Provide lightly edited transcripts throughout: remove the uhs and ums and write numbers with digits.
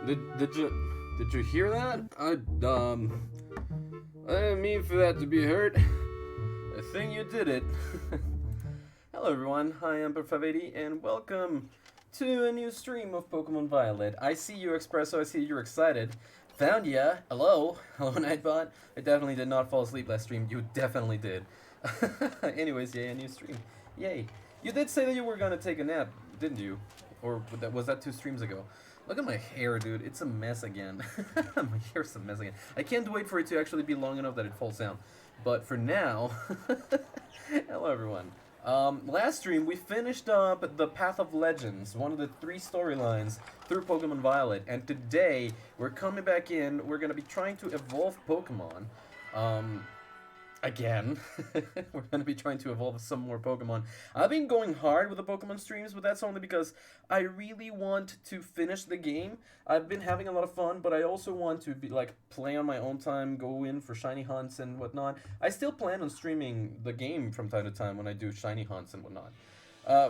Did you hear that? I didn't mean for that to be heard. I think you did it. Hello everyone, I am Perfavedi, and welcome to a new stream of Pokemon Violet. I see you, Expresso, I see you're excited. Found ya. Hello. Hello, Nightbot. I definitely did not fall asleep last stream. You definitely did. Anyways, yay, a new stream. Yay. You did say that you were gonna take a nap, didn't you? Or was that 2 streams ago? Look at my hair, dude. It's a mess again. My hair's a mess again. I can't wait for it to actually be long enough that it falls down. But for now, hello everyone. Last stream we finished up the Path of Legends, one of the 3 storylines through Pokemon Violet, and today we're coming back in. We're gonna be trying to evolve Pokemon. Again. We're going to be trying to evolve some more Pokemon. I've been going hard with the Pokemon streams, but that's only because I really want to finish the game. I've been having a lot of fun, but I also want to be play on my own time, go in for shiny hunts and whatnot. I still plan on streaming the game from time to time when I do shiny hunts and whatnot.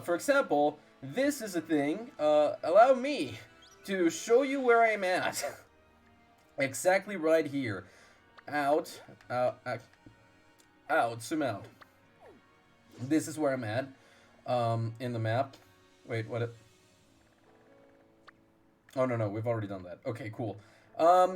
For example, this is a thing. Allow me to show you where I'm at. Exactly right here. Zoom out. This is where I'm at, in the map. Wait, what? Oh, no, we've already done that. Okay, cool.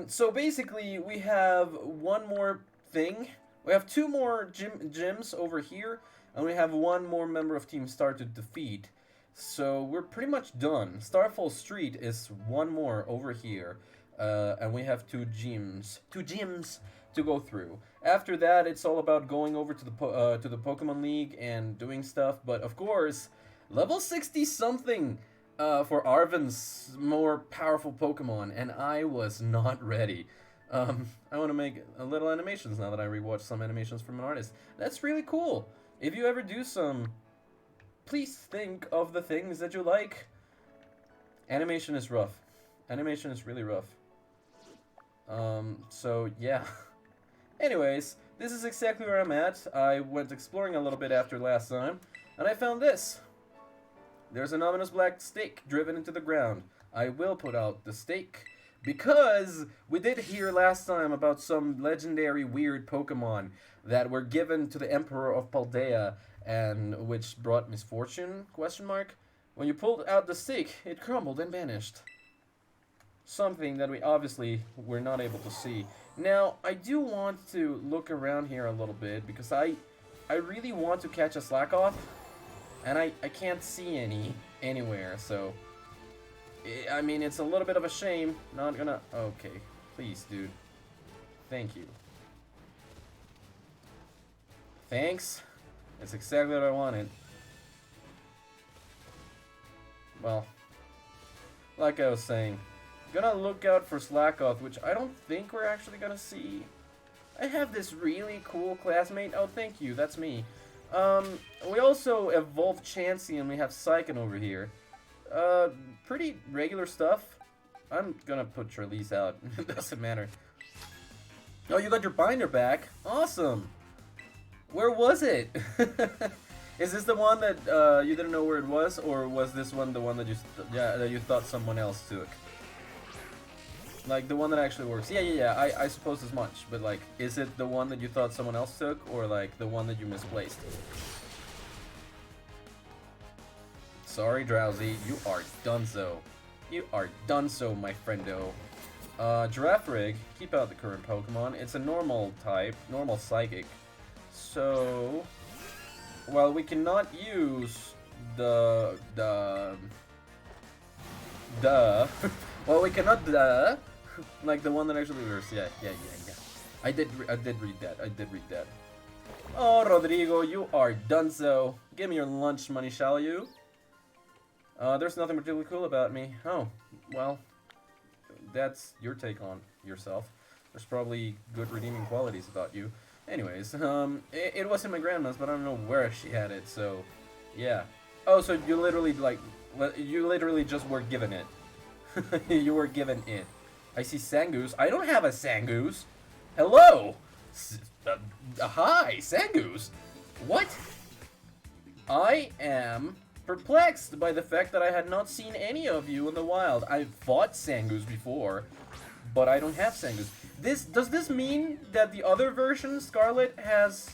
So basically, we have one more thing. We have 2 more gyms over here, and we have 1 more member of Team Star to defeat. So we're pretty much done. Starfall Street is 1 more over here, and we have 2 gyms. 2 gyms to go through. After that, it's all about going over to the Pokemon League and doing stuff. But of course, level 60 something for Arven's more powerful Pokemon, and I was not ready. I want to make a little animations now that I rewatched some animations from an artist. That's really cool. If you ever do some, please think of the things that you like. Animation is rough. Animation is really rough. So yeah. Anyways, this is exactly where I'm at. I went exploring a little bit after last time, and I found this. There's an ominous black stake driven into the ground. I will put out the stake, because we did hear last time about some legendary weird Pokemon that were given to the Emperor of Paldea, and which brought misfortune, question mark? When you pulled out the stake, it crumbled and vanished. Something that we obviously were not able to see. Now, I do want to look around here a little bit, because I really want to catch a Slackoth, and I can't see any anywhere, so I mean, it's a little bit of a shame. Not gonna... Okay, please, dude. Thank you. Thanks. That's exactly what I wanted. Well, like I was saying, gonna look out for Slackoth, which I don't think we're actually gonna see. I have this really cool classmate. Oh, thank you. That's me. We also evolved Chansey, and we have Psychen over here. Pretty regular stuff. I'm gonna put Charlize out. It doesn't matter. Oh, you got your binder back. Awesome. Where was it? Is this the one that you didn't know where it was, or was this one the one that you thought someone else took? Like, the one that actually works. Yeah, I suppose as much. But, like, is it the one that you thought someone else took, or, like, the one that you misplaced? Sorry, Drowsy. You are donezo. You are donezo, my friendo. Girafarig, keep out the current Pokemon. It's a normal type, normal Psychic. So, while we cannot use well, we cannot like the one that actually works. Yeah. I did read that. Oh, Rodrigo, you are donezo. Give me your lunch money, shall you? There's nothing particularly cool about me. Oh, well, that's your take on yourself. There's probably good redeeming qualities about you. Anyways, it wasn't my grandma's, but I don't know where she had it, so, yeah. Oh, so you literally just were given it. You were given it. I see Sangoose. I don't have a Sangoose. Hello! Hi, Sangoose! What? I am perplexed by the fact that I had not seen any of you in the wild. I've fought Sangoose before, but I don't have Sangoose. Does this mean that the other version, Scarlet, has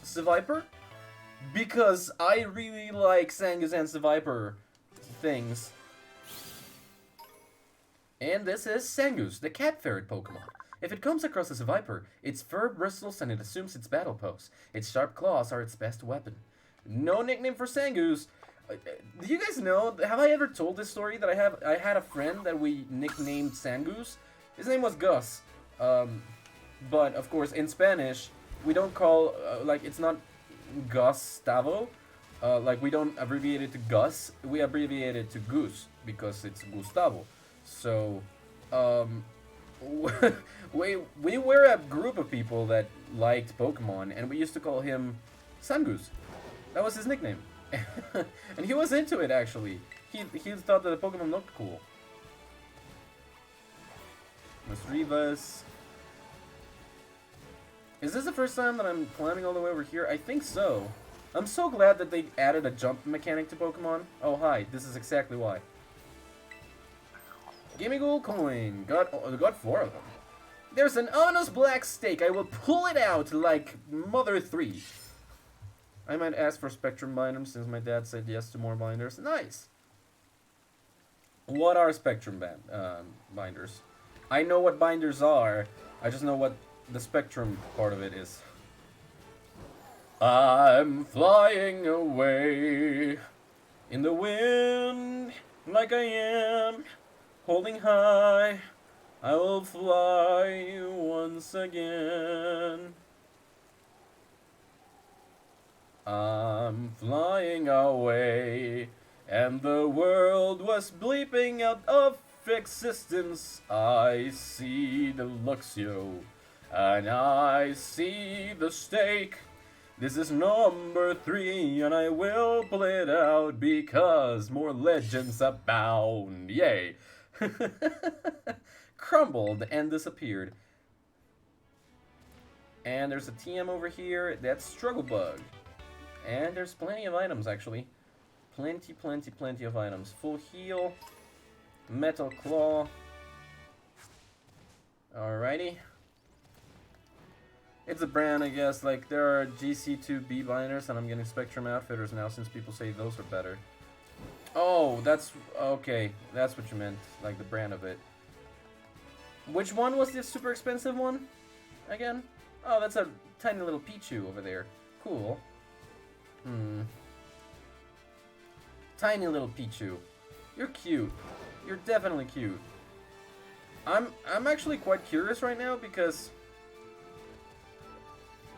Seviper? Because I really like Sangoose and Seviper things. And this is Sangoose, the cat ferret Pokemon. If it comes across as a viper, its fur bristles and it assumes its battle pose. Its sharp claws are its best weapon. No nickname for Sangoose. Do you guys know, have I ever told this story that I had a friend that we nicknamed Sangoose? His name was Gus. But of course in Spanish, we don't call, like, it's not Gustavo. Like, we don't abbreviate it to Gus, we abbreviate it to Goose because it's Gustavo. So, we were a group of people that liked Pokemon, and we used to call him Sangoose. That was his nickname. And he was into it, actually. He thought that the Pokemon looked cool. Rivas. Is this the first time that I'm climbing all the way over here? I think so. I'm so glad that they added a jump mechanic to Pokemon. Oh, hi. This is exactly why. Gimme gold coin. Got 4 of them. There's an ominous black stake. I will pull it out like Mother 3. I might ask for Spectrum binders since my dad said yes to more binders. Nice. What are Spectrum binders? I know what binders are. I just know what the Spectrum part of it is. I'm flying away in the wind like I am. Holding high, I will fly once again. I'm flying away, and the world was bleeping out of existence. I see the Luxio, and I see the stake. This is number 3, and I will pull it out because more legends abound. Yay! Crumbled and disappeared. And there's a TM over here. That's Struggle Bug. And there's plenty of items, actually. Plenty of items. Full heal. Metal Claw. Alrighty. It's a brand, I guess. Like, there are GC2B binders, and I'm getting Spectrum Outfitters now since people say those are better. Oh, that's... okay. That's what you meant. Like, the brand of it. Which one was the super expensive one? Again? Oh, that's a tiny little Pichu over there. Cool. Tiny little Pichu. You're cute. You're definitely cute. I'm actually quite curious right now because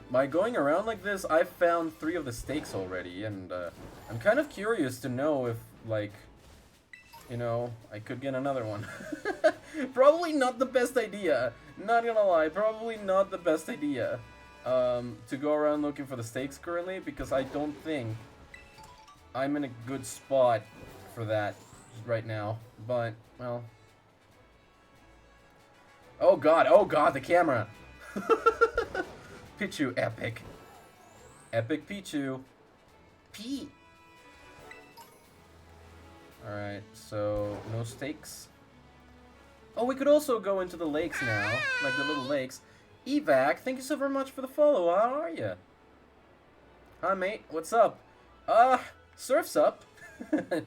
by going around like this, I've found 3 of the stakes already, and I'm kind of curious to know if, like, you know, I could get another one. Probably not the best idea. Not gonna lie, probably not the best idea to go around looking for the stakes currently, because I don't think I'm in a good spot for that right now. But, well... oh god, the camera! Pichu, epic. Epic Pichu. P. Alright, so no stakes. Oh, we could also go into the lakes now, like the little lakes. Evac, thank you so very much for the follow. How are you? Hi, mate. What's up? Surf's up.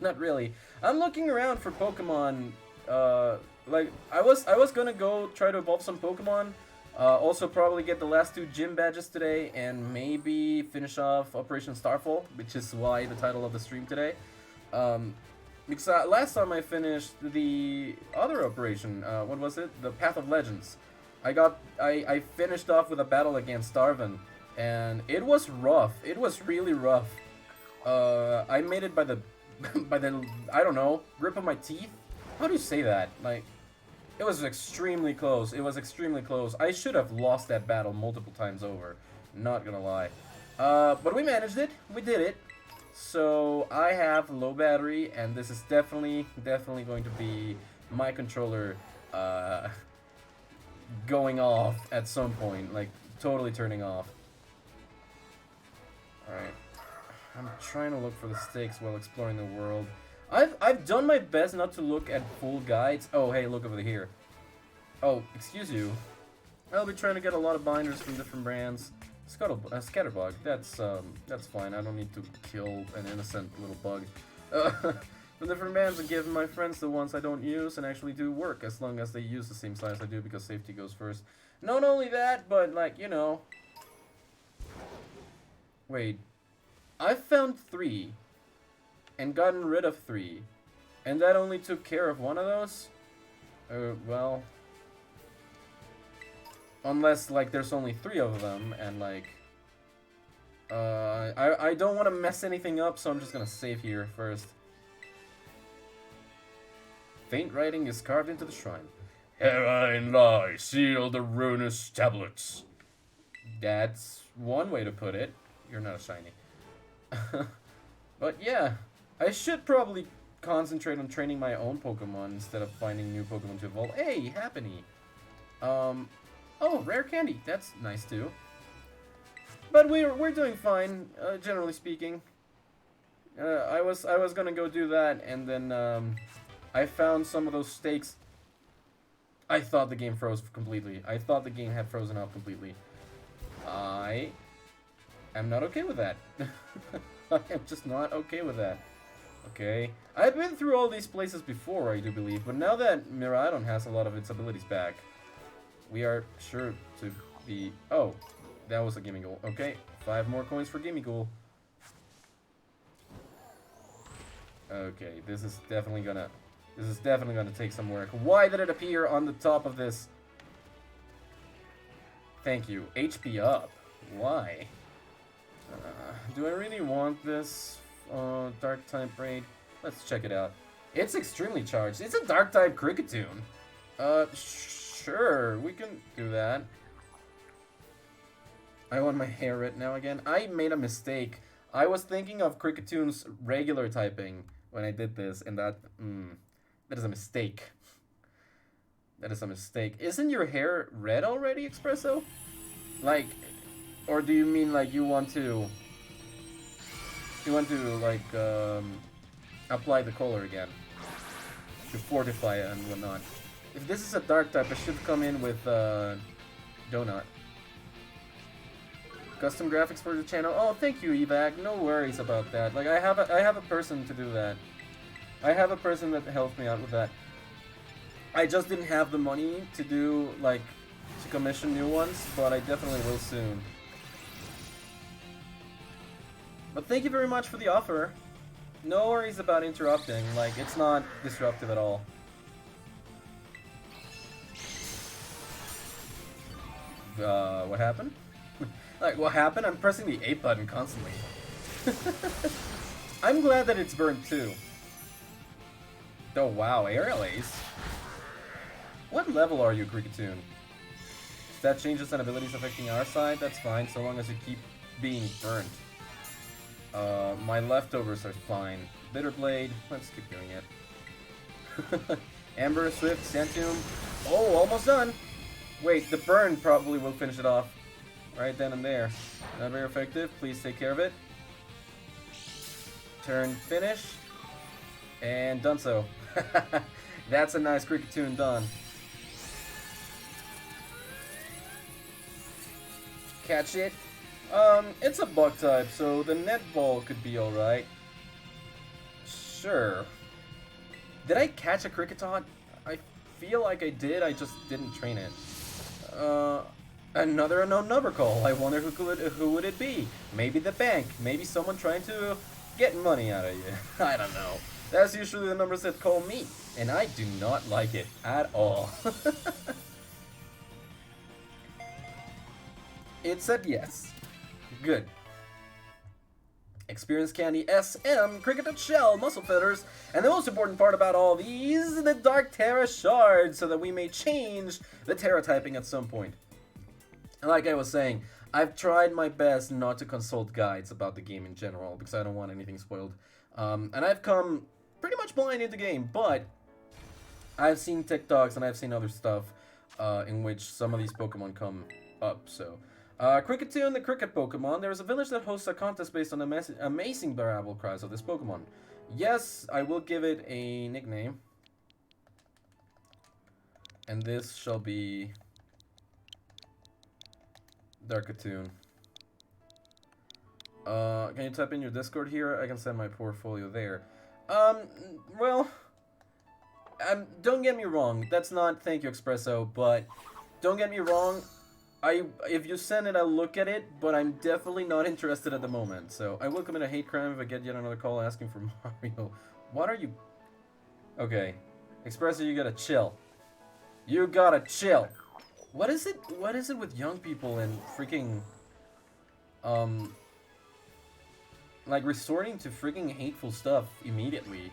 Not really. I'm looking around for Pokemon. Like I was gonna go try to evolve some Pokemon. Also probably get the last 2 gym badges today, and maybe finish off Operation Starfall, which is why the title of the stream today. Because last time I finished the other operation, what was it? The Path of Legends. I finished off with a battle against Starvin, and it was rough. It was really rough. I made it by the, I don't know, grip of my teeth? How do you say that? Like, it was extremely close. It was extremely close. I should have lost that battle multiple times over. Not gonna lie. But we managed it. We did it. So I have low battery, and this is definitely going to be my controller going off at some point, like totally turning off. Alright. I'm trying to look for the stakes while exploring the world. I've done my best not to look at full guides. Oh, hey, look over here. Oh, excuse you. I'll be trying to get a lot of binders from different brands. Scatterbug, that's fine. I don't need to kill an innocent little bug. From different brands and give my friends the ones I don't use and actually do work, as long as they use the same size I do, because safety goes first. Not only that, but like, you know. Wait. I've found 3 and gotten rid of 3, and that only took care of one of those? Well, unless like there's only 3 of them, and like I don't want to mess anything up, so I'm just gonna save here first. Faint writing is carved into the shrine. Herein lie, seal the ruinous tablets. That's one way to put it. You're not a shiny. But yeah, I should probably concentrate on training my own Pokemon instead of finding new Pokemon to evolve. Hey, Happiny. Oh, rare candy. That's nice too. But we're doing fine, generally speaking. I was gonna go do that, and then I found some of those stakes. I thought the game froze completely. I thought the game had frozen up completely. I am not okay with that. I am just not okay with that. Okay. I've been through all these places before, I do believe, but now that Miraidon has a lot of its abilities back, we are sure to be... Oh, that was a Gimme Ghoul. Okay, 5 more coins for Gimme Ghoul. Okay, this is definitely gonna take some work. Why did it appear on the top of this? Thank you. HP up. Why? Do I really want this dark type raid? Let's check it out. It's extremely charged. It's a dark type Kricketune. Sure, we can do that. I want my hair right now again. I made a mistake. I was thinking of Kricketune's regular typing when I did this, and that is a mistake. That is a mistake. Isn't your hair red already, Espresso? Like, or do you mean like you want to like apply the color again to fortify it and whatnot? If this is a dark type, it should come in with Donut. Custom graphics for the channel. Oh, thank you, Evac. No worries about that. Like I have a person to do that. I have a person that helps me out with that. I just didn't have the money to do like to commission new ones, but I definitely will soon. But thank you very much for the offer. No worries about interrupting. Like it's not disruptive at all. What happened? Like, what happened? I'm pressing the A button constantly. I'm glad that it's burned too. Oh wow, Aerial Ace. What level are you, Kricketune? Stat changes and abilities affecting our side? That's fine, so long as you keep being burnt. My leftovers are fine. Bitterblade, let's keep doing it. Amber, Swift, Santium. Oh, almost done! Wait, the burn probably will finish it off. Right then and there. Not very effective. Please take care of it. Turn finish. And done so. That's a nice Kricketune done. Catch it. It's a bug type, so the net ball could be alright. Sure. Did I catch a Kricketot? I feel like I did, I just didn't train it. Another unknown number call. I wonder who would it be? Maybe the bank. Maybe someone trying to get money out of you. I don't know. That's usually the numbers that call me, and I do not like it at all. It said yes. Good. Experience Candy, SM, Cricketed Shell, Muscle Feathers, and the most important part about all these, the Dark Terra Shards, so that we may change the Terra typing at some point. Like I was saying, I've tried my best not to consult guides about the game in general, because I don't want anything spoiled. And I've come pretty much blind into the game, but I've seen TikToks and I've seen other stuff in which some of these Pokemon come up, so Cricketune, the cricket Pokemon. There is a village that hosts a contest based on the amazing variable cries of this Pokemon. Yes, I will give it a nickname. And this shall be Darkatoon. Can you type in your Discord here? I can send my portfolio there. Well, don't get me wrong. That's not thank you, Espresso, but don't get me wrong. If you send it, I'll look at it, but I'm definitely not interested at the moment. So I will commit a hate crime if I get yet another call asking for Mario. What are you? Okay, Espresso, you gotta chill. You gotta chill. What is it? What is it with young people and freaking, like resorting to freaking hateful stuff immediately,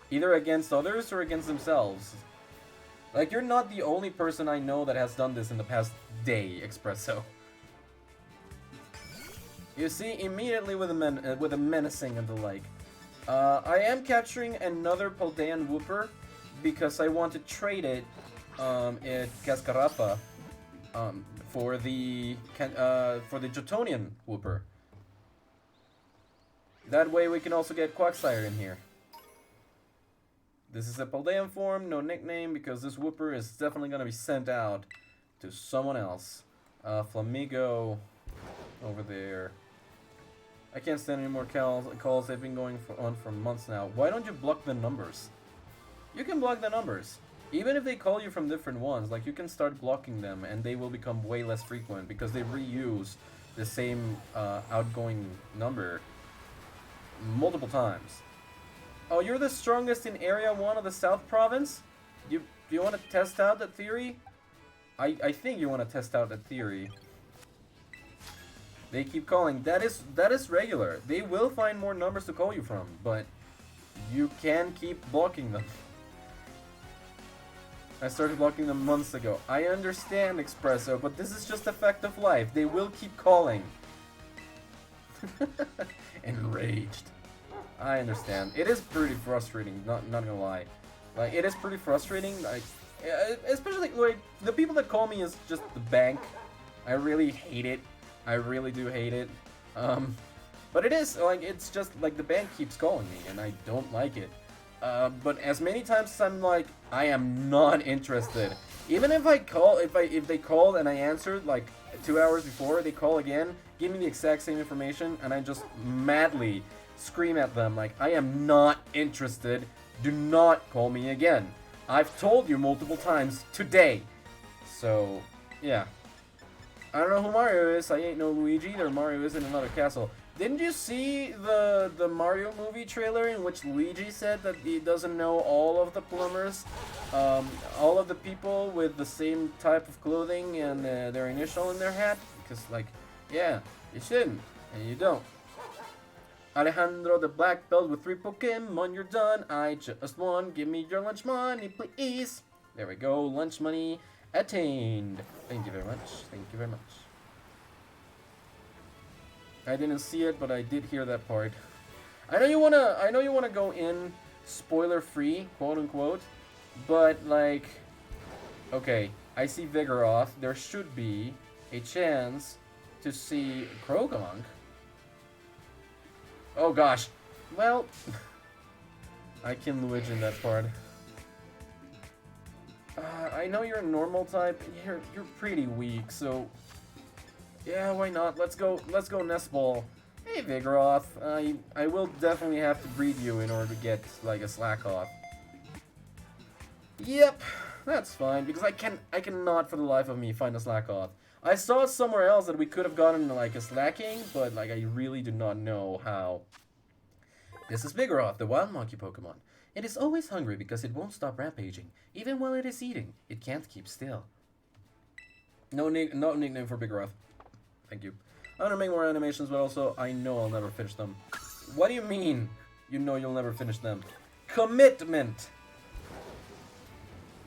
either against others or against themselves? Like, you're not the only person I know that has done this in the past day, Espresso. You see, immediately with a menacing and the like. I am capturing another Paldean Wooper because I want to trade it at Cascarapa for the Jotonian Wooper. That way we can also get Quagsire in here. This is a Paldean form, no nickname, because this Wooper is definitely going to be sent out to someone else. Flamigo over there. I can't stand any more calls. They've been going on for months now. Why don't you block the numbers? You can block the numbers. Even if they call you from different ones, like, you can start blocking them and they will become way less frequent because they reuse the same outgoing number multiple times. Oh, you're the strongest in Area 1 of the South Province? Do you want to test out that theory? I think you want to test out that theory. They keep calling. That is regular. They will find more numbers to call you from, but you can keep blocking them. I started blocking them months ago. I understand, Espresso, but this is just a fact of life. They will keep calling. Enraged. I understand. It is pretty frustrating, not gonna lie. Like, it is pretty frustrating, like, especially, like, the people that call me is just the bank. I really hate it. I really do hate it. But it is, like, it's just, like, the bank keeps calling me, and I don't like it. But as many times as I'm like, I am not interested. Even if I call, if they called and I answered, like, 2 hours before, they call again, give me the exact same information, and I just madly scream at them like, I am not interested. Do not call me again. I've told you multiple times today. So, yeah. I don't know who Mario is. I ain't no Luigi either. Mario is in another castle. Didn't you see the Mario movie trailer in which Luigi said that he doesn't know all of the plumbers? All of the people with the same type of clothing and their initial in their hat? Because, like, yeah, you shouldn't. And you don't. Alejandro, the black belt with 3 Pokemon, you're done. I just won. Give me your lunch money, please. There we go. Lunch money attained. Thank you very much. Thank you very much. I didn't see it, but I did hear that part. I know you wanna go in spoiler free, quote unquote, but like, okay, I see Vigoroth. There should be a chance to see Croagunk. Oh gosh. Well, I can Luigi in that part. I know you're a normal type. You're pretty weak, so yeah, why not? Let's go Nest Ball. Hey Vigoroth, I will definitely have to breed you in order to get like a Slackoth. Yep, that's fine because I cannot for the life of me find a Slackoth. I saw somewhere else that we could have gotten like a Slacking, but like I really do not know how. This is Vigoroth, the wild monkey Pokemon. It is always hungry because it won't stop rampaging. Even while it is eating, it can't keep still. No nickname for Vigoroth. Thank you. I'm gonna make more animations, but also I know I'll never finish them. What do you mean? You know you'll never finish them. Commitment!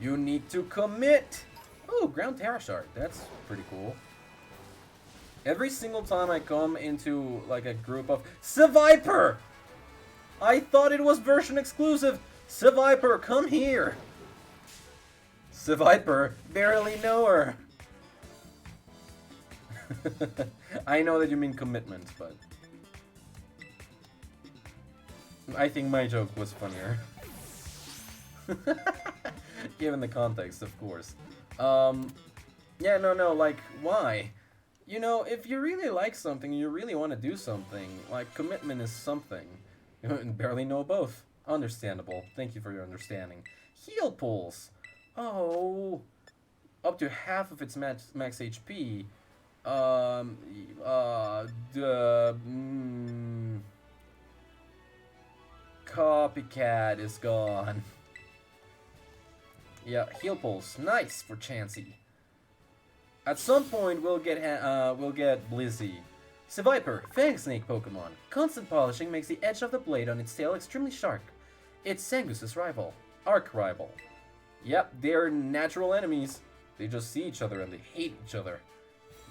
You need to commit! Oh, Ground Terra Shard. That's pretty cool. Every single time I come into like a group of Seviper! I thought it was version exclusive! Seviper, come here! Seviper, barely know her. I know that you mean commitment, but I think my joke was funnier. Given the context, of course. Yeah, no, like, why? You know, if you really like something, you really want to do something, like, commitment is something. You barely know both. Understandable. Thank you for your understanding. Heal pulse. Oh, up to half of its max HP. Copycat is gone. Yeah, heal pulse. Nice for Chansey. At some point, we'll get Blizzy. Seviper, Fang Snake Pokemon. Constant polishing makes the edge of the blade on its tail extremely sharp. It's Sangus's rival. Arch rival. Yep, they're natural enemies. They just see each other and they hate each other.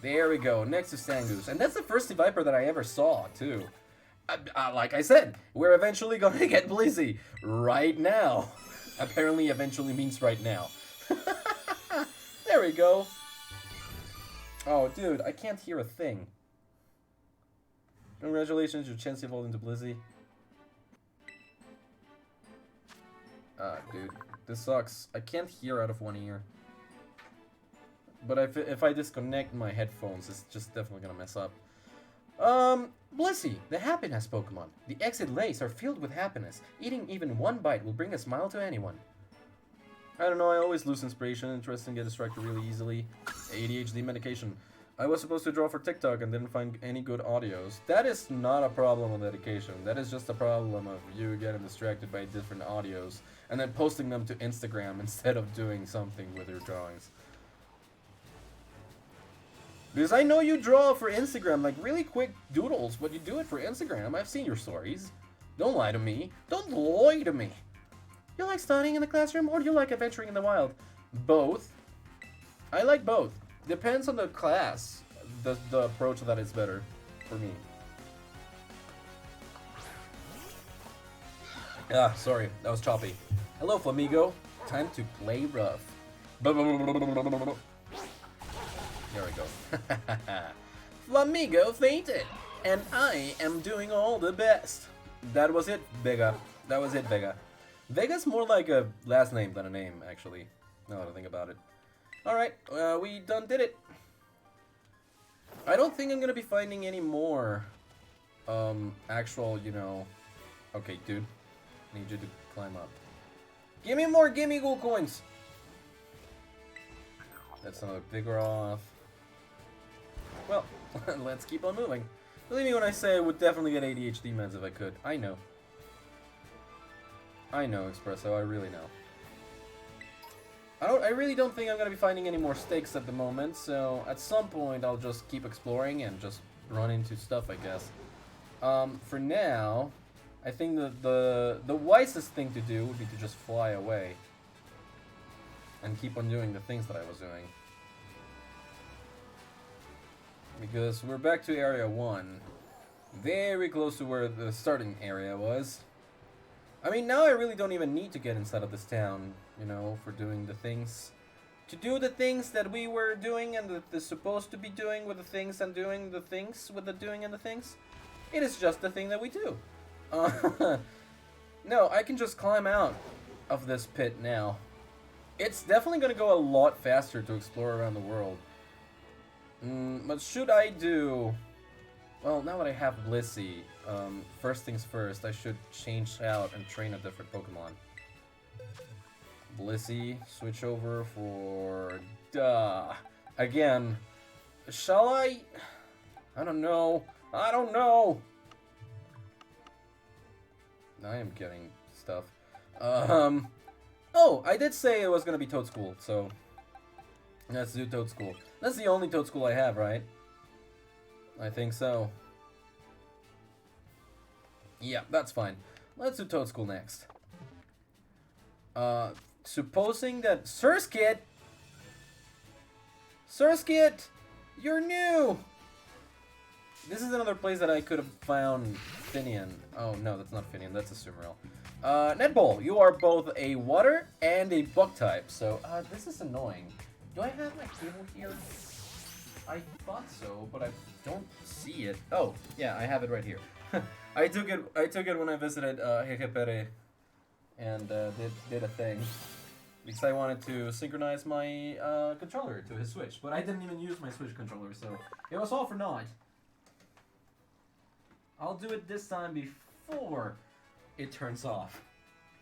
There we go, next to Sangus. And that's the first Seviper that I ever saw, too. Like I said, we're eventually gonna get Blizzy. Right now. Apparently, eventually means right now. There we go. Oh, dude, I can't hear a thing. Congratulations, your chance evolved into Blizzy. Dude, this sucks. I can't hear out of one ear. But if I disconnect my headphones, it's just definitely gonna mess up. Blissey, the happiness Pokemon. The exit lays are filled with happiness. Eating even one bite will bring a smile to anyone. I don't know, I always lose inspiration. Interesting, get distracted really easily. ADHD medication. I was supposed to draw for TikTok and didn't find any good audios. That is not a problem with dedication. That is just a problem of you getting distracted by different audios and then posting them to Instagram instead of doing something with your drawings. Because I know you draw for Instagram, like really quick doodles, but you do it for Instagram. I've seen your stories. Don't lie to me. Don't lie to me. You like studying in the classroom or do you like adventuring in the wild? Both. I like both. Depends on the class, the approach that is better for me. Ah, sorry, that was choppy. Hello, Flamigo. Time to play rough. There we go. Flamigo fainted, and I am doing all the best. That was it, Vega. That was it, Vega. Vega's more like a last name than a name, actually. Now that I think about it. Alright, we done did it. I don't think I'm gonna be finding any more, actual, you know... Okay, dude. I need you to climb up. Give me more Gimme Ghoul coins! That's another Vigoroth. Well, let's keep on moving. Believe me when I say I would definitely get ADHD meds if I could. I know. I know, Espresso, I really know. I really don't think I'm gonna be finding any more stakes at the moment, so at some point I'll just keep exploring and just run into stuff, I guess. For now, I think the wisest thing to do would be to just fly away and keep on doing the things that I was doing. Because we're back to Area 1, very close to where the starting area was. I mean, now I really don't even need to get inside of this town, you know, for doing the things. To do the things that we were doing and that they're supposed to be doing with the things and doing the things with the doing and the things. It is just the thing that we do. No, I can just climb out of this pit now. It's definitely going to go a lot faster to explore around the world. But should I do... Well, now that I have Blissey, first things first, I should change out and train a different Pokemon. Blissey, switch over for... Again, shall I? I don't know. I don't know! I am getting stuff. Oh, I did say it was gonna be Toad School, so... Let's do Toad School. That's the only Toad School I have, right? I think so. Yeah, that's fine. Let's do Toad School next. Supposing that... Surskit! Surskit! You're new! This is another place that I could have found Finian. Oh, no, that's not Finian. That's a Sumeril. Netball, you are both a water and a bug type. So, this is annoying. Do I have my cable here? I thought so, but I don't see it. Oh, yeah, I have it right here. I took it when I visited Hejepere and did a thing. Because I wanted to synchronize my controller to his Switch. But I didn't even use my Switch controller, so it was all for naught. I'll do it this time before it turns off.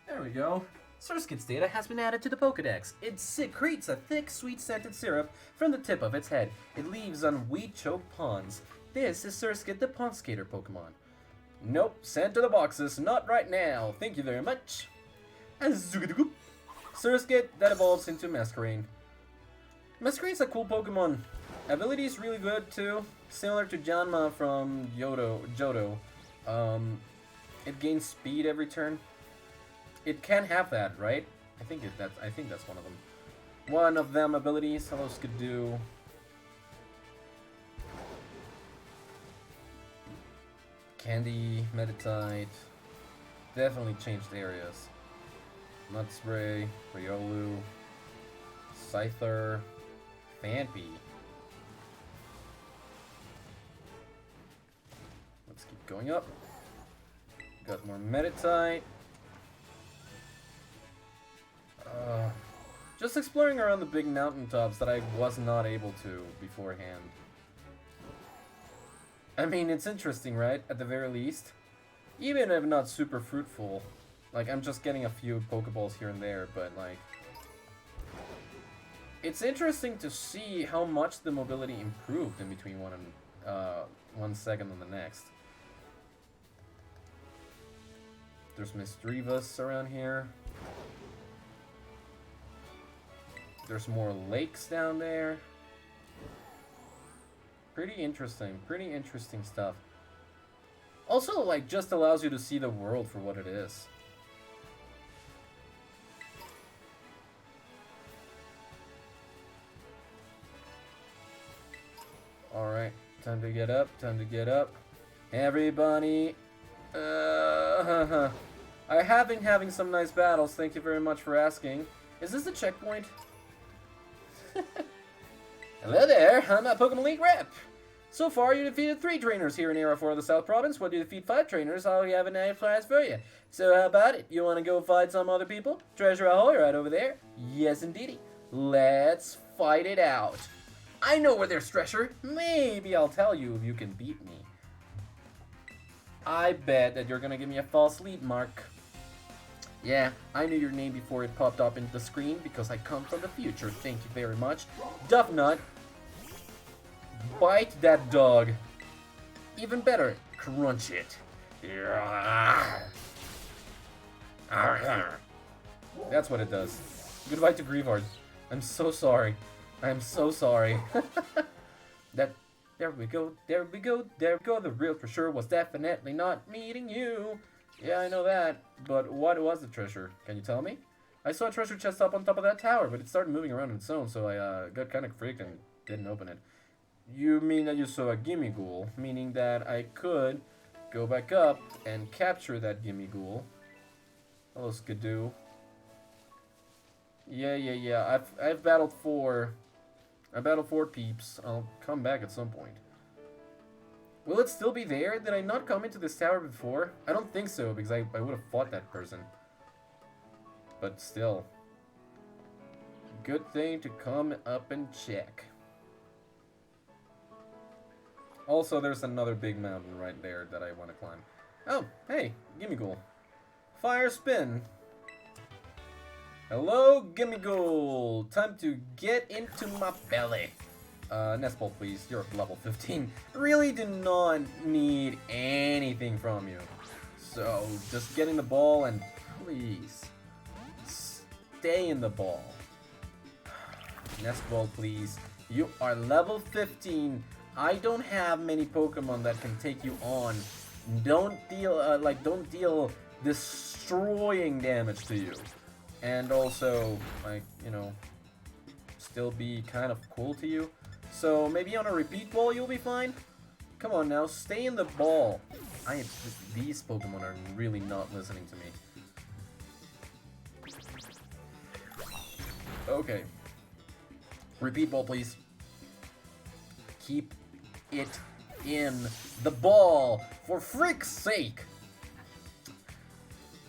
There we go. Surskit's data has been added to the Pokédex. It secretes a thick, sweet-scented syrup from the tip of its head. It leaves on weed-choked ponds. This is Surskit, the Pond Skater Pokemon. Nope, sent to the boxes, not right now. Thank you very much. Surskit that evolves into Masquerain. Masquerain's a cool Pokemon. Ability is really good too, similar to Janma from Johto. It gains speed every turn. It can have that, right? I think that's one of them. One of them abilities. How else could do? Candy, Meditite. Definitely changed areas. Nut Spray, Riolu, Scyther, Phanpy. Let's keep going up. Got more Meditite. Just exploring around the big mountaintops that I was not able to beforehand. I mean, it's interesting, right? At the very least. Even if not super fruitful. Like, I'm just getting a few Pokeballs here and there, but like... It's interesting to see how much the mobility improved in between one second and the next. There's Misdreavus around here. There's more lakes down there. Pretty interesting stuff. Also, like, just allows you to see the world for what it is. Alright, time to get up, Everybody, I have been having some nice battles, thank you very much for asking. Is this a checkpoint? Hello there, I'm a Pokemon League rep. So far, you defeated 3 trainers here in Area 4 of the South Province. When you defeat 5 trainers, I'll have a nice prize for you. So how about it? You want to go fight some other people? Treasure Ahoy right over there? Yes, indeedy. Let's fight it out. I know where there's treasure. Maybe I'll tell you if you can beat me. I bet that you're gonna give me a false lead, Mark. Yeah, I knew your name before it popped up into the screen because I come from the future. Thank you very much. Duffnut. Bite that dog. Even better, crunch it. That's what it does. Goodbye to Grievard. I'm so sorry. I'm so sorry. There we go. The real treasure was definitely not meeting you. Yeah, I know that. But what was the treasure? Can you tell me? I saw a treasure chest up on top of that tower, but it started moving around on its own, so I got kind of freaked and didn't open it. You mean that you saw a Gimmighoul, meaning that I could go back up and capture that Gimmighoul. What else could do? Yeah. I've battled 4. I battled 4 peeps. I'll come back at some point. Will it still be there? Did I not come into this tower before? I don't think so, because I would have fought that person. But still. Good thing to come up and check. Also, there's another big mountain right there that I want to climb. Oh, hey, Gimmighoul. Fire spin. Hello, Gimmighoul. Time to get into my belly. Nest Ball, please. You're level 15. Really do not need anything from you. So, just get in the ball and please stay in the ball. Nest Ball, please. You are level 15. I don't have many Pokemon that can take you on. Don't deal destroying damage to you. And also, like, you know, still be kind of cool to you. So maybe on a repeat ball you'll be fine. Come on now, stay in the ball. These Pokemon are really not listening to me. Okay. Repeat ball, please. Keep it in the ball, for frick's sake.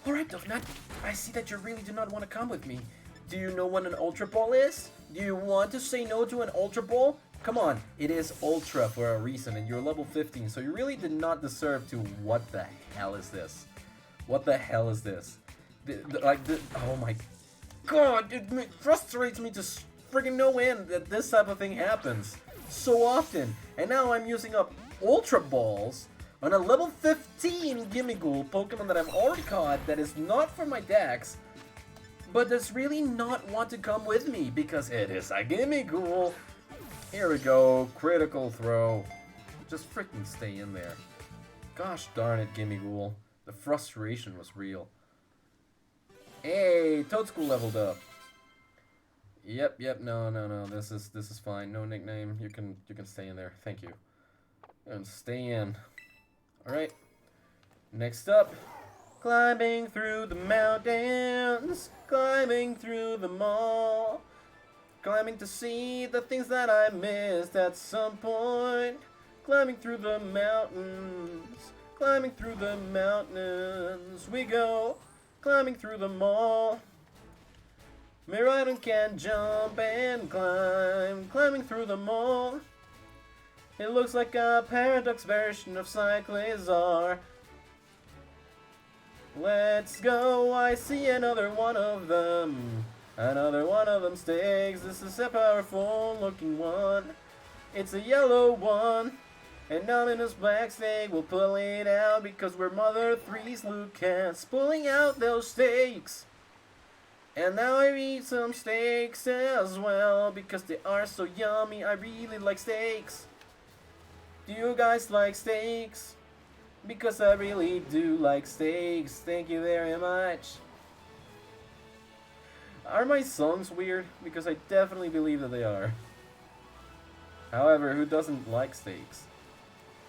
Alright, Dovnut, I see that you really do not want to come with me. Do you know what an Ultra Ball is? Do you want to say no to an Ultra Ball? Come on, it is Ultra for a reason, and you're level 15, so you really did not deserve to... What the hell is this? What the hell is this? Oh my god, it frustrates me to friggin' no end that this type of thing happens so often. And now I'm using up Ultra Balls on a level 15 Gimmighoul Pokemon that I've already caught that is not for my decks, but does really not want to come with me because it is a Gimmighoul. Here we go, critical throw. Just freaking stay in there. Gosh darn it, Gimmighoul. The frustration was real. Hey, Toadschool leveled up. Yep, no. This is fine. No nickname. You can stay in there. Thank you. And stay in. Alright. Next up. Climbing through the mountains. Climbing through the mall. Climbing to see the things that I missed at some point. Climbing through the mountains. Climbing through the mountains. We go. Climbing through the mall. Miraidon can jump and climb. Climbing through the mall. It looks like a Paradox version of Cyclizar. Let's go. I see another one of them. Another one of them stakes. This is a powerful looking one. It's a yellow one. And Dominus Black Snake will pull it out because we're Mother 3's Lucas pulling out those stakes. And now I eat some steaks as well because they are so yummy. I really like steaks. Do you guys like steaks? Because I really do like steaks. Thank you very much. Are my songs weird? Because I definitely believe that they are. However, who doesn't like steaks?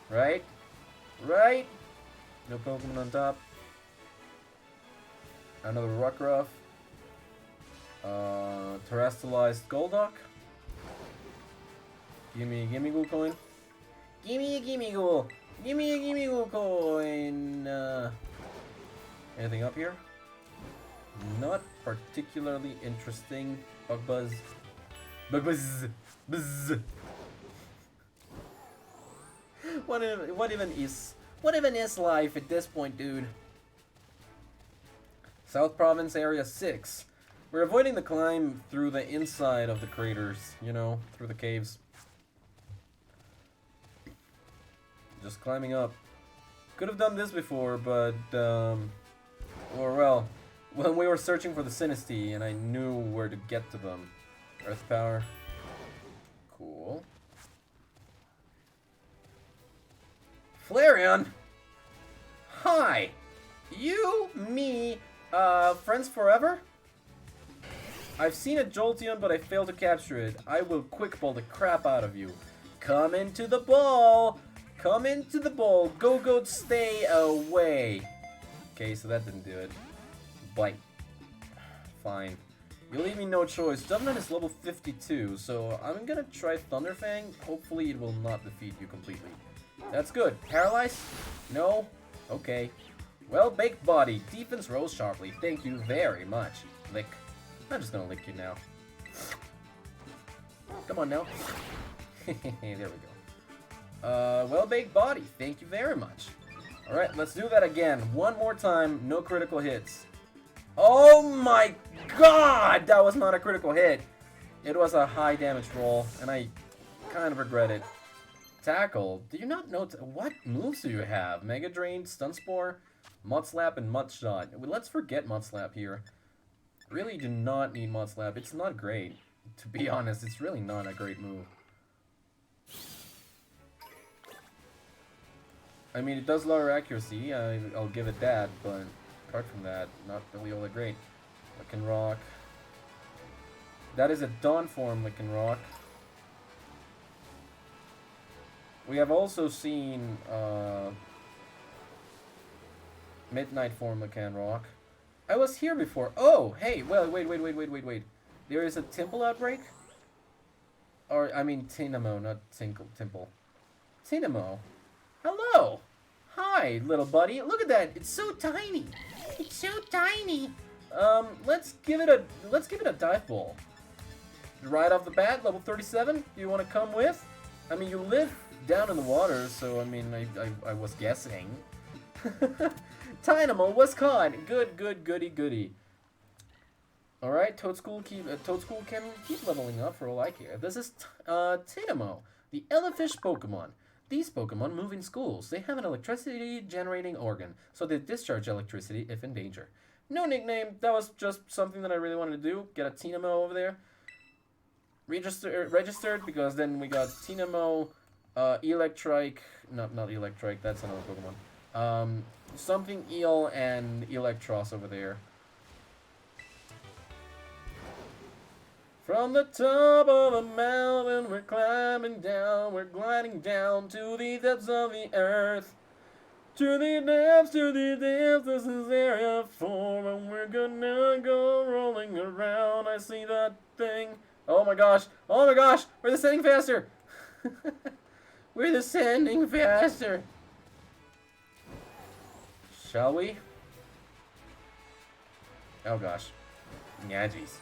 Right? Right? No Pokemon on top. Another Rockruff. Terrestrialized Golduck. Give me a Gimmighoul coin. Give me a Gimmighoul. Give me a Gimmighoul coin. Anything up here? Not particularly interesting. Bug buzz. Buzz. What even is life at this point, dude? South Province Area 6. We're avoiding the climb through the inside of the craters, you know, through the caves. Just climbing up. Could have done this before, but or well, when we were searching for the Sinistea and I knew where to get to them. Earth Power. Cool. Flareon? Hi! You, me, friends forever? I've seen a Jolteon, but I failed to capture it. I will quick ball the crap out of you. Come into the ball! Come into the ball! Go, stay away! Okay, so that didn't do it. Bite. Fine. You leave me no choice. Doveman is level 52, so I'm gonna try Thunderfang. Hopefully it will not defeat you completely. That's good. Paralyzed? No? Okay. Well-baked body. Defense rose sharply. Thank you very much. Lick. I'm just gonna lick you now. Come on now. There we go. Well-baked body. Thank you very much. Alright, let's do that again. One more time. No critical hits. Oh my god! That was not a critical hit. It was a high damage roll, and I kind of regret it. Tackle. Do you not know... what moves do you have? Mega Drain, Stun Spore, Mud Slap, and Mud Shot. Let's forget Mud Slap here. Really do not need Mud Slap. It's not great. To be honest, it's really not a great move. I mean, it does lower accuracy. I'll give it that, but apart from that, not really all that great. Lickin' Rock. That is a Dawn form Lickin' Rock. We have also seen Midnight form Lickin' Rock. I was here before. Oh, hey, well, wait. There is a Temple Outbreak? Or, I mean, Tinamo, not Timple. Tinamo. Hello. Hi, little buddy. Look at that. It's so tiny. It's so tiny. Let's give it a dive ball. Right off the bat, level 37. Do you want to come with? I mean, you live down in the water, so I mean, I was guessing. Dynamo was caught. Good, goody. All right, Toadstool can keep leveling up for all I care. This is Dynamo, the elefish Pokemon. These Pokemon move in schools. They have an electricity-generating organ, so they discharge electricity if in danger. No nickname. That was just something that I really wanted to do. Get a Tinamo over there. Registered, because then we got Tinamo, Electrike. Not Electrike. That's another Pokemon. Something Eel and Electros over there. From the top of a mountain, we're climbing down, we're gliding down to the depths of the earth. To the depths, this is Area 4, and we're gonna go rolling around. I see that thing. Oh my gosh, we're descending faster. We're descending faster. Shall we? Oh gosh. Yeah, jeez.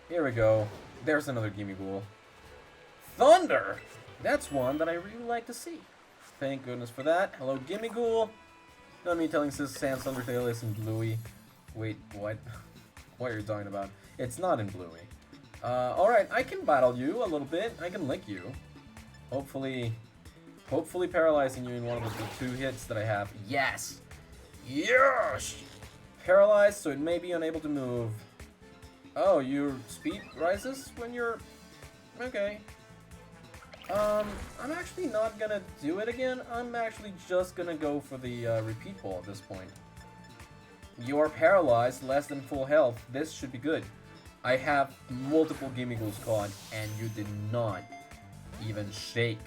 Here we go. There's another Gimme Ghoul. Thunder! That's one that I really like to see. Thank goodness for that. Hello, Gimme Ghoul. Not me telling Sis Sans Undertale is in Bluey. Wait, what? What are you talking about? It's not in Bluey. Alright, I can battle you a little bit. I can lick you. Hopefully paralyzing you in one of the 2 hits that I have. Yes! Yes! Paralyzed, so it may be unable to move. Oh, your speed rises when you're... Okay. I'm actually not gonna do it again. I'm actually just gonna go for the repeat ball at this point. You are paralyzed, less than full health. This should be good. I have multiple Gimme Ghouls caught, and you did not even shake.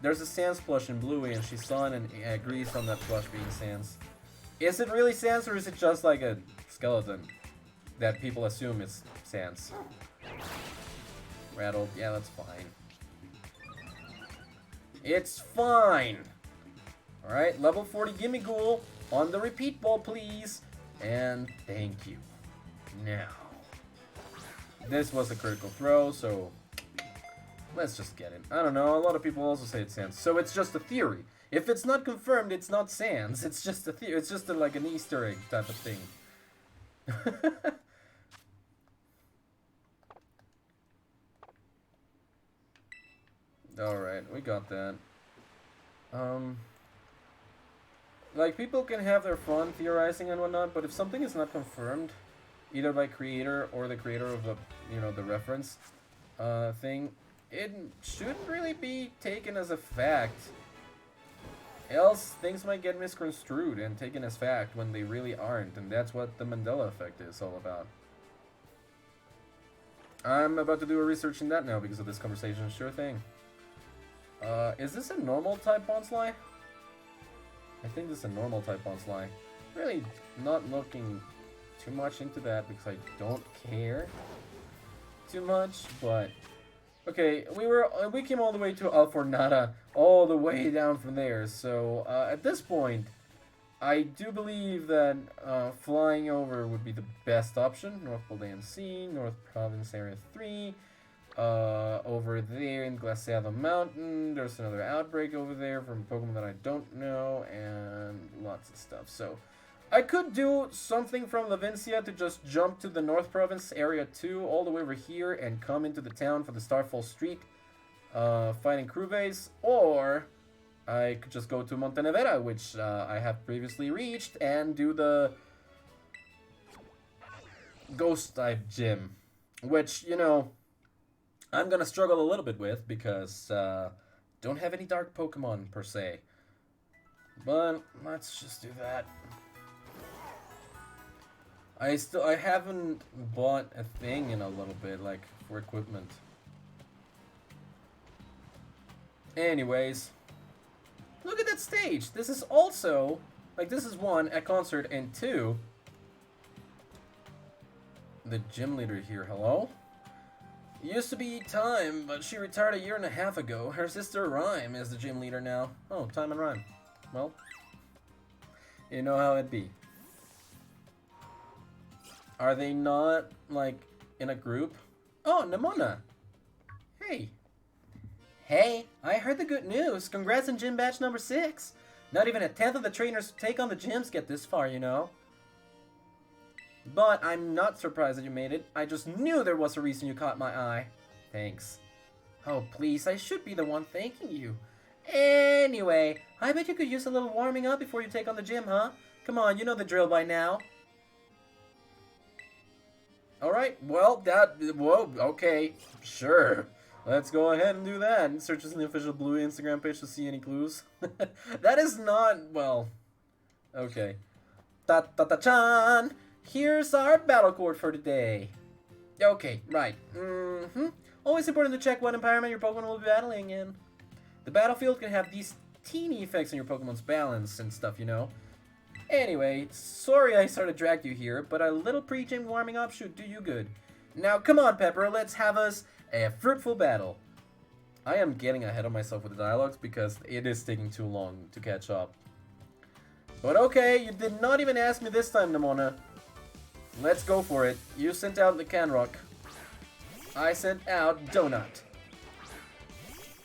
There's a Sans plush in Bluey, and she saw it and agrees on that plush being Sans. Is it really Sans, or is it just like a skeleton that people assume is Sans? Rattled. Yeah, that's fine. It's fine! Alright, level 40 Gimme Ghoul on the repeat ball, please. And thank you. Now, this was a critical throw, so let's just get it. I don't know, a lot of people also say it's Sans, so it's just a theory. If it's not confirmed, it's not Sans. It's just a theory. It's just like an Easter egg type of thing. Alright, we got that. Like, people can have their fun theorizing and whatnot, but if something is not confirmed, either by creator or the creator of the, you know, the reference thing, it shouldn't really be taken as a fact. Else, things might get misconstrued and taken as fact when they really aren't, and that's what the Mandela effect is all about. I'm about to do a research in that now because of this conversation. Sure thing. Is this a normal type Bonsly? I think this is a normal type Bonsly. Really not looking too much into that because I don't care too much, but okay, we came all the way to Alfornada, all the way down from there, so at this point I do believe that flying over would be the best option. North Poldean Sea, North Province Area 3, over there in Glaciado Mountain, there's another outbreak over there from Pokemon that I don't know, and lots of stuff. So I could do something from Levincia to just jump to the North Province Area 2 all the way over here and come into the town for the Starfall Street fighting crew base, or I could just go to Montenevera, which I have previously reached, and do the Ghost type gym, which, you know, I'm gonna struggle a little bit with because don't have any dark Pokemon per se. But let's just do that. I haven't bought a thing in a little bit, like for equipment. Anyways, look at that stage. This is also like, this is 1, a concert, and 2, the gym leader here. Hello. Used to be Time, but she retired a year and a half ago. Her sister Rhyme is the gym leader now. Oh, Time and Rhyme. Well, you know how it be. Are they not, like, in a group? Oh, Nimona! Hey. Hey, I heard the good news. Congrats on gym batch number 6. Not even a tenth of the trainers who take on the gyms get this far, you know. But I'm not surprised that you made it. I just knew there was a reason you caught my eye. Thanks. Oh, please, I should be the one thanking you. Anyway, I bet you could use a little warming up before you take on the gym, huh? Come on, you know the drill by now. Alright, well, whoa, okay, sure. Let's go ahead and do that. Search the official Blue Instagram page to see any clues. That is not, well, okay. Ta-ta-ta-chan! Here's our battle cord for today. Okay, right. Always important to check what environment your Pokemon will be battling in. The battlefield can have these teeny effects on your Pokemon's balance and stuff, you know. Anyway, sorry I sort of dragged you here, but a little pre-gym warming up should do you good. Now, come on, Pepper, let's have us a fruitful battle. I am getting ahead of myself with the dialogues because it is taking too long to catch up. But okay, you did not even ask me this time, Nimona. Let's go for it. You sent out the Canrock. I sent out Donut.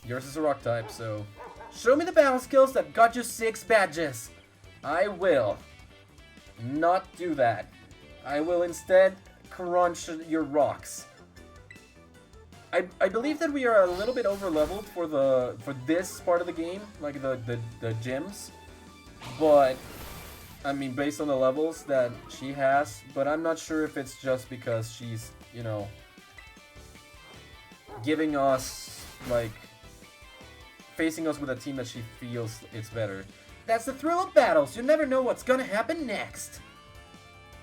Yours is a rock type, so... Show me the battle skills that got you 6 badges. I will not do that. I will instead crunch your rocks. I believe that we are a little bit over leveled for this part of the game, like the gyms. But I mean, based on the levels that she has, but I'm not sure if it's just because she's, you know, giving us, like, facing us with a team that she feels it's better. That's the thrill of battles. You never know what's gonna happen next.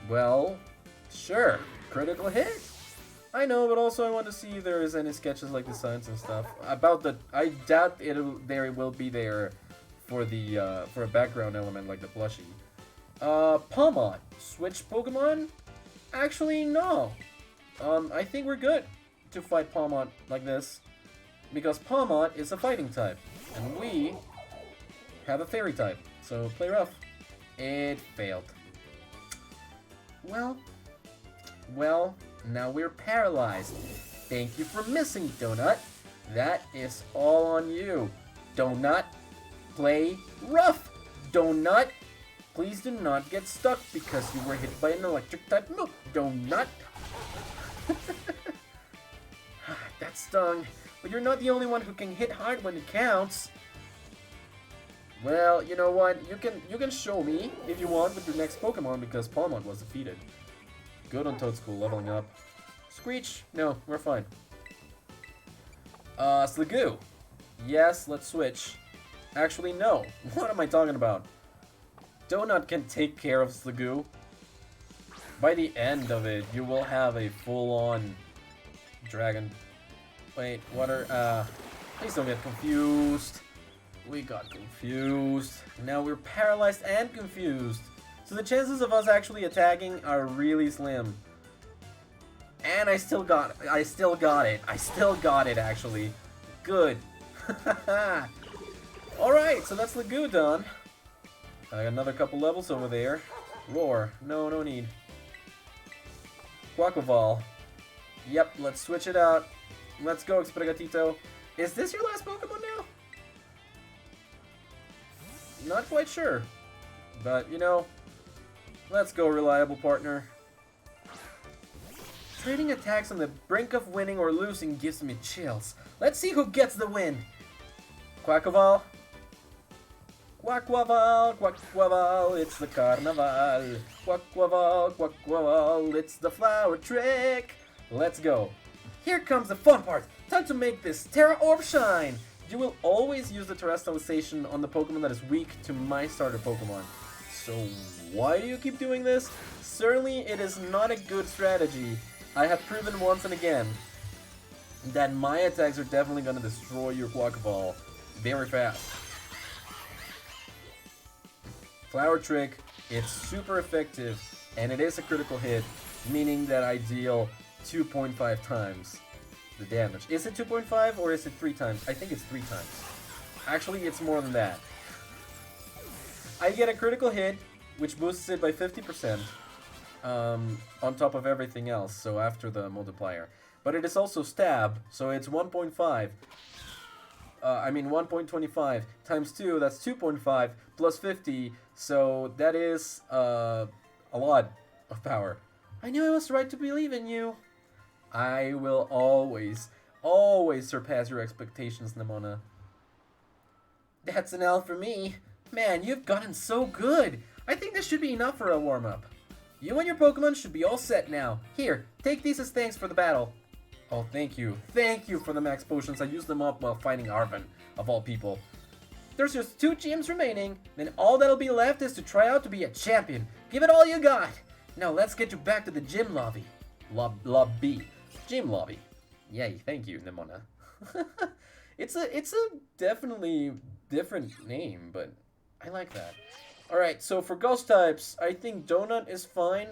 Well, sure. Critical hit. I know, but also I want to see if there is any sketches like designs and stuff. About the, I doubt there will be there for the for a background element like the plushie. Palmont. Switch Pokemon? Actually, no. I think we're good to fight Palmont like this. Because Palmont is a fighting type. And we have a fairy type. So play rough. It failed. Well, now we're paralyzed. Thank you for missing, Donut. That is all on you. Donut, play rough. Donut, please do not get stuck because you were hit by an electric type move. Donut. That stung. But you're not the only one who can hit hard when it counts. Well, you know what? You can show me if you want with your next Pokemon because Palmont was defeated. Good on Toadstool, leveling up. Screech? No, we're fine. Sliggoo. Yes, let's switch. Actually, no. What am I talking about? Donut can take care of Sliggoo. By the end of it, you will have a full-on dragon. Wait, water, please don't get confused. We got confused. Now we're paralyzed and confused. So the chances of us actually attacking are really slim. And I still got it. I still got it, actually. Good. Alright, so that's Sliggoo done. I got another couple levels over there. Roar. No need. Quaquaval. Yep, let's switch it out. Let's go, Exprigatito. Is this your last Pokemon now? Not quite sure. But, you know, let's go, reliable partner. Trading attacks on the brink of winning or losing gives me chills. Let's see who gets the win. Quaquaval. Quaquaval, it's the carnival. Quaquaval, it's the flower trick. Let's go. Here comes the fun part. Time to make this Terra Orb shine. You will always use the terrestrialization on the Pokemon that is weak to my starter Pokemon. So why do you keep doing this? Certainly it is not a good strategy. I have proven once and again that my attacks are definitely going to destroy your Quaquaval very fast. Flower Trick, it's super effective and it is a critical hit, meaning that I deal 2.5 times. the damage. Is it 2.5 or is it 3 times? I think it's 3 times. Actually, it's more than that. I get a critical hit, which boosts it by 50%, on top of everything else, so after the multiplier. But it is also stab, so it's 1.5. 1.25 times 2, that's 2.5, plus 50, so that is, a lot of power. I knew I was right to believe in you. I will always, always surpass your expectations, Nemona. That's an L for me. Man, you've gotten so good. I think this should be enough for a warm-up. You and your Pokemon should be all set now. Here, take these as thanks for the battle. Oh, thank you. Thank you for the max potions. I used them up while fighting Arven, of all people. There's just 2 gyms remaining, then all that'll be left is to try out to be a champion. Give it all you got. Now let's get you back to the gym lobby. Lobby. Gym lobby. Yay, thank you, Nemona. It's a definitely different name, but I like that. Alright, so for ghost types, I think Donut is fine.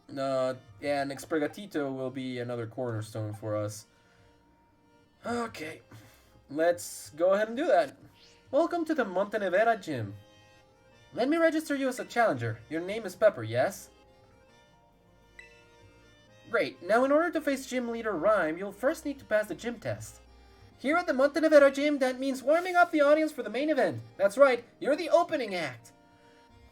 Yeah, and Exprigatito will be another cornerstone for us. Okay, let's go ahead and do that. Welcome to the Montenevera gym. Let me register you as a challenger. Your name is Pepper, yes? Great, now in order to face gym leader Rhyme, you'll first need to pass the gym test. Here at the Montenevera gym, that means warming up the audience for the main event. That's right, you're the opening act.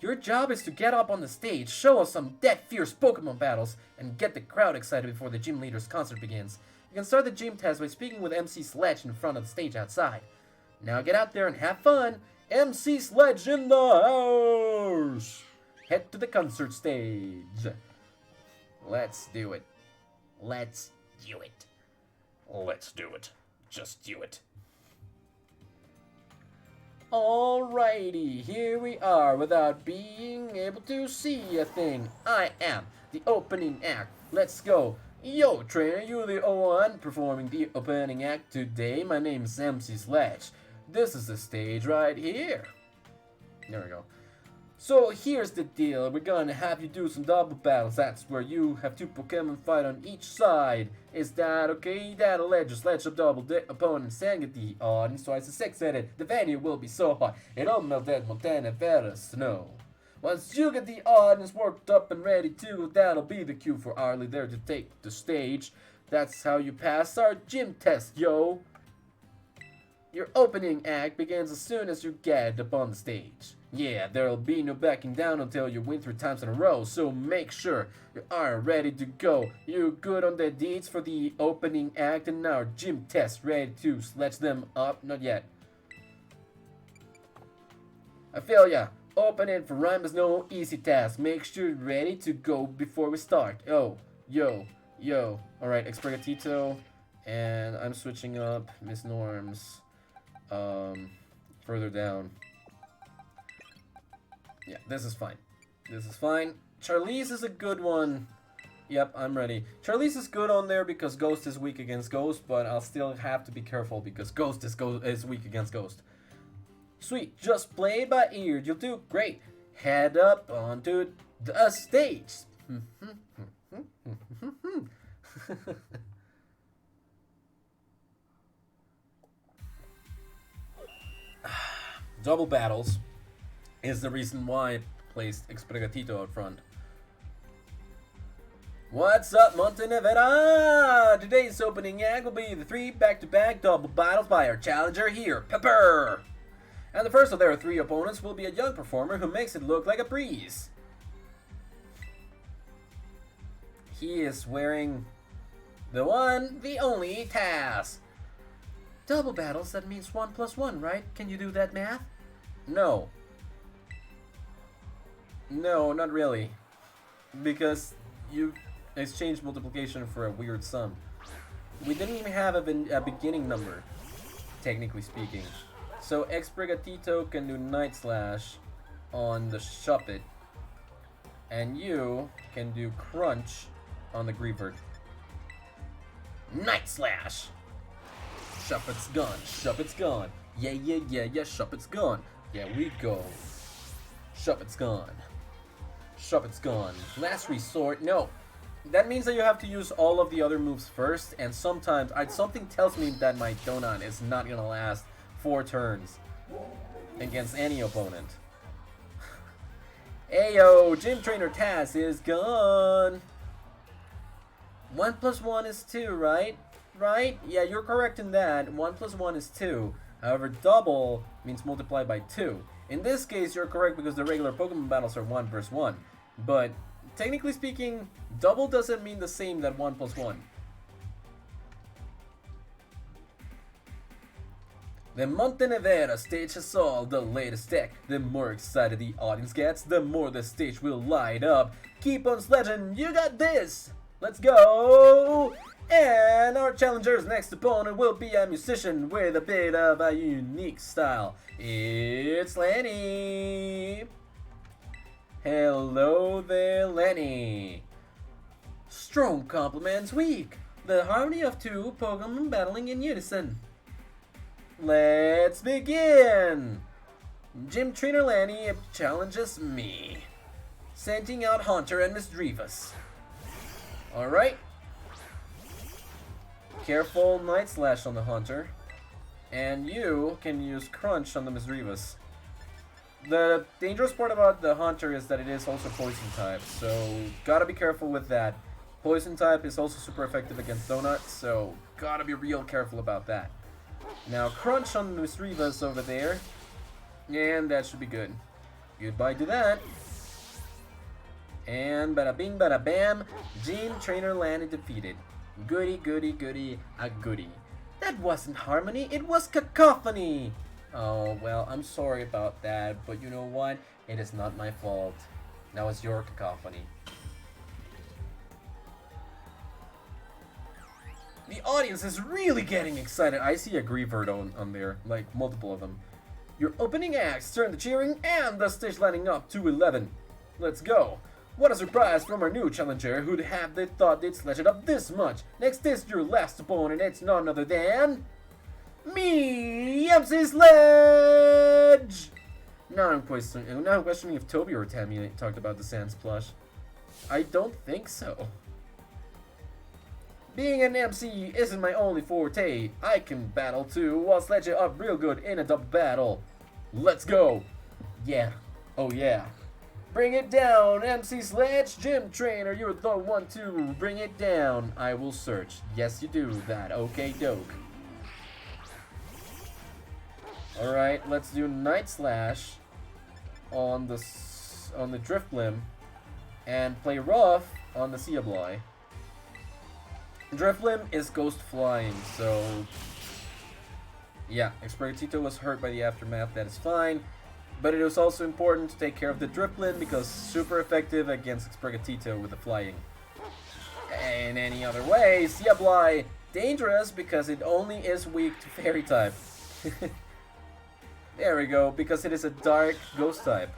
Your job is to get up on the stage, show us some dead fierce Pokemon battles, and get the crowd excited before the gym leader's concert begins. You can start the gym test by speaking with MC Sledge in front of the stage outside. Now get out there and have fun. MC Sledge in the house! Head to the concert stage. Let's do it. Let's do it. Let's do it. Just do it. Alrighty, here we are without being able to see a thing. I am the opening act. Let's go. Yo, trainer, you're the one performing the opening act today. My name is MC Sledge. This is the stage right here. There we go. So here's the deal. We're gonna have you do some double battles. That's where you have 2 Pokemon fight on each side. Is that okay? That'll let you sledge up double opponents and get the audience twice as excited. The venue will be so hot, it'll melt that Montenevera snow. Once you get the audience worked up and ready to, that'll be the cue for our leader to take the stage. That's how you pass our gym test, yo. Your opening act begins as soon as you get up on the stage. Yeah, there'll be no backing down until you win 3 times in a row, so make sure you are ready to go. You good on the deeds for the opening act and our gym test ready to sledge them up? Not yet. I feel ya. Opening for Rhyme is no easy task. Make sure you're ready to go before we start. Oh, yo. Alright, Exprigatito. And I'm switching up Miss Norms. Further down. Yeah, this is fine. This is fine. Charlize is a good one. Yep, I'm ready. Charlize is good on there because Ghost is weak against Ghost, but I'll still have to be careful because Ghost is weak against Ghost. Sweet, just play it by ear. You'll do great. Head up onto the stage. Double battles is the reason why I placed Exprigatito out front. What's up, Montenevera? Today's opening act will be the 3 back-to-back double battles by our challenger here, Pepper. And the first of their 3 opponents will be a young performer who makes it look like a breeze. He is wearing the one, the only Taz. Double battles, that means 1 + 1, right? Can you do that math? No. No, not really. Because you exchanged multiplication for a weird sum. We didn't even have a beginning number, technically speaking. So Exprigatito can do Night Slash on the Shuppet, and you can do Crunch on the Greavert. Night Slash! Shuppet's gone, Shuppet's gone. Yeah, Shuppet's gone. Yeah, we go. Shuppet's gone. Shuppet's gone. Last resort, no. That means that you have to use all of the other moves first, and sometimes something tells me that my donut is not gonna last 4 turns against any opponent. Ayo, Gym Trainer Taz is gone. 1 plus 1 is 2, right? Right? Yeah, you're correct in that. 1 plus 1 is 2. However, double means multiply by 2. In this case, you're correct because the regular Pokemon battles are 1 versus 1. But technically speaking, double doesn't mean the same that 1 plus 1. The Montenevera stage has all the latest tech. The more excited the audience gets, the more the stage will light up. Keep on sledging, you got this! Let's go! And our challenger's next opponent will be a musician with a bit of a unique style. It's Lenny! Hello there, Lenny! Strong compliments weak. The harmony of 2 Pokemon battling in unison. Let's begin! Gym Trainer Lenny challenges me. Sending out Hunter and Misdreavus. Alright. Careful Night Slash on the Hunter. And you can use Crunch on the Misdreavus. The dangerous part about the Hunter is that it is also Poison type, so gotta be careful with that. Poison type is also super effective against Donut, so gotta be real careful about that. Now Crunch on the Misdreavus over there, and that should be good. Goodbye to that. And bada bing bada bam, Gym Trainer Lanny defeated. Goody goody goody, a goody. That wasn't harmony, it was cacophony! Oh, well, I'm sorry about that, but you know what? It is not my fault. That was your cacophony. The audience is really getting excited. I see a Greavard on there, like multiple of them. Your opening acts turn the cheering and the stage lining up to 11. Let's go. What a surprise from our new challenger, who'd have they thought they'd sledge it up this much. Next is your last opponent, it's none other than... me, MC Sledge! Now I'm questioning if Toby or Tammy talked about the Sans plush. I don't think so. Being an MC isn't my only forte. I can battle too, while sledge it up real good in a double battle. Let's go! Yeah. Oh yeah. Bring it down, MC Sledge, Gym Trainer, you're the one to bring it down. I will search. Yes, you do that. Okay, doke. Alright, let's do Night Slash on the Drifblim and play Rough on the Seably. Drifblim is Ghost Flying, so yeah, Experigatito was hurt by the aftermath, that is fine. But it was also important to take care of the Drifblim because super effective against Experigatito with the flying. In any other way, Seably dangerous because it only is weak to Fairy type. There we go, because it is a dark Ghost type.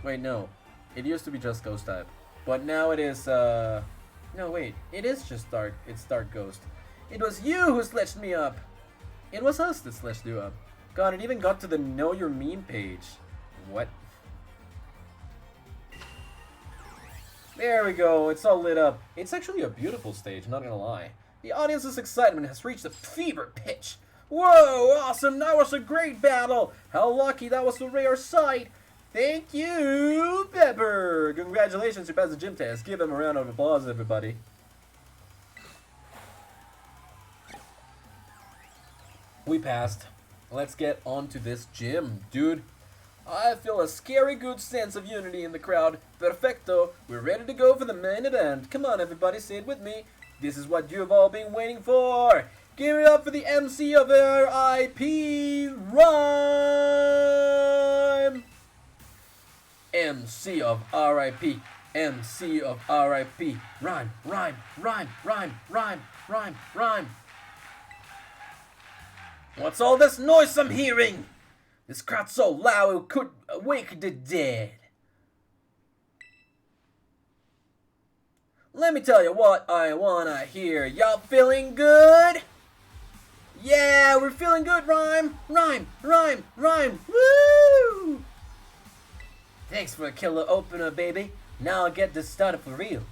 Wait, no. It used to be just Ghost type. But now it is, no, wait. It is just dark. It's Dark Ghost. It was you who sledged me up. It was us that sledged you up. God, it even got to the Know Your Meme page. What? There we go. It's all lit up. It's actually a beautiful stage, not gonna lie. The audience's excitement has reached a fever pitch. Whoa, awesome, that was a great battle! How lucky that was a rare sight! Thank you, Pepper! Congratulations, you passed the gym test. Give him a round of applause, everybody. We passed. Let's get on to this gym, dude. I feel a scary good sense of unity in the crowd. Perfecto, we're ready to go for the main event. Come on, everybody, say it with me. This is what you've all been waiting for. Give it up for the MC of R.I.P. Rhyme! MC of R.I.P. MC of R.I.P. Rhyme, rhyme, rhyme, rhyme, rhyme, rhyme, rhyme. What's all this noise I'm hearing? This crowd's so loud it could wake the dead. Let me tell you what I wanna hear. Y'all feeling good? Yeah, we're feeling good, Rhyme! Rhyme! Rhyme! Rhyme! Woo! Thanks for the killer opener, baby. Now I'll get this started for real.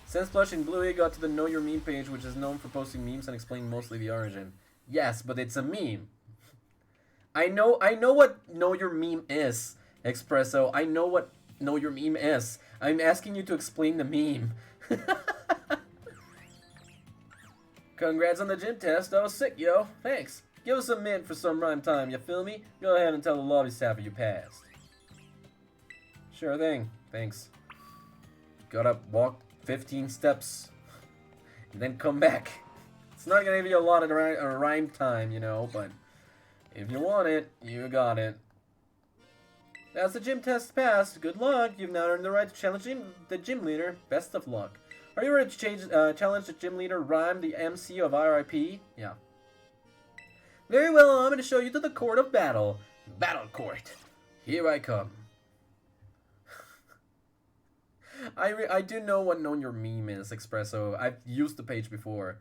Since Plush and Bluey got to the Know Your Meme page, which is known for posting memes and explaining mostly the origin. Yes, but it's a meme. I know what Know Your Meme is, Espresso. I know what Know Your Meme is. I'm asking you to explain the meme. Congrats on the gym test. That was sick, yo. Thanks. Give us a mint for some rhyme time, you feel me? Go ahead and tell the lobby staff you passed. Sure thing. Thanks. Gotta walk 15 steps. And then come back. It's not gonna give you a lot of rhyme time, you know, but if you want it, you got it. As the gym test passed, good luck. You've now earned the right to challenge the gym leader. Best of luck. Are you ready to challenge the gym leader, Rhyme, the MC of RIP? Yeah. Very well, I'm going to show you to the court of battle. Battle court. Here I come. I do know what Know Your Meme is, Espresso. I've used the page before.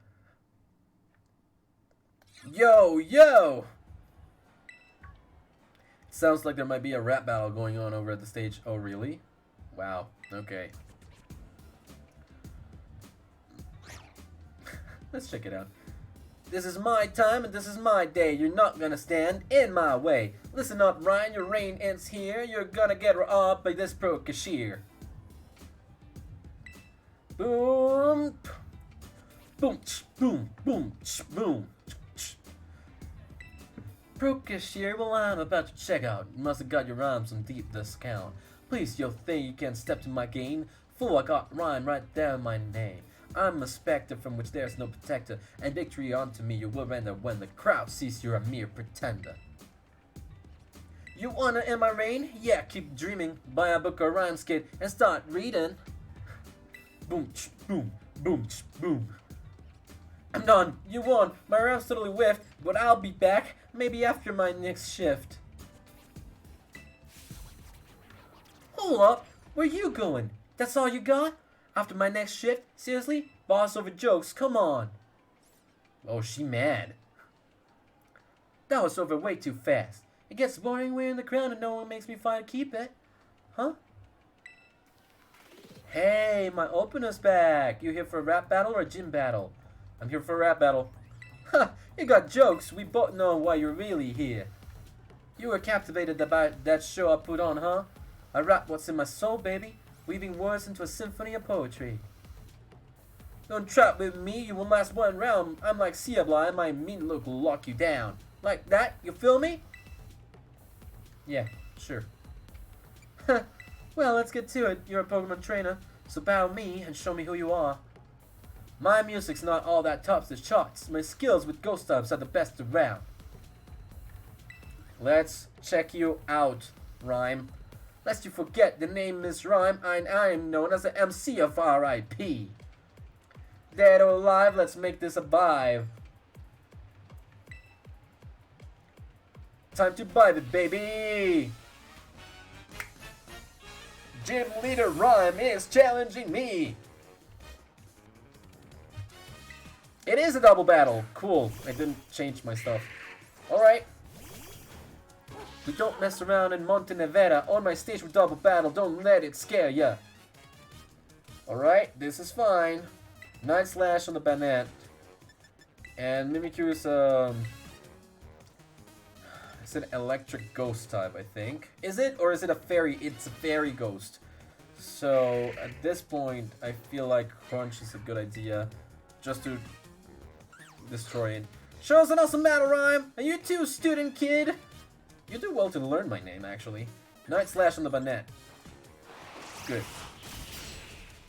Yo, yo! Sounds like there might be a rap battle going on over at the stage. Oh, really? Wow. Okay. Let's check it out. This is my time and this is my day. You're not gonna stand in my way. Listen up, Ryan. Your reign ends here. You're gonna get robbed by this pro cashier. Boom. Boom. Boom. Boom. Boom. Pro cashier, well, I'm about to check out. You must have got your rhymes on deep discount. Please, yo, think you can step to my gain? Fool, I got rhyme right there in my name. I'm a specter from which there's no protector, and victory unto me you will render when the crowd sees you're a mere pretender. You wanna end my reign? Yeah, keep dreaming. Buy a book or rhyme skit and start reading. Boom, boom, boom, boom. I'm done. You won. My rhyme's totally whiffed, but I'll be back. Maybe after my next shift. Hold up. Where you going? That's all you got? After my next shift? Seriously? Boss over jokes, come on. Oh, she mad. That was over way too fast. It gets boring wearing the crown and no one makes me fight to keep it. Huh? Hey, my opener's back. You here for a rap battle or a gym battle? I'm here for a rap battle. Ha! You got jokes. We both know why you're really here. You were captivated by that show I put on, huh? I rap what's in my soul, baby. Weaving words into a symphony of poetry. Don't trap with me, you won't last one round. I'm like Ciabla, and my mean look will lock you down. Like that, you feel me? Yeah, sure. Well, let's get to it. You're a Pokemon trainer, so bow me and show me who you are. My music's not all that tops the charts. My skills with ghost types are the best around. Let's check you out, Rhyme. Lest you forget, the name is Rhyme, and I am known as the MC of RIP. Dead or alive, let's make this a vibe. Time to vibe it, baby! Gym leader Rhyme is challenging me! It is a double battle. Cool. I didn't change my stuff. Alright. We don't mess around in Monte Nevada. On my stage with double battle. Don't let it scare ya. Alright. This is fine. Night Slash on the Banette. And Mimikyu's, it's an electric ghost type, I think. Is it? Or is it a fairy? It's a fairy ghost. So, at this point, I feel like Crunch is a good idea. Just to destroy it. Show us an awesome battle rhyme! And you too, student kid! You do well to learn my name, actually. Night Slash on the Banette. Good.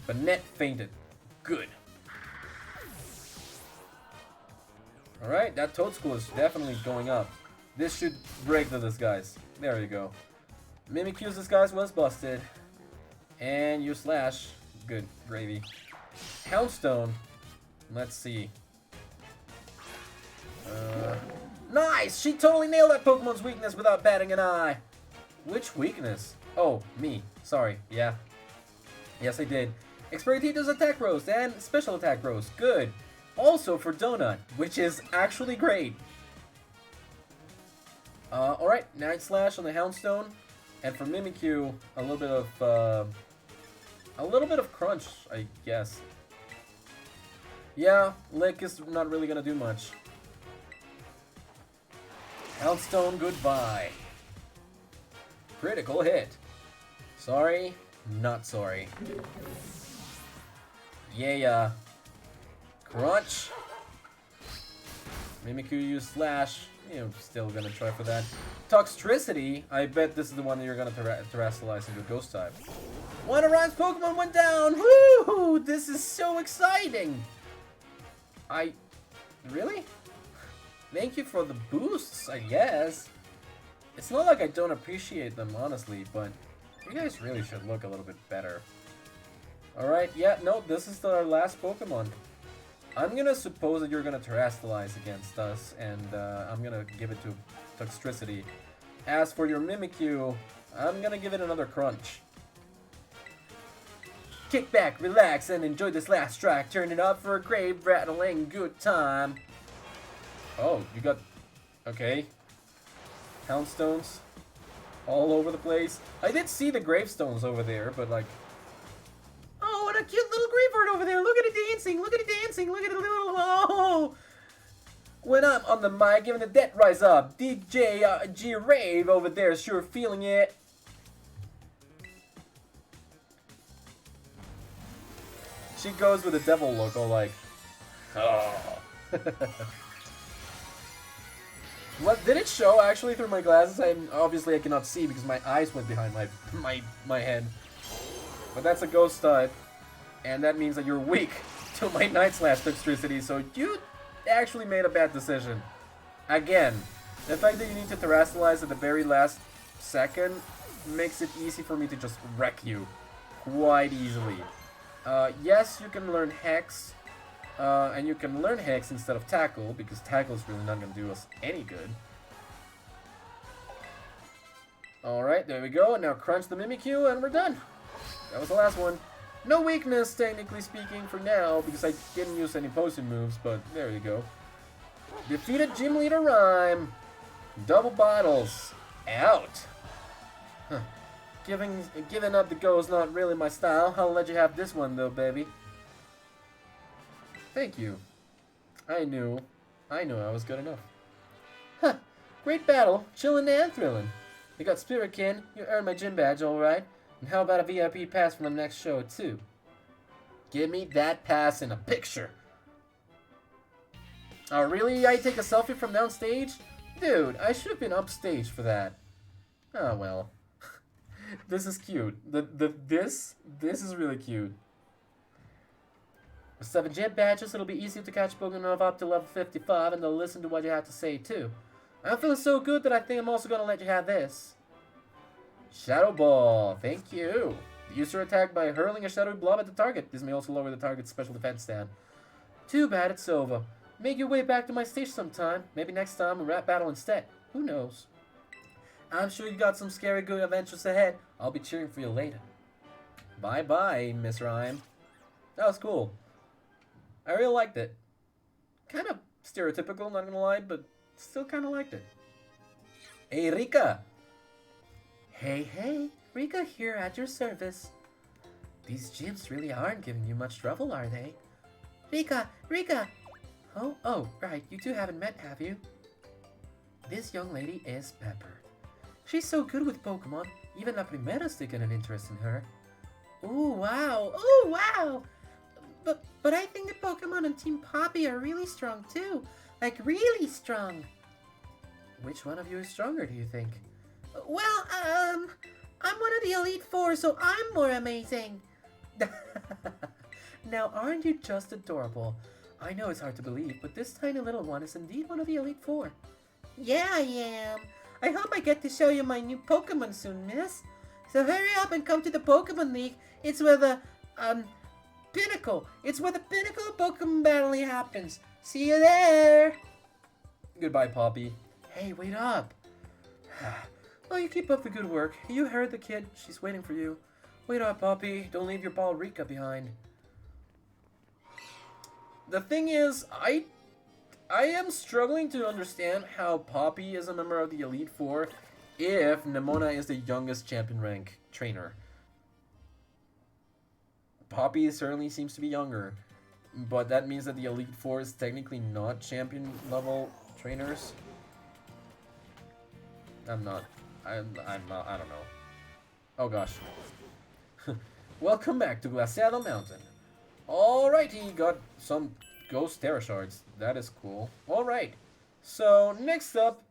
Banette fainted. Good. Alright, that Toad School is definitely going up. This should break the disguise. There you go. Mimikyu's disguise was busted. And your Slash. Good. Gravy. Houndstone. Let's see. Nice! She totally nailed that Pokemon's weakness without batting an eye. Which weakness? Oh, me. Sorry. Yeah. Yes, I did. Experimentato's attack roast and special attack roast. Good. Also for Donut, which is actually great. Alright. Night Slash on the Houndstone. And for Mimikyu, a little bit of crunch, I guess. Yeah, Lick is not really gonna do much. Houndstone, goodbye. Critical hit. Sorry, not sorry. Yeah. Crunch. Mimikyu use Slash. You're still gonna try for that. Toxtricity. I bet this is the one that you're gonna terrestrialize into a Ghost type. One of Ryan's Pokemon went down. Woo! This is so exciting. Really? Thank you for the boosts, I guess. It's not like I don't appreciate them, honestly, but you guys really should look a little bit better. Alright, yeah, no, this is our last Pokemon. I'm gonna suppose that you're gonna terrestrialize against us, and I'm gonna give it to Toxtricity. As for your Mimikyu, I'm gonna give it another Crunch. Kick back, relax, and enjoy this last track. Turn it up for a grave rattling good time. Oh, you got... Okay. Houndstones all over the place. I did see the gravestones over there, but like... Oh, what a cute little graveyard over there. Look at it dancing. Look at it dancing. Look at it little... Oh! When I'm on the mic, giving the dead rise up. DJ G-Rave over there, sure feeling it. She goes with a devil look, all like... Oh. What did it show actually through my glasses? Obviously I cannot see because my eyes went behind my head. But that's a ghost type, and that means that you're weak to my Night Slash Toxtricity, so you actually made a bad decision. Again, the fact that you need to terrestrialize at the very last second makes it easy for me to just wreck you quite easily. Yes, you can learn Hex. And you can learn Hex instead of Tackle, because Tackle is really not going to do us any good. Alright, there we go. And now crunch the Mimikyu, and we're done. That was the last one. No weakness, technically speaking, for now, because I didn't use any potion moves, but there you go. Defeated Gym Leader Rhyme. Double bottles. Out. Huh. Giving up the go is not really my style. I'll let you have this one, though, baby. Thank you. I knew I was good enough. Huh. Great battle. Chillin' and thrillin'. You got Spirit Kin. You earned my gym badge, alright. And how about a VIP pass for the next show, too? Give me that pass in a picture. Oh, really? I take a selfie from downstage? Dude, I should have been upstage for that. Oh, well. This is cute. This is really cute. With 7 gym badges, it'll be easy to catch Pokemon up to level 55, and they'll listen to what you have to say, too. I'm feeling so good that I think I'm also going to let you have this. Shadow Ball. Thank you. Use your attack by hurling a shadowy blob at the target. This may also lower the target's special defense stat. Too bad it's over. Make your way back to my stage sometime. Maybe next time we'll rap battle instead. Who knows? I'm sure you got some scary good adventures ahead. I'll be cheering for you later. Bye-bye, Miss Rhyme. That was cool. I really liked it. Kind of stereotypical, not gonna lie, but still kind of liked it. Hey, Rika! Hey, Rika here at your service. These gyms really aren't giving you much trouble, are they? Rika! Oh, right, you two haven't met, have you? This young lady is Pepper. She's so good with Pokemon, even La Primera's taken an interest in her. Ooh, wow! But I think the Pokemon on Team Poppy are really strong too. Like, really strong. Which one of you is stronger, do you think? Well, I'm one of the Elite Four, so I'm more amazing. Now, aren't you just adorable? I know it's hard to believe, but this tiny little one is indeed one of the Elite Four. Yeah, I am. I hope I get to show you my new Pokemon soon, miss. So hurry up and come to the Pokemon League. It's where the, Pinnacle. It's where the pinnacle of Pokemon battling happens. See you there. Goodbye, Poppy. Hey, wait up. Well, you keep up the good work. You heard the kid. She's waiting for you. Wait up, Poppy. Don't leave your ball Rika behind. The thing is, I am struggling to understand how Poppy is a member of the Elite Four, if Nemona is the youngest champion rank trainer. Poppy certainly seems to be younger, but that means that the Elite Four is technically not champion level trainers. I'm not. I'm not. I don't know. Oh gosh. Welcome back to Glaciado Mountain. Alright, he got some ghost Terra shards. That is cool. Alright. So, next up,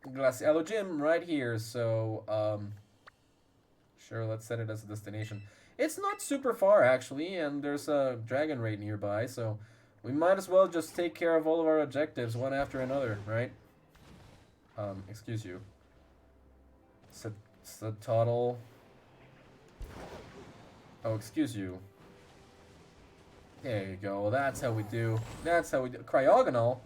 Glaciado Gym right here. So, sure, let's set it as a destination. It's not super far, actually, and there's a dragon raid nearby, so we might as well just take care of all of our objectives one after another, right? Excuse you. Subtotal. Oh, excuse you. There you go. That's how we do. That's how we do. Cryogonal.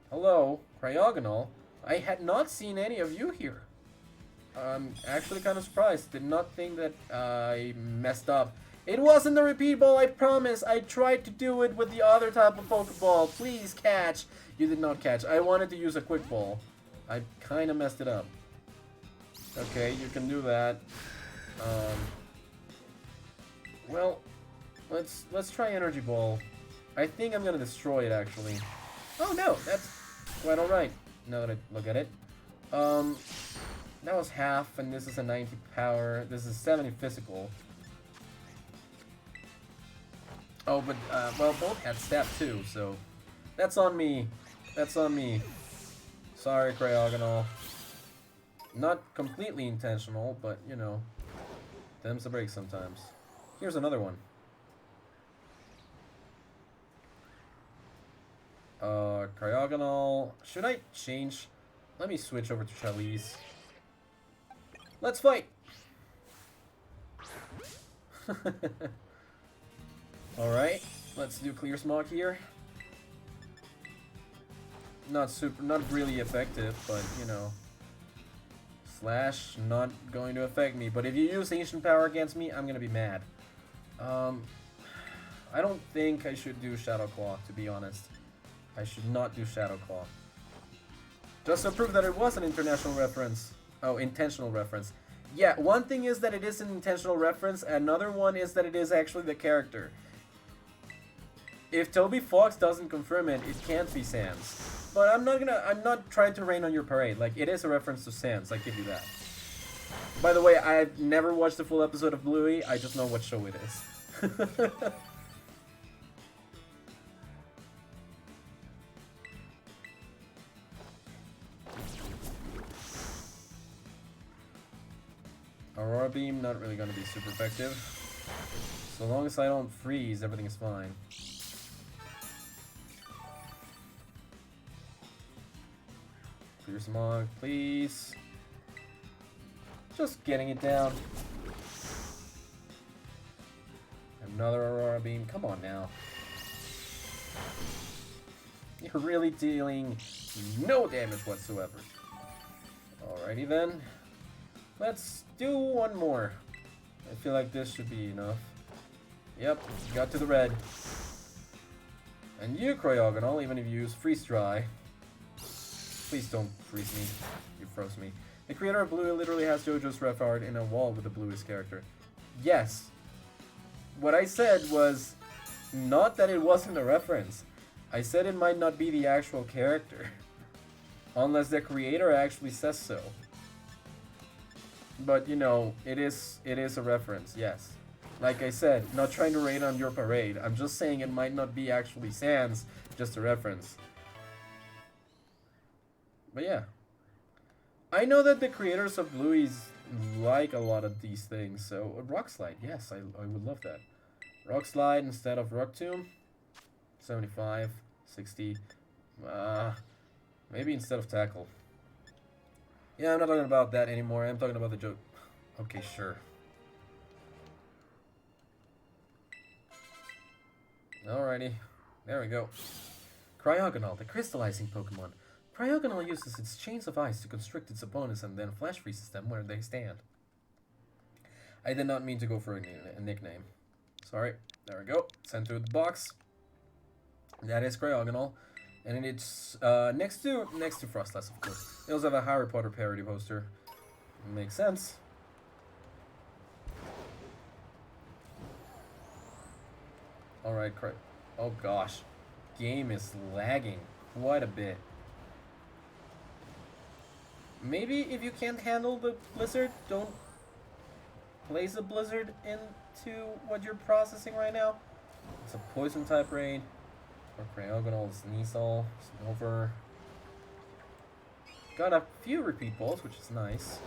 Hello, Cryogonal. I had not seen any of you here. I'm actually kind of surprised. Did not think that I messed up. It wasn't the repeat ball, I promise. I tried to do it with the other type of Pokeball. Please catch. You did not catch. I wanted to use a quick ball. I kind of messed it up. Okay, you can do that. Well, let's try Energy Ball. I think I'm gonna destroy it actually. Oh no, that's quite alright. Now that I look at it. That was half, and this is a 90 power. This is 70 physical. Oh, but well, both had stab too, so that's on me. That's on me. Sorry, Cryogonal. Not completely intentional, but you know, them's the break sometimes. Here's another one. Cryogonal. Should I change? Let me switch over to Chalice. Let's fight. All right, let's do Clear Smog here. Not really effective, but you know. Slash, not going to affect me. But if you use Ancient Power against me, I'm gonna be mad. I don't think I should do Shadow Claw, to be honest. I should not do Shadow Claw. Just to prove that it was an international reference. Oh, intentional reference. Yeah, one thing is that it is an intentional reference, another one is that it is actually the character. If Toby Fox doesn't confirm it, it can't be Sans. But I'm not trying to rain on your parade. Like, it is a reference to Sans, I give you that. By the way, I've never watched the full episode of Bluey, I just know what show it is. Aurora Beam, not really going to be super effective. So long as I don't freeze, everything is fine. Clear Smog, please. Just getting it down. Another Aurora Beam, come on now. You're really dealing no damage whatsoever. Alrighty then. Let's do one more. I feel like this should be enough. Yep, got to the red. And you, Cryogonal, even if you use Freeze Dry. Please don't freeze me. You froze me. The creator of Blue literally has JoJo's ref art in a wall with the bluest character. Yes. What I said was not that it wasn't a reference. I said it might not be the actual character. Unless the creator actually says so. But you know, it is a reference, yes. Like I said, not trying to rain on your parade. I'm just saying it might not be actually Sans, just a reference. But yeah. I know that the creators of Bluey's like a lot of these things, so Rock Slide, yes, I would love that. Rock Slide instead of Rock Tomb. 75, 60. Maybe instead of Tackle. Yeah, I'm not talking about that anymore. I'm talking about the joke. Okay, sure. Alrighty. There we go. Cryogonal, the crystallizing Pokemon. Cryogonal uses its chains of ice to constrict its opponents and then flash freezes them where they stand. I did not mean to go for a nickname. Sorry. There we go. Sent through the box. That is Cryogonal. And it's next to Frostlass, of course. They also have a Harry Potter parody poster. Makes sense. Alright, crap. Oh gosh. Game is lagging quite a bit. Maybe if you can't handle the blizzard, don't place a blizzard into what you're processing right now. It's a poison type raid. Or Cryogonal, Sneasel, Snover. Got a few repeat balls, which is nice.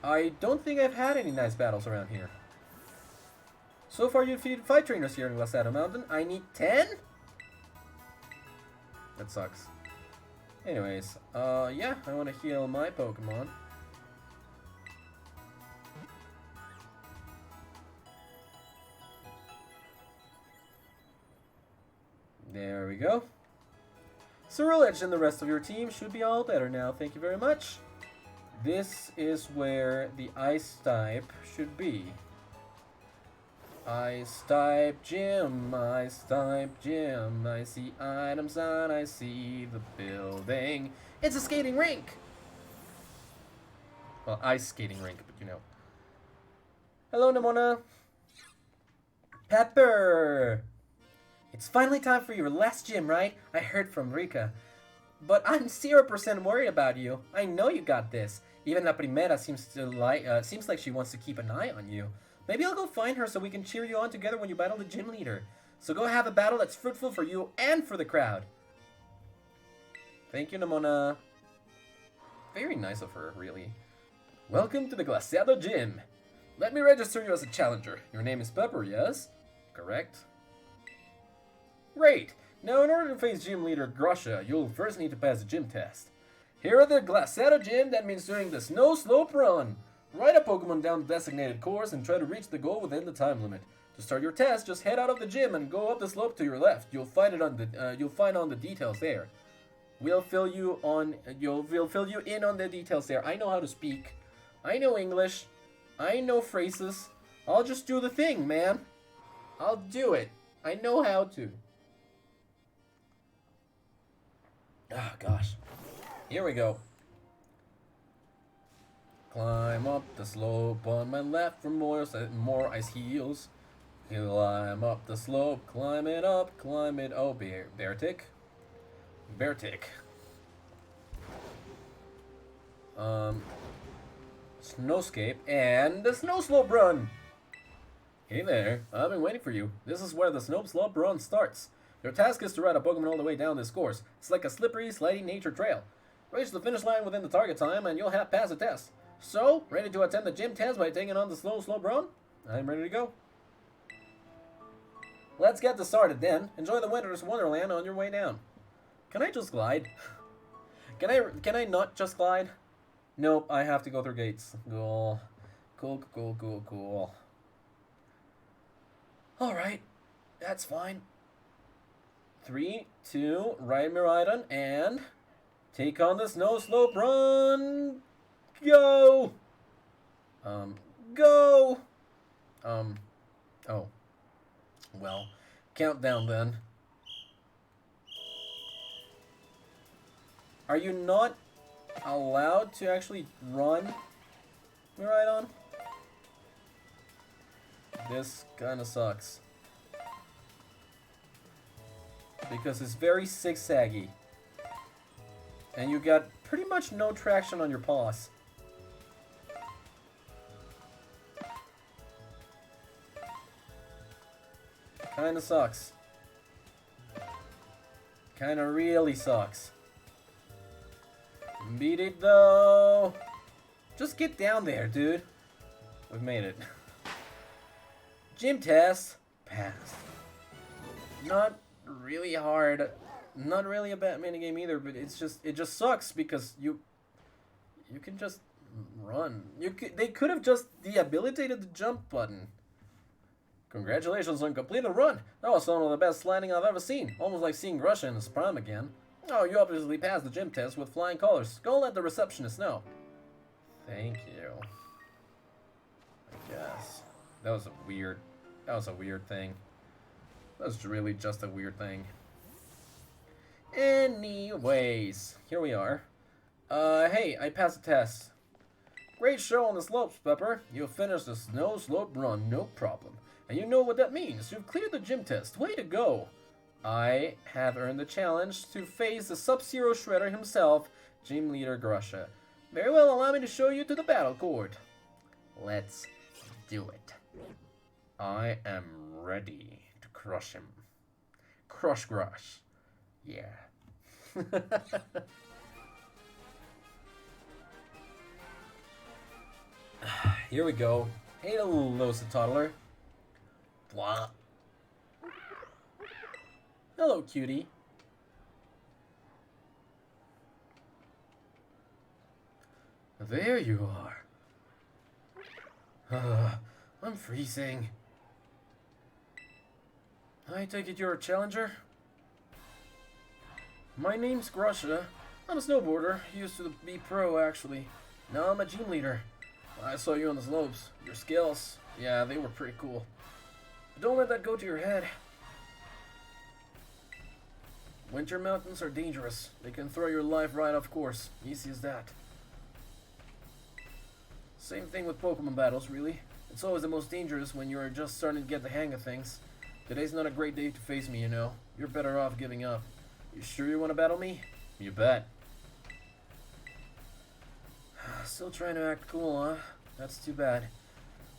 I don't think I've had any nice battles around here. So far, you've defeated 5 trainers here in Glassado Mountain. I need 10? That sucks. Anyways, yeah, I want to heal my Pokemon. There we go. Ceruledge and the rest of your team should be all better now. Thank you very much. This is where the Ice type should be. Ice type gym, Ice type gym. I see items and I see the building. It's a skating rink! Well, ice skating rink, but you know. Hello, Nimona. Pepper! It's finally time for your last gym, right? I heard from Rika. But I'm 0% worried about you. I know you got this. Even La Primera seems like she wants to keep an eye on you. Maybe I'll go find her so we can cheer you on together when you battle the gym leader. So go have a battle that's fruitful for you and for the crowd. Thank you, Nimona. Very nice of her, really. Welcome to the Glaciado Gym. Let me register you as a challenger. Your name is Pepper, yes? Correct. Great! Now, in order to face gym leader Grusha, you'll first need to pass the gym test. Here at the Glaciado Gym, that means doing the Snow Slope Run. Ride a Pokemon down the designated course and try to reach the goal within the time limit. To start your test, just head out of the gym and go up the slope to your left. You'll find on the details there. We'll fill you in on the details there. I know how to speak. I know English. I know phrases. I'll just do the thing, man. I'll do it. I know how to. Ah, gosh. Here we go. Climb up the slope on my left for more ice heals. Climb up the slope, climb it up, climb it. Oh, Beartic. Beartic. Snowscape and the Snow Slope Run. Hey there, I've been waiting for you. This is where the Snow Slope Run starts. Your task is to ride a Pokemon all the way down this course. It's like a slippery, sliding nature trail. Reach the finish line within the target time and you'll have passed the test. So, ready to attempt the gym test by taking on the Snow Slope Run? I'm ready to go. Let's get this started then. Enjoy the winter's wonderland on your way down. Can I just glide? Can I not just glide? Nope, I have to go through gates. Cool. Cool. Alright, that's fine. 3, 2, ride Miraidon, and take on the Snow Slope Run. Go! Go! Oh. Well, countdown then. Are you not allowed to actually run Miraidon? This kinda sucks. Because it's very zigzaggy. And you got pretty much no traction on your paws. Kinda sucks. Kinda really sucks. Beat it though. Just get down there, dude. We've made it. Gym test. Pass. Not really hard. Not really a bad minigame either, but it just sucks because you can just run. They could have just debilitated the jump button. Congratulations on completing a run. That was some of the best sliding I've ever seen. Almost like seeing Russia in his prime again. Oh, you obviously passed the gym test with flying colors. Go let the receptionist know. Thank you. I guess. That was a weird thing. That was really just a weird thing. Anyways, here we are. Hey, I passed the test. Great show on the slopes, Pepper. You finished the snow slope run, no problem. And you know what that means. You've cleared the gym test. Way to go. I have earned the challenge to face the Sub-Zero Shredder himself, Gym Leader Grusha. Very well, allow me to show you to the battle court. Let's do it. I am ready to crush him. Crush Grush. Yeah. Here we go. Hey, hello, toddler. Blah. Hello, cutie. There you are. I'm freezing. I take it you're a challenger? My name's Grusha. I'm a snowboarder. Used to be pro, actually. Now I'm a gym leader. I saw you on the slopes. Your skills, yeah, they were pretty cool. But don't let that go to your head. Winter mountains are dangerous. They can throw your life right off course. Easy as that. Same thing with Pokemon battles, really. It's always the most dangerous when you're just starting to get the hang of things. Today's not a great day to face me, you know. You're better off giving up. You sure you want to battle me? You bet. Still trying to act cool, huh? That's too bad.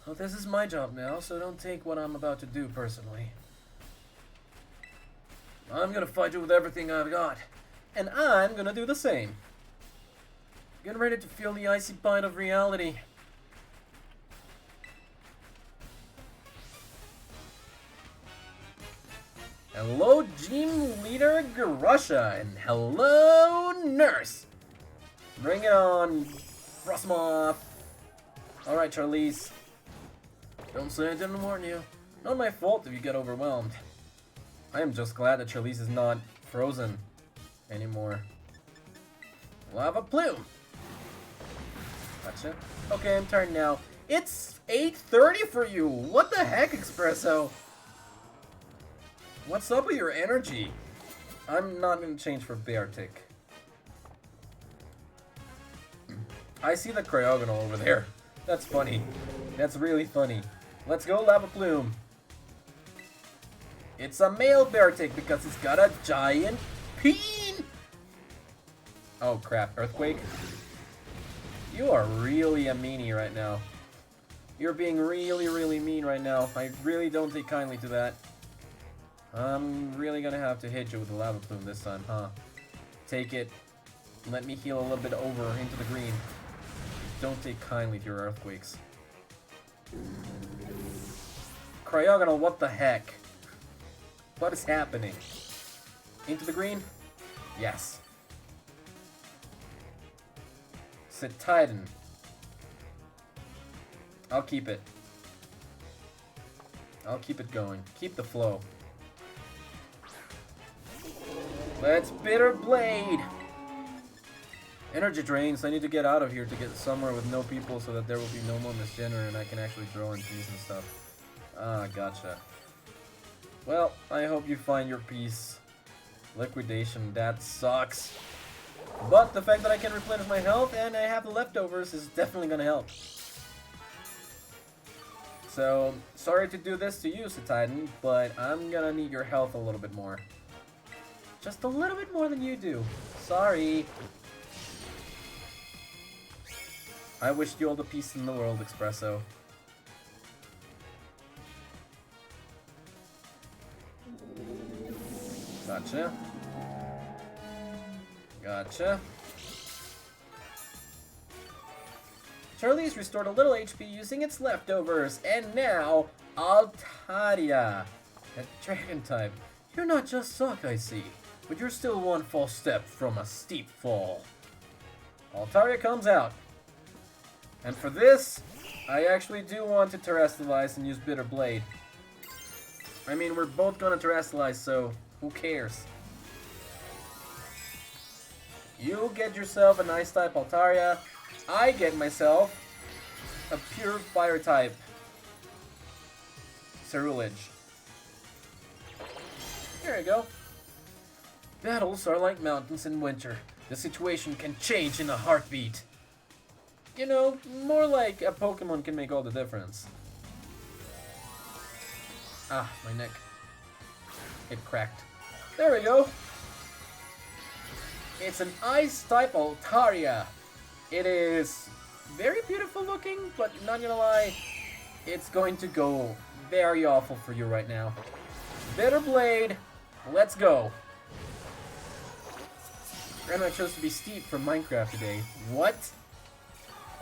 Well, this is my job now, so don't take what I'm about to do personally. I'm gonna fight you with everything I've got. And I'm gonna do the same. Get ready to feel the icy bite of reality. Hello, Gym Leader Grusha, and hello, Nurse. Bring it on, Frostmoth. Alright, Charlize. Don't say I didn't warn you. Not my fault if you get overwhelmed. I am just glad that Charlize is not frozen anymore. Lava Plume. Gotcha. Okay, I'm tired now. It's 8:30 for you. What the heck, Espresso? What's up with your energy? I'm not gonna change for Beartic. I see the Cryogonal over there. That's funny. That's really funny. Let's go, Lava Plume. It's a male Beartic because it's got a giant peen. Oh crap, Earthquake. You are really a meanie right now. You're being really, really mean right now. I really don't take kindly to that. I'm really gonna have to hit you with the Lava Plume this time, huh? Take it. Let me heal a little bit over into the green. Don't take kindly to your earthquakes. Cryogonal, what the heck? What is happening? Into the green? Yes. Titan. I'll keep it. I'll keep it going. Keep the flow. Let's Bitter Blade! Energy drains. I need to get out of here to get somewhere with no people so that there will be no more misgener and I can actually draw in peace and stuff. Ah, gotcha. Well, I hope you find your peace. Liquidation, that sucks. But the fact that I can replenish my health and I have the leftovers is definitely gonna help. So, sorry to do this to you, Titan, but I'm gonna need your health a little bit more. Just a little bit more than you do. Sorry. I wish you all the peace in the world, Espresso. Gotcha. Gotcha. Charlie's restored a little HP using its leftovers, and now Altaria, a dragon type. You're not just suck, I see, but you're still one false step from a steep fall. Altaria comes out. And for this, I actually do want to terrestrialize and use Bitter Blade. I mean, we're both gonna terrestrialize, so who cares? You get yourself a nice type Altaria. I get myself a pure fire type Cerulege. There you go. Battles are like mountains in winter. The situation can change in a heartbeat. You know, more like a Pokemon can make all the difference. Ah, my neck. It cracked. There we go. It's an Ice-type Altaria. It is very beautiful looking, but not gonna lie, it's going to go very awful for you right now. Bitter Blade, let's go. Grandma chose to be Steve from Minecraft today. What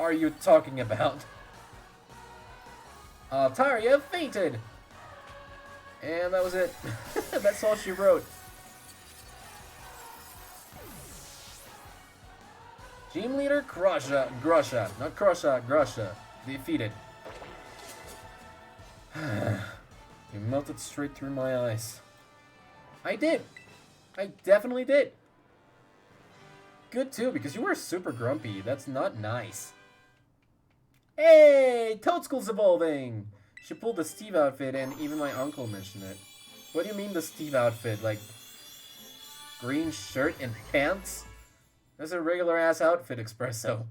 are you talking about? Altaria fainted. And that was it. That's all she wrote. Team leader Grusha, not Grusha, defeated. You melted straight through my eyes. I did. I definitely did. Good too, because you were super grumpy. That's not nice. Hey, Toadschool's evolving. She pulled the Steve outfit, and even my uncle mentioned it. What do you mean the Steve outfit? Like green shirt and pants? That's a regular ass outfit, Espresso.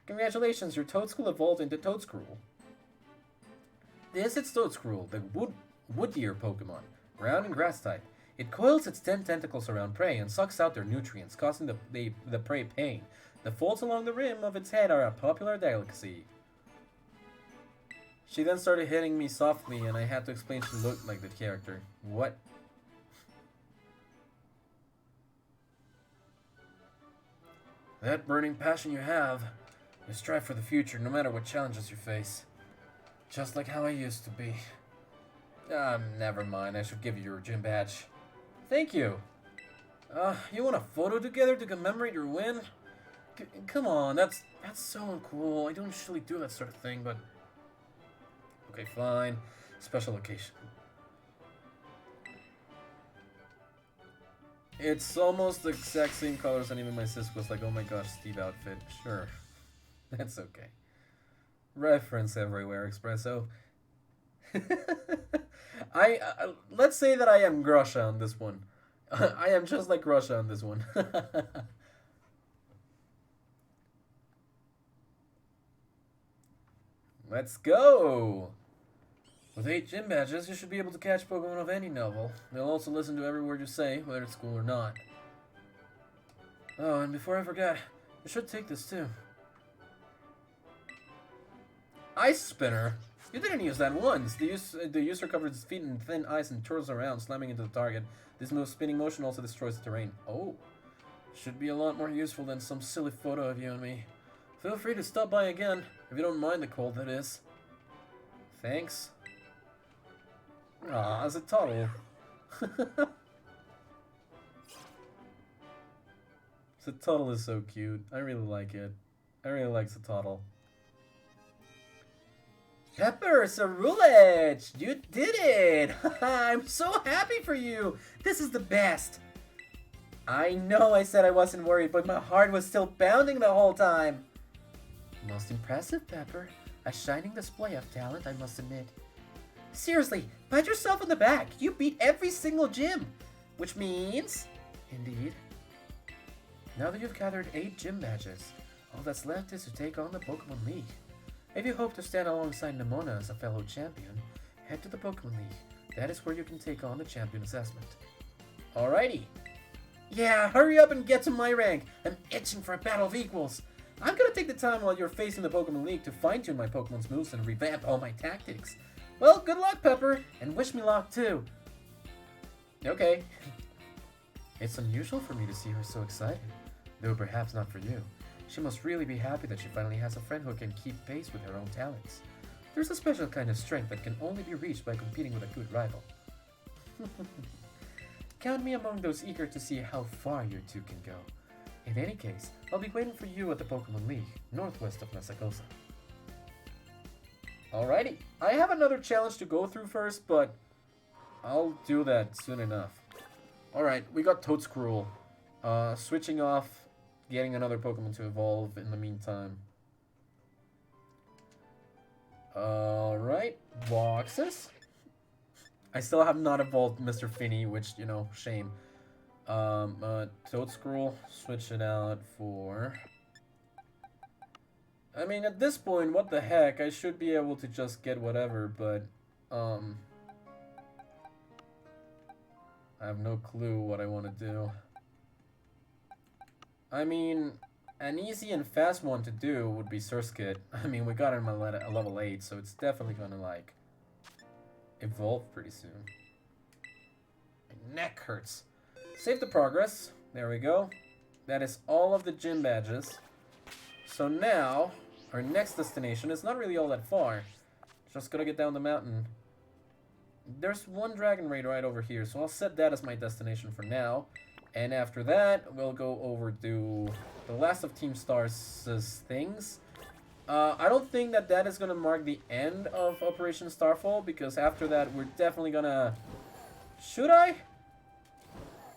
Congratulations, your Toadschool evolved into Toadscruel. This is Toadscruel, the wood deer Pokemon, ground and grass type. It coils its 10 tentacles around prey and sucks out their nutrients, causing the prey pain. The folds along the rim of its head are a popular delicacy. She then started hitting me softly, and I had to explain she looked like the character. What? That burning passion you have, you strive for the future no matter what challenges you face. Just like how I used to be. Never mind, I should give you your gym badge. Thank you. You want a photo together to commemorate your win? Come on, that's so cool. I don't usually do that sort of thing, but... Okay, fine. Special occasion. It's almost the exact same colors, and even my sis was like, oh my gosh, Steve outfit. Sure. That's okay. Reference everywhere, Espresso. Let's say that I am Grusha on this one. I am just like Grusha on this one. Let's go! With 8 gym badges, you should be able to catch Pokemon of any level. They'll also listen to every word you say, whether it's cool or not. Oh, and before I forget, you should take this too. Ice Spinner? You didn't use that once. The user covers his feet in thin ice and twirls around, slamming into the target. This move's spinning motion also destroys the terrain. Oh. Should be a lot more useful than some silly photo of you and me. Feel free to stop by again, if you don't mind the cold, that is. Thanks. Aw, as a toddle. Satotl is so cute. I really like it. I really like Satotl. Pepper, Cerulege! You did it! I'm so happy for you! This is the best! I know I said I wasn't worried, but my heart was still pounding the whole time. Most impressive, Pepper. A shining display of talent, I must admit. Seriously, pat yourself on the back. You beat every single gym. Which means... Indeed. Now that you've gathered 8 gym badges, all that's left is to take on the Pokemon League. If you hope to stand alongside Nemona as a fellow champion, head to the Pokemon League. That is where you can take on the champion assessment. Alrighty. Yeah, hurry up and get to my rank. I'm itching for a battle of equals. I'm gonna take the time while you're facing the Pokemon League to fine-tune my Pokemon's moves and revamp all my tactics. Well, good luck, Pepper, and wish me luck too. Okay. It's unusual for me to see her so excited, though perhaps not for you. She must really be happy that she finally has a friend who can keep pace with her own talents. There's a special kind of strength that can only be reached by competing with a good rival. Count me among those eager to see how far you two can go. In any case, I'll be waiting for you at the Pokemon League, northwest of Nasagosa. Alrighty, I have another challenge to go through first, but I'll do that soon enough. Alright, we got Toadscruel. Switching off, getting another Pokemon to evolve in the meantime. Alright, boxes. I still have not evolved Mr. Finney, which, you know, shame. Toad Scroll, switch it out for... I mean, at this point, what the heck, I should be able to just get whatever, but, I have no clue what I want to do. I mean, an easy and fast one to do would be Surskit. I mean, we got him at level 8, so it's definitely gonna, like, evolve pretty soon. My neck hurts. Save the progress. There we go. That is all of the gym badges. So now, our next destination is not really all that far. Just gotta get down the mountain. There's one dragon raid right over here, so I'll set that as my destination for now. And after that, we'll go over to the last of Team Stars' things. I don't think that that is going to mark the end of Operation Starfall, because after that, we're definitely going to... Should I?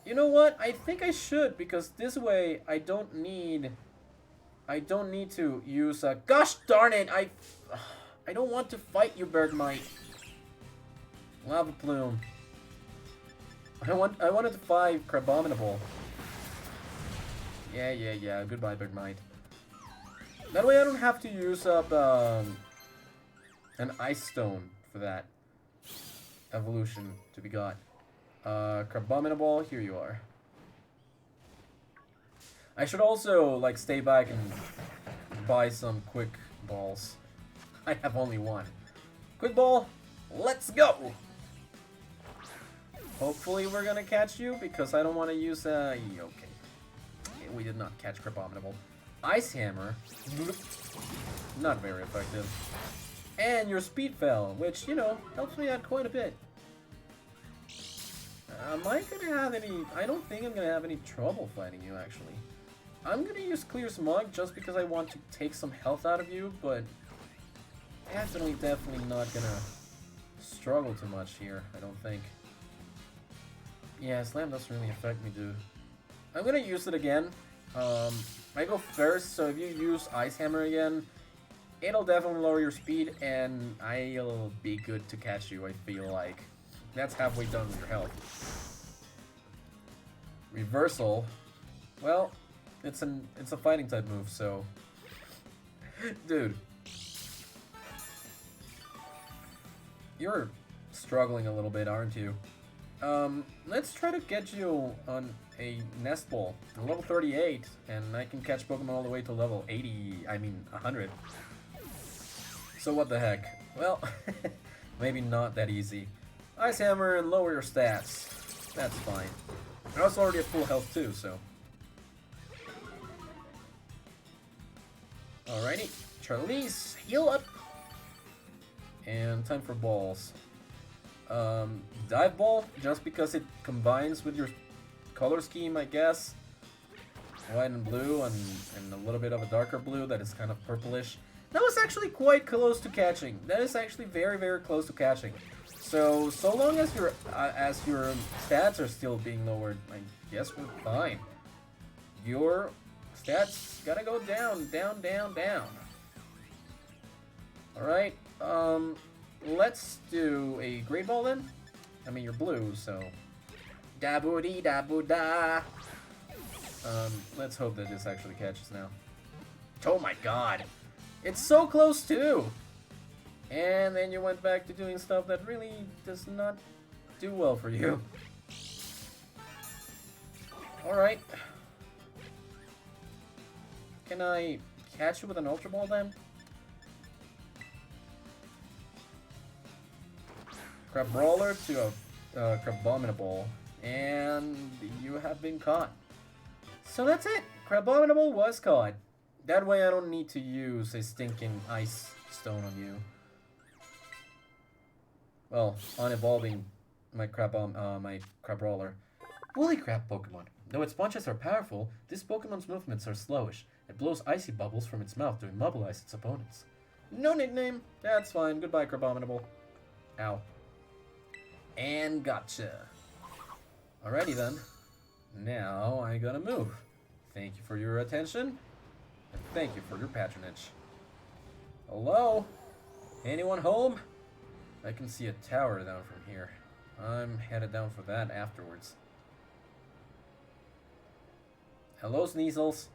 You know what? I think I should, because this way, I don't need to use a... Gosh darn it! I don't want to fight you, Bergmite. Lava Plume. I wanted to fight Crabominable. Yeah. Goodbye, Bergmite. That way I don't have to use up an Ice Stone for that evolution to be got. Crabominable, here you are. I should also like stay back and buy some quick balls. I have only one. Quick ball, let's go! Hopefully we're gonna catch you, because I don't want to use okay. We did not catch Crabominable. Ice Hammer, not very effective. And your speed fell, which, you know, helps me out quite a bit. Am I gonna have any... I don't think I'm gonna have any trouble fighting you, actually. I'm gonna use Clear Smog just because I want to take some health out of you, but definitely not gonna struggle too much here, I don't think. Yeah, Slam doesn't really affect me, dude. I'm gonna use it again. I go first, so if you use Ice Hammer again, it'll definitely lower your speed, and I'll be good to catch you, I feel like. That's halfway done with your health. Reversal. Well, it's a fighting type move, so... Dude. You're struggling a little bit, aren't you? Let's try to get you on a Nest Ball. Level 38, and I can catch Pokemon all the way to level 100. So what the heck? Well, maybe not that easy. Ice Hammer and lower your stats. That's fine. I was already at full health too, so... Alrighty. Charlize, heal up! And time for balls. Dive Ball, just because it combines with your color scheme, I guess. White and blue, and a little bit of a darker blue that is kind of purplish. That was actually quite close to catching. That is actually very, very close to catching. So long as your stats are still being lowered, I guess we're fine. Your stats gotta go down, down, down, down. Alright, let's do a Great Ball then. I mean, you're blue, so... Da-boo-dee, da-boo-da. Let's hope that this actually catches now. Oh my god! It's so close too! And then you went back to doing stuff that really does not do well for you. Alright. Can I catch you with an Ultra Ball then? Crabrawler to a Crabominable, and you have been caught. So that's it. Crabominable was caught. That way I don't need to use a stinking Ice Stone on you. Well, on evolving my Crabrawler. Woolly Crab Pokemon. Though its punches are powerful, this Pokemon's movements are slowish. It blows icy bubbles from its mouth to immobilize its opponents. No nickname. That's fine. Goodbye, Crabominable. Ow. And gotcha. Alrighty then. Now I gotta move. Thank you for your attention. And thank you for your patronage. Hello? Anyone home? I can see a tower down from here. I'm headed down for that afterwards. Hello, Sneasels.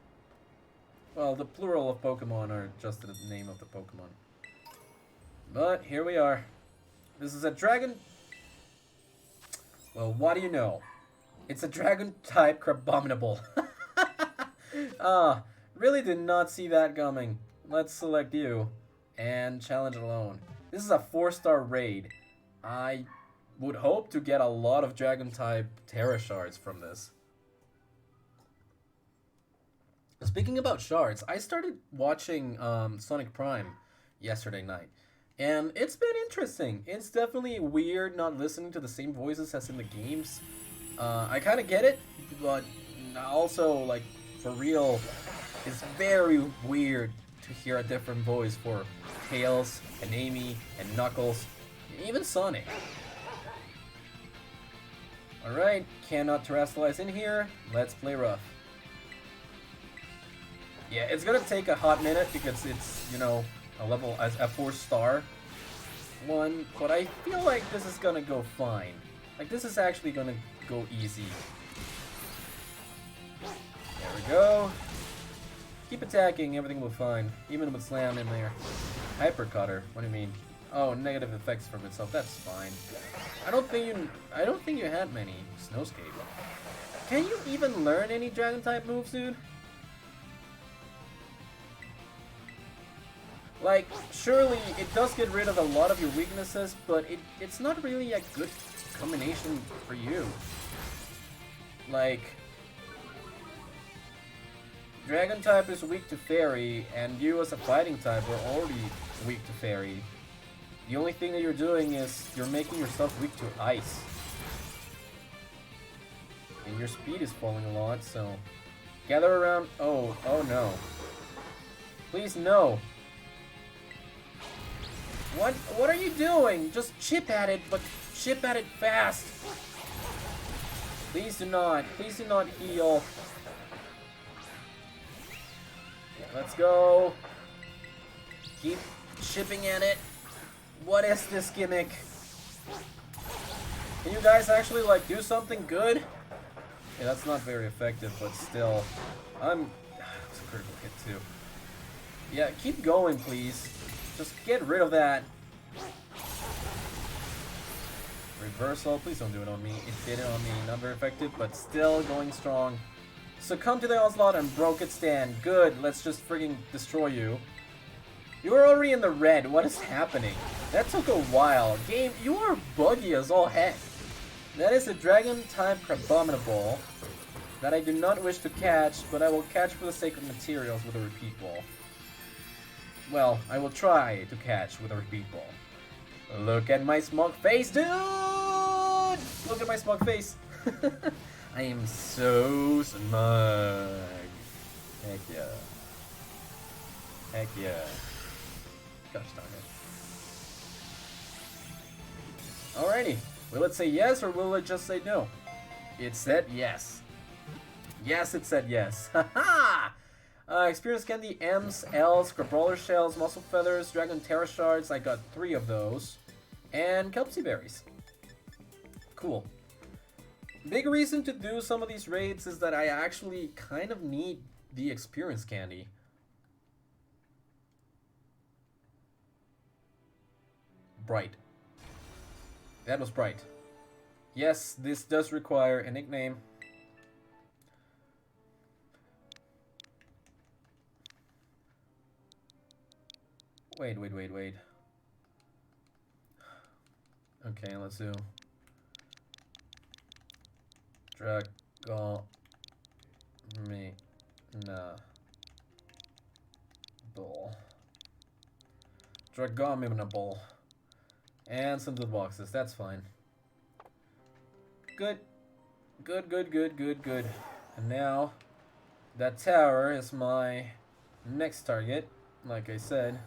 Well, the plural of Pokemon are just the name of the Pokemon. But here we are. This is a dragon. Well, what do you know? It's a dragon type Crabominable. Really did not see that coming. Let's select you and challenge alone. This is a 4-star raid. I would hope to get a lot of dragon type Terra shards from this. Speaking about shards, I started watching Sonic Prime yesterday night. And it's been interesting. It's definitely weird not listening to the same voices as in the games. I kind of get it, but also, like, for real, it's very weird to hear a different voice for Tails and Amy and Knuckles, and even Sonic. Alright, cannot terrestrialize in here. Let's play rough. Yeah, it's gonna take a hot minute because it's, you know, a 4-star one, but I feel like this is gonna go fine. Like, this is actually gonna go easy. There we go. Keep attacking, everything will be fine, even with Slam in there. Hyper Cutter, what do you mean? Oh, negative effects from itself, that's fine. I don't think you had many. Snowscape. Can you even learn any dragon type moves, dude? Like, surely it does get rid of a lot of your weaknesses, but it's not really a good combination for you. Like, Dragon type is weak to Fairy, and you as a fighting type are already weak to Fairy. The only thing that you're doing is you're making yourself weak to Ice. And your speed is falling a lot, so... Gather around... Oh no. Please, no. What are you doing? Just chip at it, but chip at it fast. Please do not heal. Let's go. Keep chipping at it. What is this gimmick? Can you guys actually, like, do something good? Yeah, that's not very effective, but still. It's a critical hit too. Yeah, keep going, please. Just get rid of that. Reversal, please don't do it on me. It did it on me, not very effective, but still going strong. Succumb to the onslaught and broke its stand. Good, let's just frigging destroy you. You are already in the red, what is happening? That took a while. Game, you are buggy as all heck. That is a dragon type Crabominable that I do not wish to catch, but I will catch for the sake of materials with a repeat ball. Well, I will try to catch with a repeat ball. Look at my smug face, dude! Look at my smug face. I am so smug. Heck yeah. Heck yeah. Gosh darn it. Alrighty. Will it say yes or will it just say no? It said yes. Yes, it said yes. Haha! Experience candy, M's, L's, Crabrawler shells, muscle feathers, dragon terra shards. I got 3 of those. And Kelpsy berries. Cool. Big reason to do some of these raids is that I actually kind of need the experience candy. Bright. That was Bright. Yes, this does require a nickname. Wait. Okay, let's do Dragonminable. Dragonminable. And some loot boxes, that's fine. Good. And now, that tower is my next target, like I said.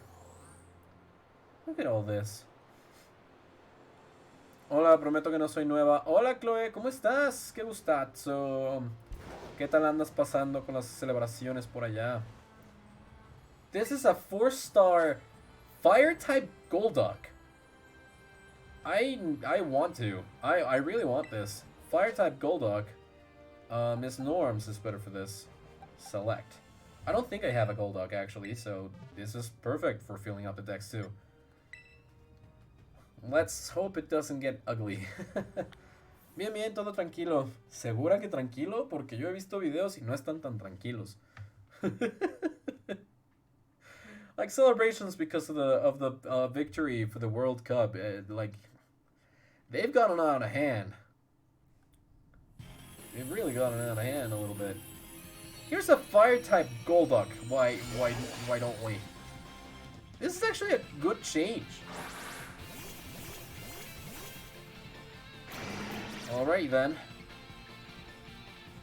Look at all this. Hola, prometo que no soy nueva. Hola, Chloe, ¿cómo estás? Qué gustazo. ¿Qué tal andas pasando con las celebraciones por allá? This is a 4-star Fire-type Golduck. I want to. I really want this. Fire-type Golduck. Miss Norms is better for this. Select. I don't think I have a Golduck, actually, so this is perfect for filling out the decks, too. Let's hope it doesn't get ugly. Bien, bien, todo tranquilo. ¿Segura que tranquilo? Porque yo he visto videos y no están tan tranquilos. Like celebrations because of the victory for the World Cup, like they've gotten out of hand. They've really gotten out of hand a little bit. Here's a fire-type Golduck. Why don't we? This is actually a good change. Alright then.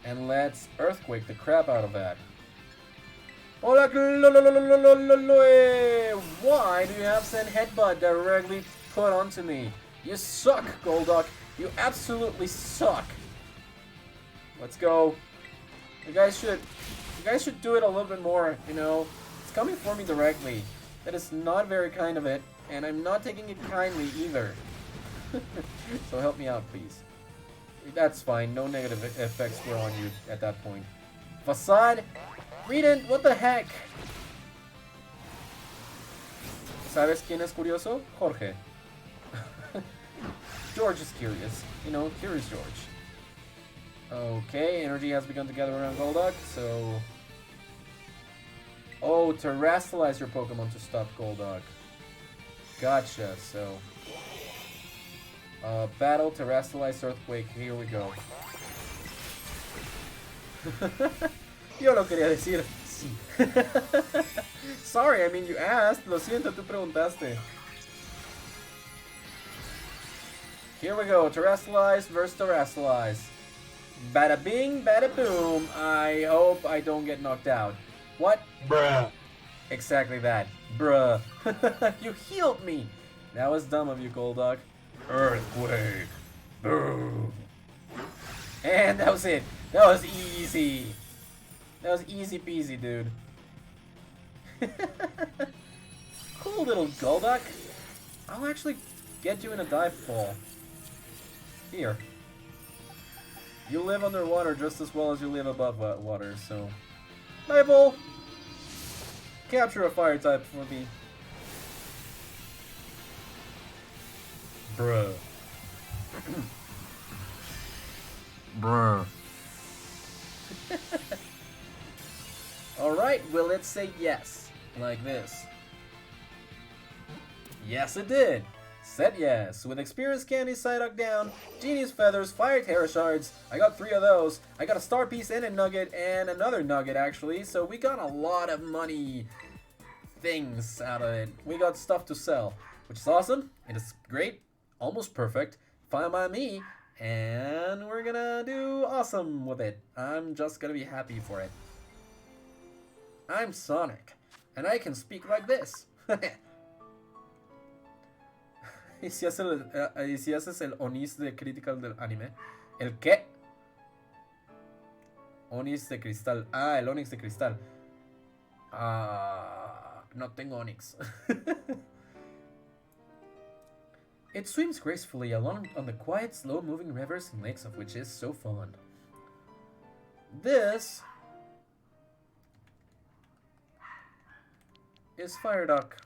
And let's Earthquake the crap out of that. Hola, why do you have Send Headbutt directly put onto me? You suck, Golduck. You absolutely suck. Let's go. You guys should do it a little bit more, you know. It's coming for me directly. That is not very kind of it, and I'm not taking it kindly either. So help me out, please. That's fine. No negative effects were on you at that point. Facade? Reading, what the heck? ¿Sabes quién es curioso? Jorge. George is curious. You know, curious George. Okay, energy has begun to gather around Golduck, so... Oh, terrestrialize your Pokemon to stop Golduck. Gotcha, so... battle, terrestrialize, Earthquake, here we go. Yo lo quería decir. Sí. Sorry, I mean you asked. Lo siento, tú preguntaste. Here we go. Terrestrialize versus Terrestrialize. Bada bing, bada boom. I hope I don't get knocked out. What? Bruh. Exactly that. Bruh. You healed me. That was dumb of you, Golduck. Earthquake. Boom. And that was it. That was easy. That was easy peasy, dude. Cool little Golduck. I'll actually get you in a dive fall. Here. You live underwater just as well as you live above water, so... Dive-Ball! Capture a fire type for me. Bruh. Bruh. Alright, will it say yes? Like this. Yes, it did! Said yes. With Experience Candy, Psyduck down, Genius Feathers, Fire Terra Shards. I got 3 of those. I got a Star Piece and a Nugget, and another Nugget, actually. So we got a lot of money things out of it. We got stuff to sell, which is awesome. It is great. Almost perfect. Fine by me. And we're gonna do awesome with it. I'm just gonna be happy for it. I'm Sonic, and I can speak like this. ¿Y si haces el Onis de Critical del anime? ¿El qué? Onis de cristal. Ah, el Onix de cristal. No tengo Onix. It swims gracefully along on the quiet, slow-moving rivers and lakes of which is so fond. This is Fire Duck.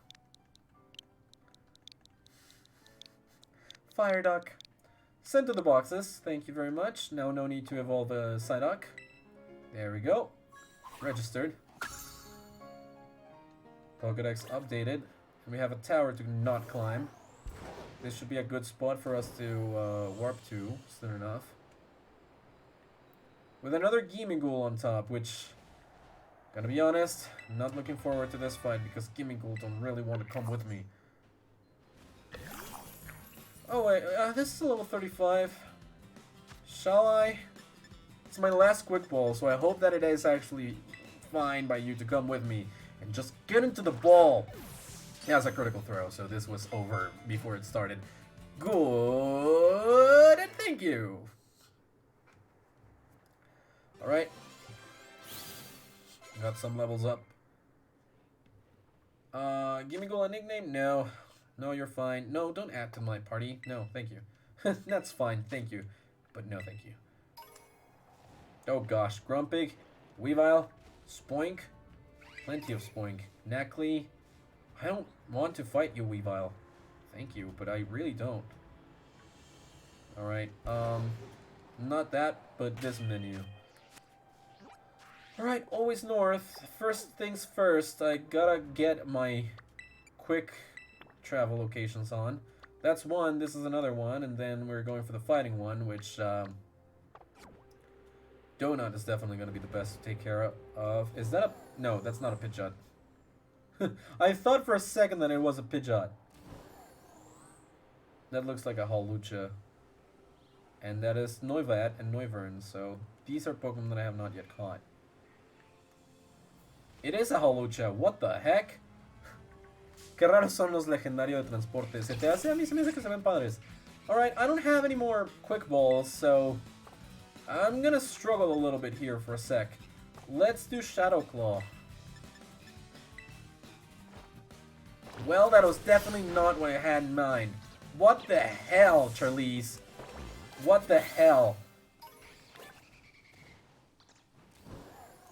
Fire Duck. Sent to the boxes. Thank you very much. Now no need to evolve a Psyduck. There we go. Registered. Pokédex updated. And we have a tower to not climb. This should be a good spot for us to warp to soon enough. With another Gimmighoul on top, which, gotta be honest, I'm not looking forward to this fight because Gimmighoul don't really want to come with me. Oh wait, this is a level 35. Shall I? It's my last Quick Ball, so I hope that it is actually fine by you to come with me and just get into the ball. Yeah, it's a critical throw, so this was over before it started. Good, and thank you. Alright. Got some levels up. Give me a nickname? No. No, you're fine. No, don't add to my party. No, thank you. That's fine, thank you. But no, thank you. Oh gosh, Grumpig, Weavile, Spoink, plenty of Spoink. Knackley, I don't want to fight you, Weavile. Thank you, but I really don't. Alright, not that, but this menu. Alright, always north. First things first, I gotta get my quick travel locations on. That's one, this is another one, and then we're going for the fighting one, which, Donut is definitely going to be the best to take care of. Is that a... No, that's not a Pidgeot. I thought for a second that it was a Pidgeot. That looks like a Hawlucha. And that is Noivat and Noivern, so these are Pokemon that I have not yet caught. It is a Hawlucha, what the heck? Qué raros son los legendarios de transporte. ¿Se te hace? A mí se me hace que se ven padres. Alright, I don't have any more Quick Balls, so I'm gonna struggle a little bit here for a sec. Let's do Shadow Claw. Well, that was definitely not what I had in mind. What the hell, Charlize? What the hell?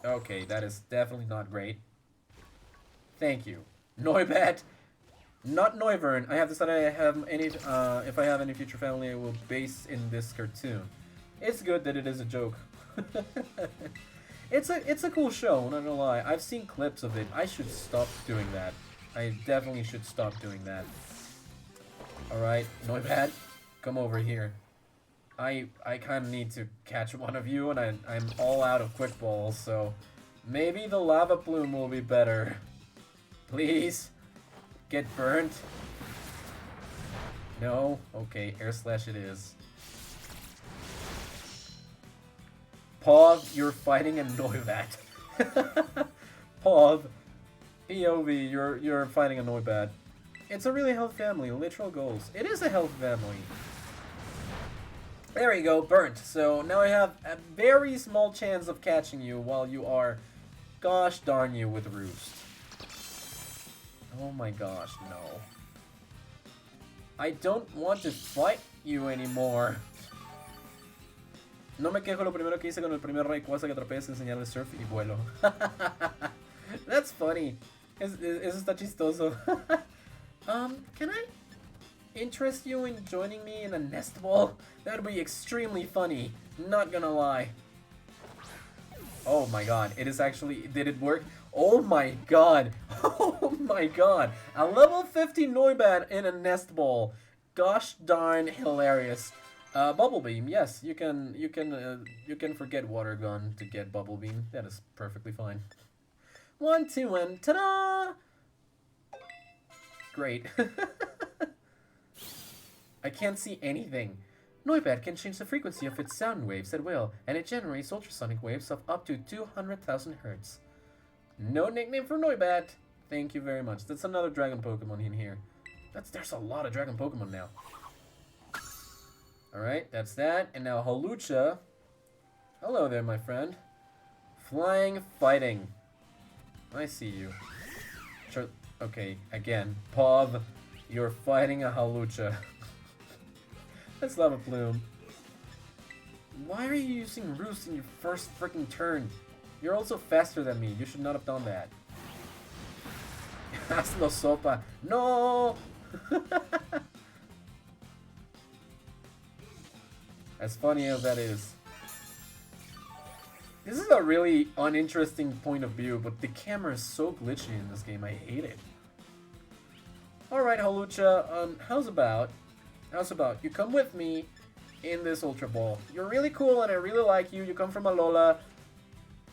Okay, that is definitely not great. Thank you. Noibat, not Noivern. I have decided I have any. If I have any future family, I will base in this cartoon. It's good that it is a joke. It's a cool show. Not gonna lie. I've seen clips of it. I should stop doing that. I definitely should stop doing that. All right, Noibat, come over here. I kind of need to catch one of you, and I'm all out of Quick Balls, so maybe the Lava Plume will be better. Please, get burnt. No? Okay, Air Slash it is. Pav, you're fighting a Noibat. Pav, POV, you're fighting a Noibat. It's a really health family, literal goals. It is a health family. There you go, burnt. So now I have a very small chance of catching you while you are, gosh darn you, with Roost. Oh my gosh, no. I don't want to fight you anymore. No me quejo, lo primero que hice con el primer Rayquaza que atrapé es enseñarle surf y vuelo. That's funny. Eso está chistoso. Can I interest you in joining me in a nest ball? That would be extremely funny. Not gonna lie. Oh my god, it is actually... Did it work? Oh my god. Oh my god. A level 50 Noibat in a nest ball. Gosh darn hilarious. Bubble Beam, yes, you can forget Water Gun to get Bubble Beam. That is perfectly fine. 1, 2, and ta-da! Great. I can't see anything. Noibat can change the frequency of its sound waves at will, and it generates ultrasonic waves of up to 200,000 Hz. No nickname for Noibat. Thank you very much. That's another Dragon Pokemon in here. There's a lot of Dragon Pokemon now. Alright, that's that. And now Hawlucha. Hello there, my friend. Flying, fighting. I see you. Sure. Okay, again. Pav, you're fighting a Hawlucha. Let's Lava Plume. Why are you using Roost in your first freaking turn? You're also faster than me. You should not have done that. Hazlo sopa. No! As funny as that is. This is a really uninteresting point of view, but the camera is so glitchy in this game. I hate it. Alright, Hawlucha, how's about you come with me in this Ultra Ball? You're really cool and I really like you. You come from Alola.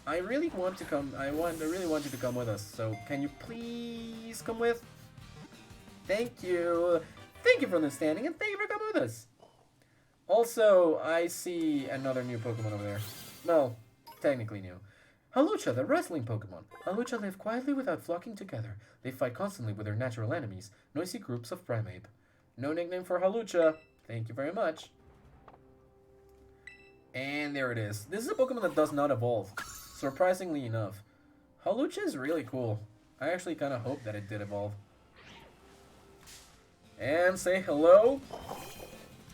I really want you to come with us. So can you please come with? Thank you. Thank you for understanding and thank you for coming with us. Also, I see another new Pokemon over there. Well, technically new. Hawlucha, the wrestling Pokemon. Hawlucha live quietly without flocking together. They fight constantly with their natural enemies, noisy groups of Primeape. No nickname for Hawlucha. Thank you very much. And there it is. This is a Pokemon that does not evolve. Surprisingly enough. Hawlucha is really cool. I actually kind of hope that it did evolve. And say hello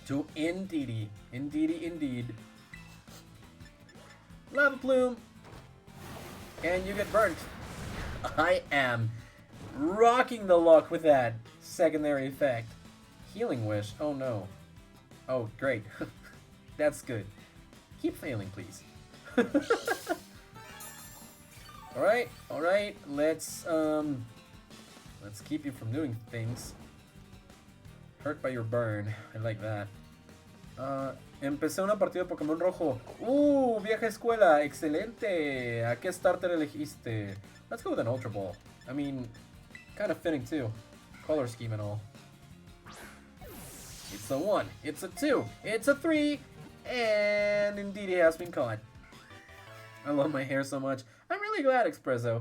to Indeedee. Indeedee, indeed. Lava Plume. And you get burnt. I am rocking the luck with that secondary effect. Healing Wish. Oh no. Oh, great. That's good. Keep failing, please. Alright, alright. Let's keep you from doing things. Hurt by your burn. I like that. Empecé una partida de Pokémon Rojo. Vieja escuela. Excelente. ¿A qué starter elegiste? Let's go with an Ultra Ball. I mean, kind of fitting too. Color scheme and all. It's a 1. It's a 2. It's a 3. And indeed it has been caught. I love my hair so much. I'm really glad, Expresso.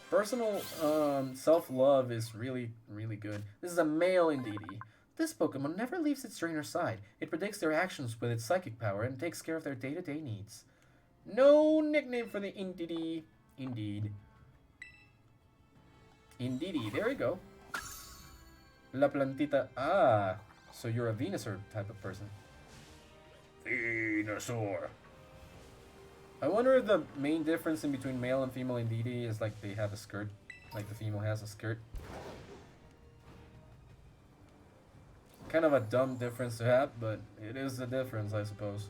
Personal self-love is really, really good. This is a male Indeedee. This Pokemon never leaves its trainer's side. It predicts their actions with its psychic power and takes care of their day-to-day needs. No nickname for the Indeedee. Indeed. Indeedee, there we go. La Plantita. Ah, so you're a Venusaur type of person. Venusaur. I wonder if the main difference in between male and female Indeedee is like they have a skirt. Like the female has a skirt. Kind of a dumb difference to have, but it is a difference, I suppose.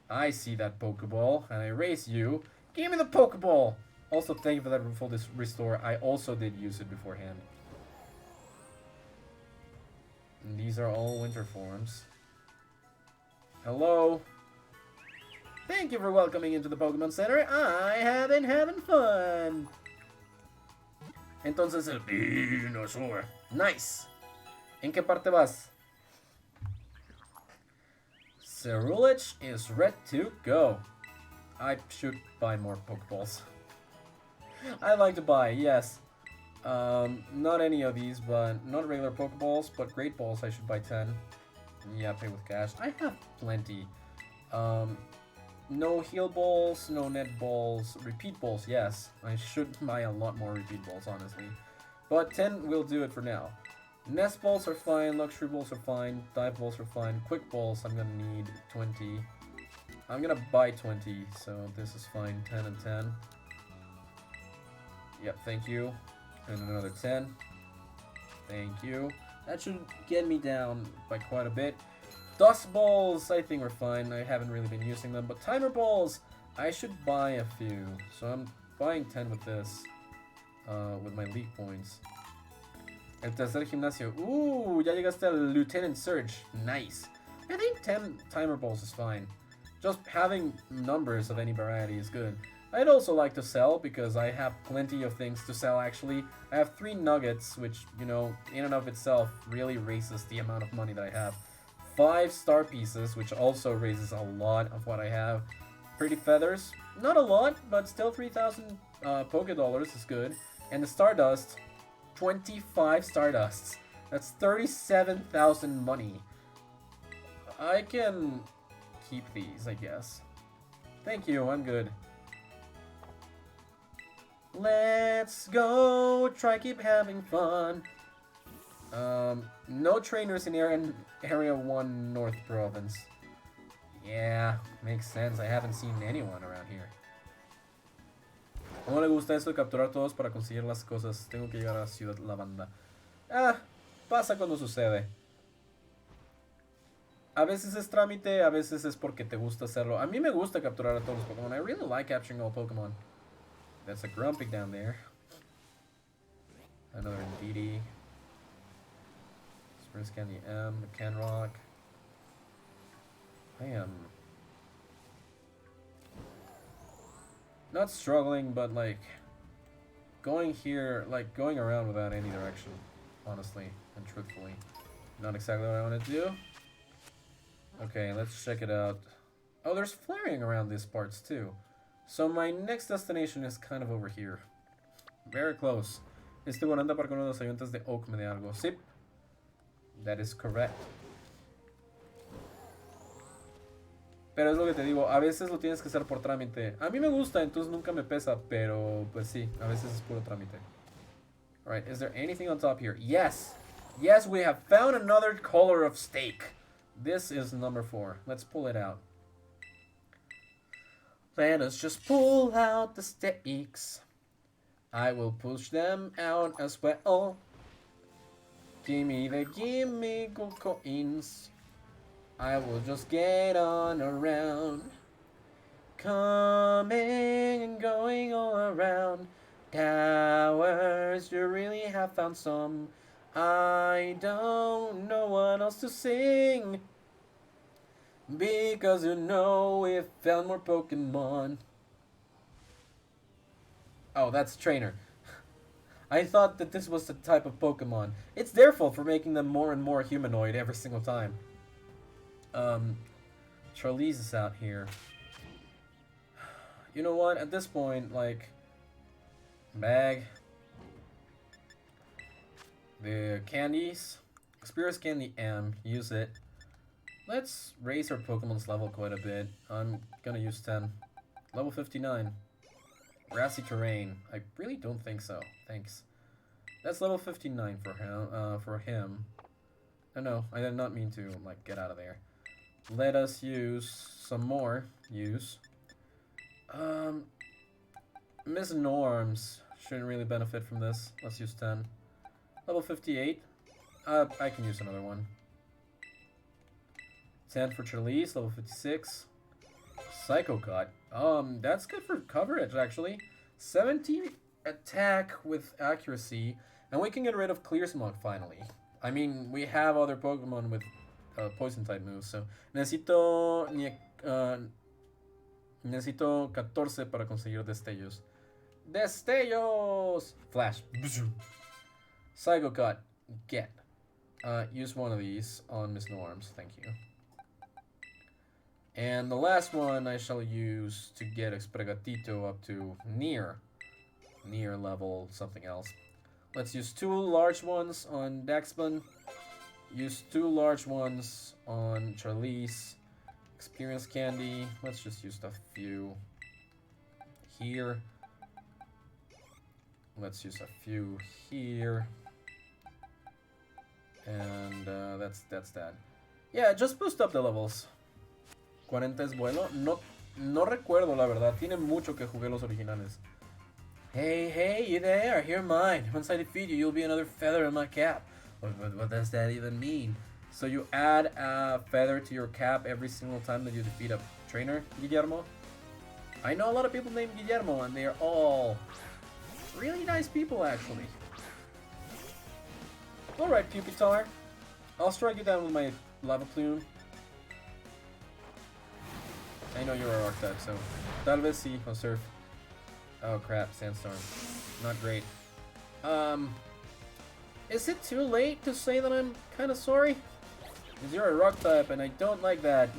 I see that Pokeball, and I race you. Give me the Pokeball! Also, thank you for that full restore. I also did use it beforehand. And these are all winter forms. Hello. Thank you for welcoming into the Pokemon Center. I have been having fun. Entonces el Venusaur. Nice. ¿En qué parte vas? Ceruledge is ready to go. I should buy more Pokeballs. I like to buy, yes. Not any of these, but not regular Pokeballs, but Great Balls. I should buy 10. Yeah, pay with cash. I have plenty. No heal balls, no net balls, repeat balls, yes. I should buy a lot more repeat balls, honestly. But 10 will do it for now. Nest balls are fine, luxury balls are fine, dive balls are fine, quick balls I'm gonna need 20. I'm gonna buy 20, so this is fine, 10 and 10. Yep, thank you. And another 10. Thank you. That should get me down by quite a bit. Dust balls, I think are fine. I haven't really been using them. But timer balls, I should buy a few. So I'm buying 10 with this. With my league points. El tercer gimnasio. Ya llegaste al Lieutenant Surge. Nice. I think 10 timer balls is fine. Just having numbers of any variety is good. I'd also like to sell because I have plenty of things to sell actually. I have 3 nuggets, which, you know, in and of itself really raises the amount of money that I have. 5 star pieces, which also raises a lot of what I have. Pretty feathers, not a lot, but still 3,000 Poké Dollars is good. And the Stardust, 25 Stardusts. That's 37,000 money. I can keep these, I guess. Thank you, I'm good. Let's go, try keep having fun. No trainers in Area 1 North Province. Yeah, makes sense. I haven't seen anyone around here. ¿Cómo le gusta esto de capturar todos para conseguir las cosas? Tengo que llegar a Ciudad Lavanda. Pasa cuando sucede. A veces es trámite, a veces es porque te gusta hacerlo. A mí me gusta capturar a todos los Pokémon. I really like capturing all Pokémon. That's a Grumpig down there. Another Indeedee. Spring Candy M, Canrock. I am not struggling, but like going here, like going around without any direction, honestly and truthfully. Not exactly what I want to do. Okay, let's check it out. Oh, there's flaring around these parts too. So my next destination is kind of over here. Very close. Este 40 para con uno de los ayudantes de Oak me de algo. Sí. That is correct. Pero es lo que te digo, a veces lo tienes que hacer por trámite. A mí me gusta, entonces nunca me pesa, pero pues sí, a veces es puro trámite. Alright, is there anything on top here? Yes! Yes, we have found another color of steak. This is number 4. Let's pull it out. Let us just pull out the steaks. I will push them out as well. Gimme gold coins. I will just get on around. Coming and going all around. Towers, you really have found some. I don't know what else to sing. Because you know we found more Pokemon. Oh, that's Trainer. I thought that this was the type of Pokemon. It's their fault for making them more and more humanoid every single time. Charlize is out here. You know what? At this point, like... Bag. The candies. Experience Candy M. Use it. Let's raise our Pokemon's level quite a bit. I'm gonna use 10. Level 59. Grassy terrain. I really don't think so. Thanks. That's level 59 for him. Oh no, I did not mean to, like, get out of there. Let us use some more. Miss Norms shouldn't really benefit from this. Let's use 10. Level 58. I can use another one. 10 for Charlize, level 56. Psycho Cut. That's good for coverage, actually. 17 attack with accuracy. And we can get rid of Clear Smog, finally. I mean, we have other Pokemon with Poison-type moves, so... Necesito 14 para conseguir Destellos. ¡Destellos! Flash. Psycho Cut. Get. Use one of these on Miss Norms, thank you. And the last one I shall use to get Espregatito up to near level something else. Let's use 2 large ones on Daxman. Use 2 large ones on Charlize. Experience Candy. Let's just use a few here. Let's use a few here. And that's that. Yeah, just boost up the levels. 40 es bueno. No recuerdo, la verdad. Tiene mucho que jugué los originales. Hey, you there? You're mine. Once I defeat you, you'll be another feather in my cap. What does that even mean? So you add a feather to your cap every single time that you defeat a trainer, Guillermo? I know a lot of people named Guillermo, and they are all really nice people, actually. Alright, Pupitar. I'll strike you down with my Lava Plume. I know you're a rock type, so tal vez sí, o surf. Oh crap, Sandstorm. Not great. Is it too late to say that I'm kinda sorry? Because you're a rock type and I don't like that.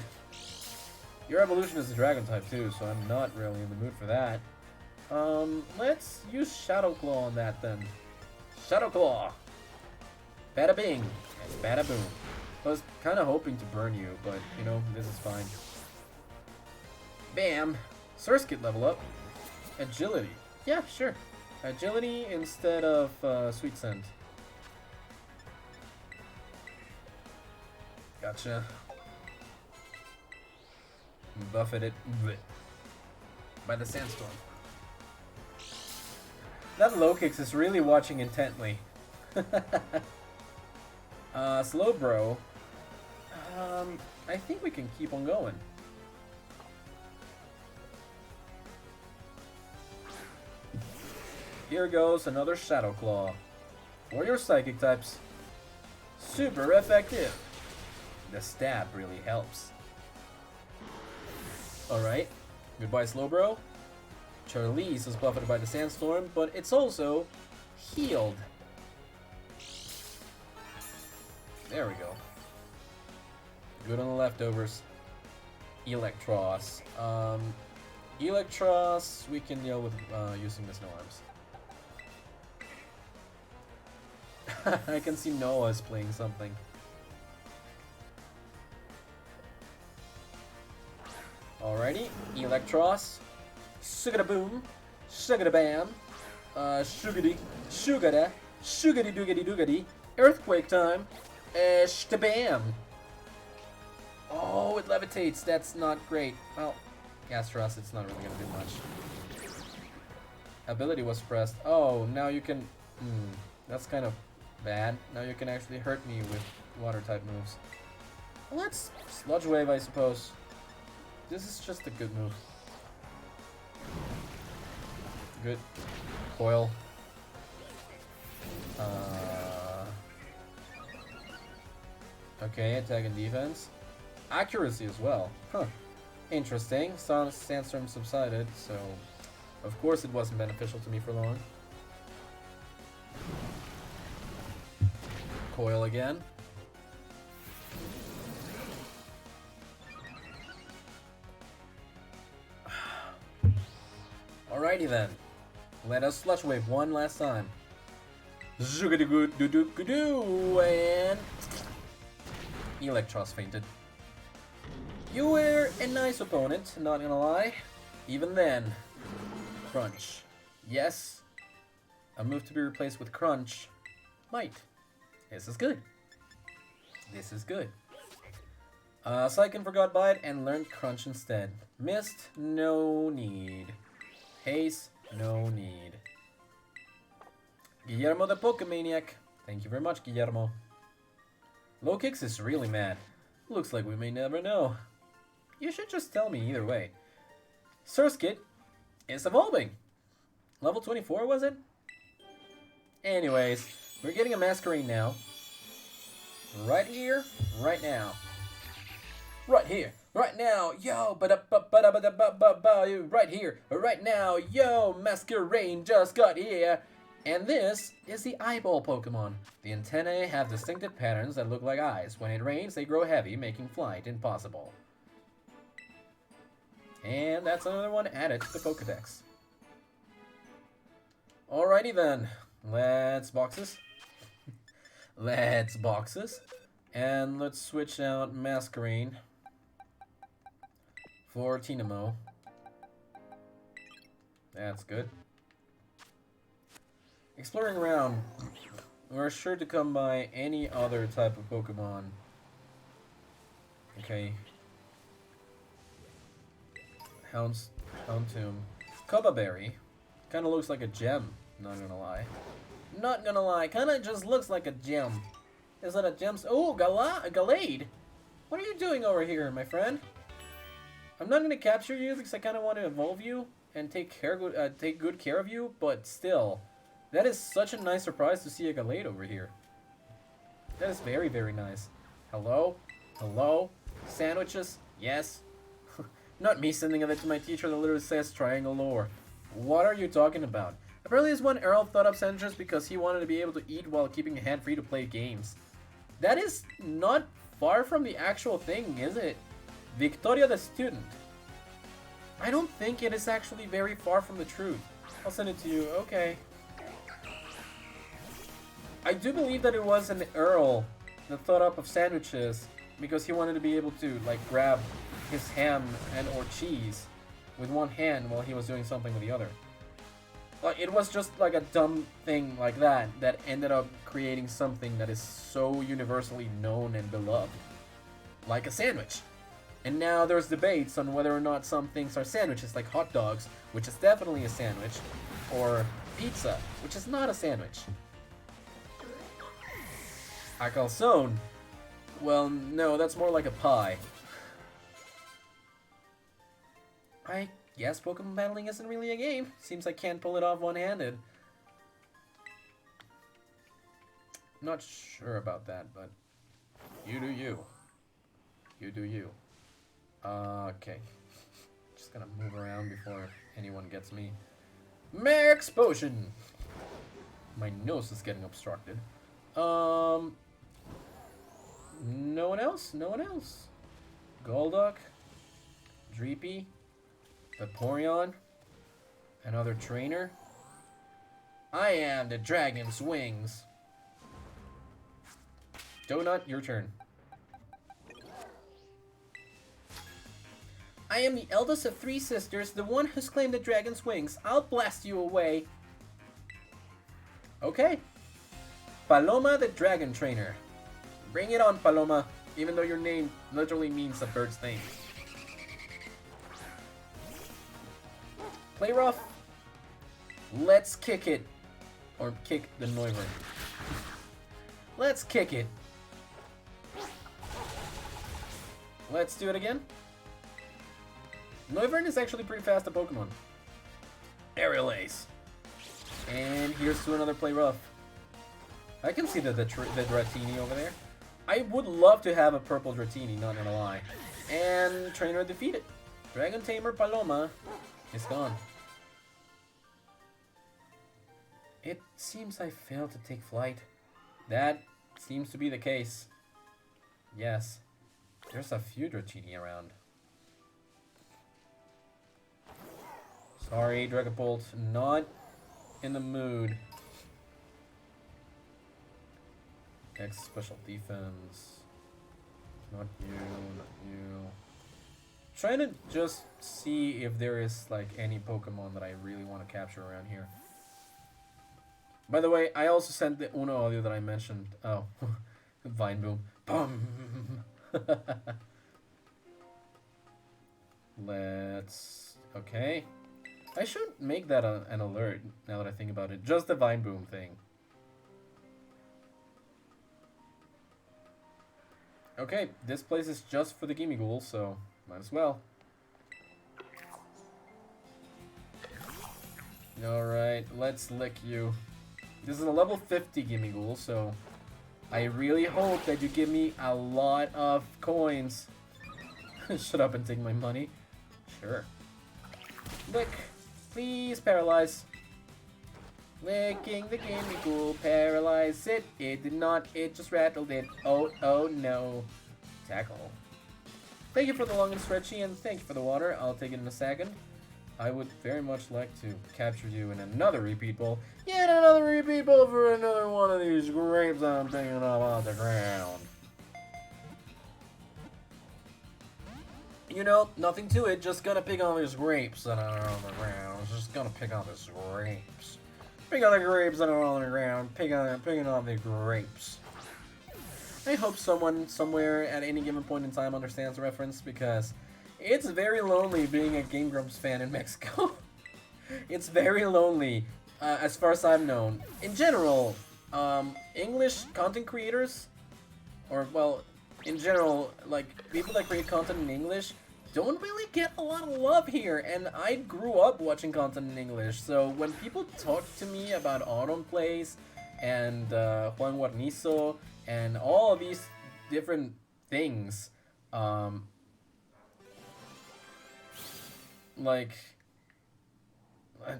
Your evolution is a dragon type too, so I'm not really in the mood for that. Let's use Shadow Claw on that then. Shadow Claw! Bada bing! It's bada boom. I was kinda hoping to burn you, but you know, this is fine. Bam! Surskit level up. Agility. Yeah, sure. Agility instead of Sweet Scent. Gotcha. Buffeted by the Sandstorm. That Lokix is really watching intently. Slowbro. I think we can keep on going. Here goes another Shadow Claw. For your Psychic types. Super effective. The stab really helps. Alright. Goodbye, Slowbro. Charlize is buffeted by the Sandstorm, but it's also healed. There we go. Good on the leftovers. Electros. Electros we can deal with using Miss Norms. I can see Noah's playing something. Alrighty, Electros. Sugada-boom. Sugada-bam. Shugady. Shugada. Shugady-doogady-doogady. Earthquake time. Shtabam. Oh, it levitates. That's not great. Well, gas thrust, it's not really gonna do much. Ability was pressed. Oh, now you can... that's kind of bad. Now you can actually hurt me with water type moves. Well, let's Sludge Wave, I suppose. This is just a good move. Good. Coil. Okay, attack and defense. Accuracy as well. Huh. Interesting. Sandstorm subsided, so of course it wasn't beneficial to me for long. Coil again. Alrighty then. Let us Sludge Wave one last time. Zoogadoo-doo-doo-doo, and Electros fainted. You were a nice opponent, not gonna lie. Even then. Crunch. Yes. A move to be replaced with Crunch. Might. This is good. This is good. Psychen forgot Bite and learned Crunch instead. Missed, no need. Haste, no need. Guillermo the Pokemaniac. Thank you very much, Guillermo. Low Kicks is really mad. Looks like we may never know. You should just tell me either way. Surskit is evolving. Level 24, was it? Anyways, we're getting a Masquerade now. Right here, right now. Right here, right now, yo, right here, right now, yo, Masquerade just got here. And this is the eyeball Pokemon. The antennae have distinctive patterns that look like eyes. When it rains, they grow heavy, making flight impossible. And that's another one added to the Pokedex. Alrighty then, let's boxes. Let's boxes. And let's switch out Masquerade for Tinamo. That's good. Exploring around, we're sure to come by any other type of Pokemon. Okay. Houndoom. Cobaberry. Kinda looks like a gem, not gonna lie. Not gonna lie, kinda just looks like a gem. Is that a gem? Oh, Galade! What are you doing over here, my friend? I'm not gonna capture you because I kinda want to evolve you and take good care of you, but still. That is such a nice surprise to see a Galade over here. That is very, very nice. Hello? Hello? Sandwiches? Yes? Not me sending it to my teacher that literally says triangle lore. What are you talking about? Apparently this one Earl thought up sandwiches because he wanted to be able to eat while keeping a hand free to play games. That is not far from the actual thing, is it? Victoria the student. I don't think it is actually very far from the truth. I'll send it to you. Okay. I do believe that it was an Earl that thought up of sandwiches because he wanted to be able to like grab his ham and or cheese with one hand while he was doing something with the other. Like it was just like a dumb thing like that that ended up creating something that is so universally known and beloved, like a sandwich. And now there's debates on whether or not some things are sandwiches, like hot dogs, which is definitely a sandwich, or pizza, which is not a sandwich. A calzone? Well, no, that's more like a pie. I guess Pokemon battling isn't really a game. Seems I can't pull it off one-handed. Not sure about that, but you do you. You do you. Okay. Just gonna move around before anyone gets me. Max Potion! My nose is getting obstructed. No one else? No one else? Golduck? Dreepy? Vaporeon? Another trainer? I am the Dragon's Wings. Donut, your turn. I am the eldest of 3 sisters, the one who's claimed the dragon's wings. I'll blast you away. Okay. Paloma the Dragon Trainer. Bring it on, Paloma. Even though your name literally means a bird's name. Play rough. Let's kick it. Or kick the Noivern. Let's kick it. Let's do it again. Noivern is actually pretty fast at Pokemon. Aerial Ace. And here's to another play rough. I can see the Dratini over there. I would love to have a purple Dratini, not gonna lie. And trainer defeated. Dragon Tamer Paloma is gone. It seems I failed to take flight. That seems to be the case. Yes. There's a few Dratini around. Sorry, Dragapult. Not in the mood. X special defense. Not you, not you. Trying to just see if there is like any Pokemon that I really want to capture around here. By the way, I also sent the Uno audio that I mentioned. Oh, Vine Boom. Boom. Let's... Okay. I should make that an alert, now that I think about it. Just the Vine Boom thing. Okay, this place is just for the Gimme Ghoul, so might as well. Alright, let's lick you. This is a level 50 Gimme Ghoul, so I really hope that you give me a lot of coins. Shut up and take my money. Sure. Lick. Please paralyze. Licking the Gimme Ghoul. Paralyze it. It did not. It just rattled it. Oh, oh no. Tackle. Thank you for the long and stretchy, and thank you for the water. I'll take it in a second. I would very much like to capture you in another repeat bowl. Yet another repeat bowl for another one of these grapes I'm picking up off the ground. You know, nothing to it, just gonna pick on these grapes that are on the ground. Just gonna pick on these grapes. Pick on the grapes that are on the ground. Picking on the grapes. I hope someone somewhere at any given point in time understands the reference, because it's very lonely being a Game Grumps fan in Mexico. It's very lonely, as far as I've known. In general, English content creators, or, well, in general, like, people that create content in English don't really get a lot of love here, and I grew up watching content in English, so when people talk to me about Autumn Plays, and Juan Guarnizo, and all of these different things, like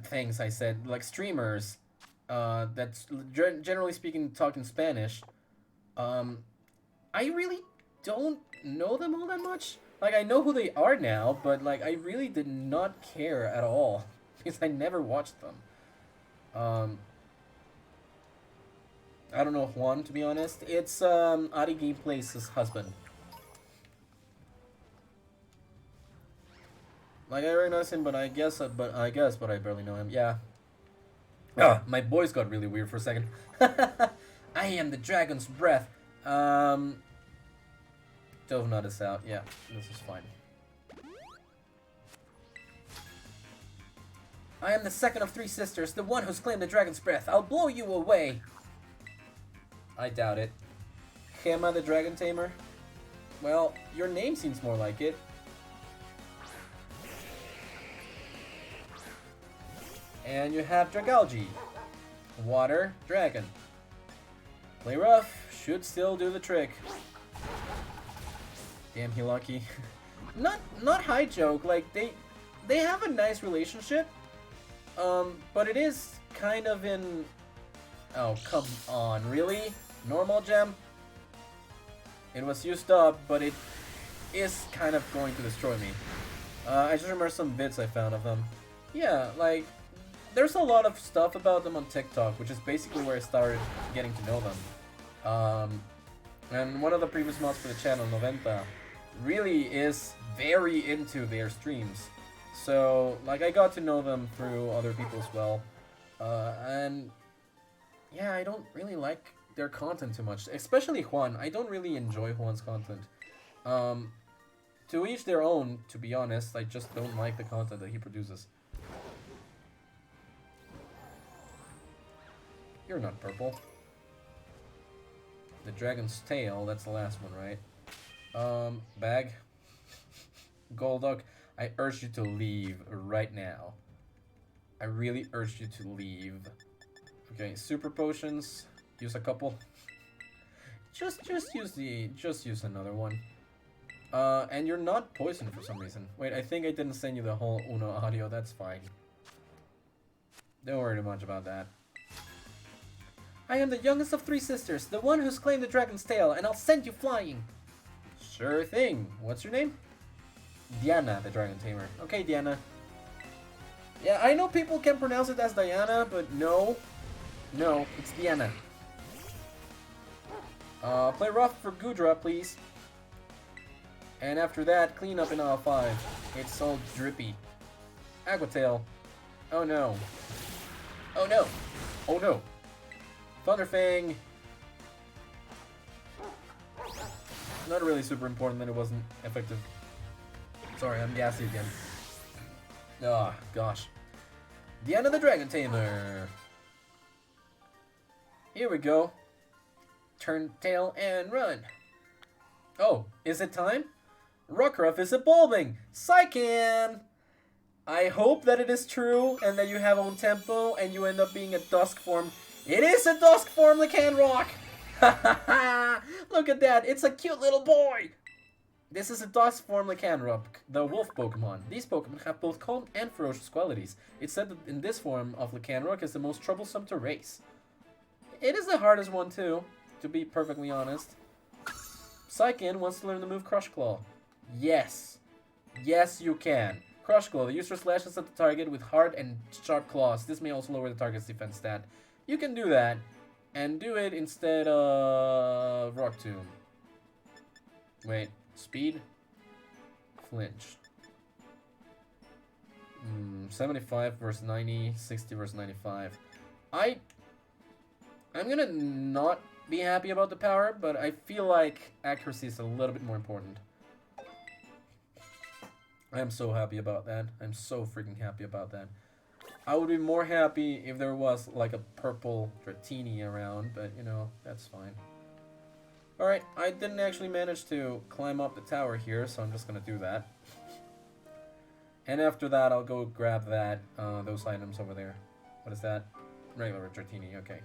things I said, like streamers, that's generally speaking talk in Spanish, I really don't know them all that much. Like, I know who they are now, but like I really did not care at all because I never watched them. I don't know Juan, to be honest. It's Ari Gameplays' husband. Like, I recognize him, but I barely know him. Yeah. My voice got really weird for a second. I am the dragon's breath. Dove nut is out. Yeah, this is fine. I am the second of 3 sisters, the one who's claimed the dragon's breath. I'll blow you away. I doubt it. Gemma the Dragon Tamer? Well, your name seems more like it. And you have Dragalge. Water Dragon. Play rough. Should still do the trick. Damn, he lucky. Not high joke. Like, they have a nice relationship. But it is kind of in... Oh, come on. Really? Normal gem? It was used up, but it is kind of going to destroy me. I just remember some vids I found of them. Yeah, like... There's a lot of stuff about them on TikTok, which is basically where I started getting to know them. And one of the previous mods for the channel, Noventa, really is very into their streams. So, like, I got to know them through other people as well. And yeah, I don't really like their content too much, especially Juan. I don't really enjoy Juan's content. To each their own, to be honest. I just don't like the content that he produces. You're not purple. The dragon's tail, that's the last one, right? Bag. Golduck, I urge you to leave right now. I really urge you to leave. Okay, super potions. Use a couple. Just use another one. And you're not poisoned for some reason. Wait, I think I didn't send you the whole Uno audio. That's fine. Don't worry too much about that. I am the youngest of 3 sisters, the one who's claimed the dragon's tail, and I'll send you flying. Sure thing. What's your name? Diana, the dragon tamer. Okay, Diana. Yeah, I know people can pronounce it as Diana, but no. No, it's Diana. Play rough for Gudra, please. And after that, clean up in aisle 5. It's all drippy. Aquatail. Oh no. Oh no. Oh no. Thunderfang. Not really super important that it wasn't effective. Sorry, I'm gassy again. Ah, oh, gosh. Diana the Dragon Tamer. Here we go. Turn tail and run. Oh, is it time? Rockruff is evolving! Psycan! I hope that it is true and that you have own tempo and you end up being a dusk form. It is a dusk form, Lycanroc! Ha ha ha! Look at that, it's a cute little boy! This is a dusk form Lycanroc, the wolf Pokemon. These Pokemon have both calm and ferocious qualities. It's said that in this form of Lycanroc is the most troublesome to race. It is the hardest one too, to be perfectly honest. Psychic wants to learn the move Crush Claw. Yes. Yes, you can. Crush Claw. The user slashes at the target with hard and sharp claws. This may also lower the target's defense stat. You can do that. And do it instead of Rock Tomb. Wait. Speed? Flinch. 75 versus 90. 60 versus 95. I'm gonna not be happy about the power, but I feel like accuracy is a little bit more important. I'm so happy about that. I'm so freaking happy about that. I would be more happy if there was like a purple Dratini around, but you know, that's fine. Alright, I didn't actually manage to climb up the tower here, so I'm just gonna do that. And after that, I'll go grab that, those items over there. What is that? Regular Dratini, okay.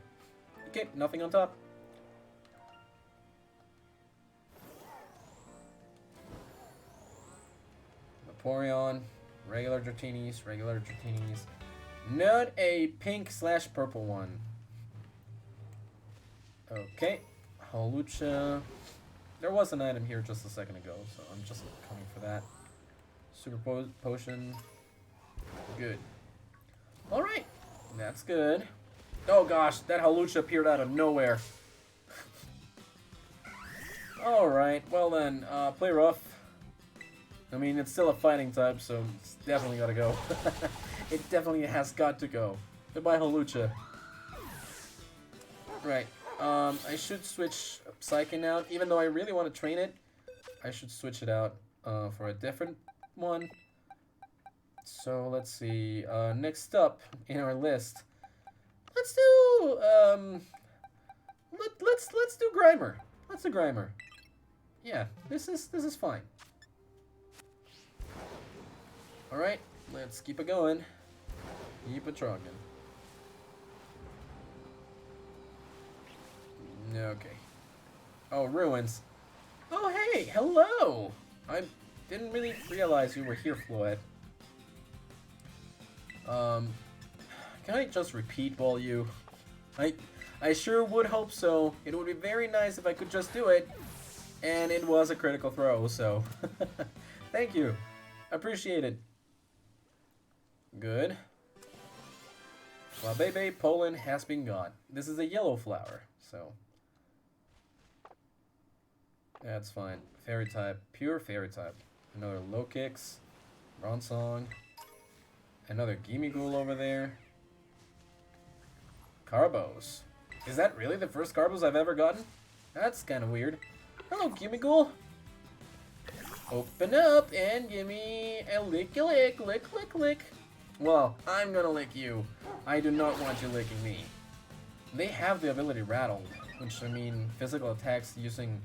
Okay, nothing on top. Vaporeon, regular Dratinis, regular Dratinis. Not a pink/purple one. Okay, Hawlucha. There was an item here just a second ago, so I'm just coming for that. Super Potion. Good. Alright, that's good. Oh gosh, that Hawlucha appeared out of nowhere. Alright, well then, play rough. I mean, it's still a fighting type, so it's definitely gotta go. It definitely has got to go. Goodbye, Hawlucha. Right, I should switch Psychic out. Even though I really want to train it, I should switch it out for a different one. So, let's see. Next up in our list, let's do let's do Grimer. Let's do Grimer. Yeah, this is fine. All right, let's keep it going. Keep it trucking. Okay. Oh, Ruins. Oh, hey, hello. I didn't really realize you were here, Floyd. Can I just repeat while you... I sure would hope so. It would be very nice if I could just do it. And it was a critical throw, so... Thank you. Appreciate it. Good. Bebe pollen has been gone. This is a yellow flower, so... That's fine. Fairy type. Pure fairy type. Another low kicks. Bronzong. Another Gimmighoul over there. Carbos. Is that really the first Carbos I've ever gotten? That's kind of weird. Hello, Gimmighoul. Open up and give me a licky lick, lick, lick, lick. Well, I'm gonna lick you. I do not want you licking me. They have the ability Rattle, which, I mean, physical attacks using,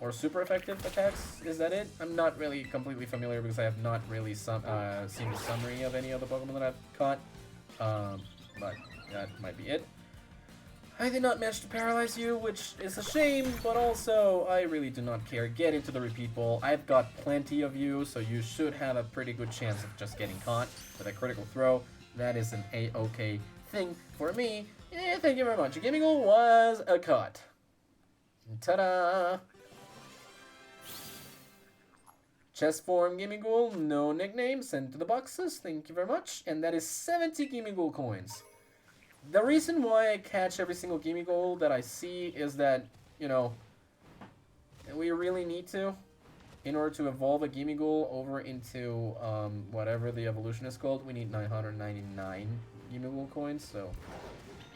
or super effective attacks, is that it? I'm not really completely familiar because I have not really seen the summary of any of the Pokemon that I've caught, but that might be it. I did not manage to paralyze you, which is a shame, but also, I really do not care. Get into the repeat ball. I've got plenty of you, so you should have a pretty good chance of just getting caught with a critical throw. That is an A-okay thing for me. Yeah, thank you very much. Gimmighoul was a cut. Ta-da! Chest form Gimmighoul, no nickname, sent to the boxes. Thank you very much. And that is 70 Gimmighoul coins. The reason why I catch every single Gimmighoul that I see is that, you know, we really need to, in order to evolve a Gimmighoul over into whatever the evolution is called, we need 999 Gimmighoul coins, so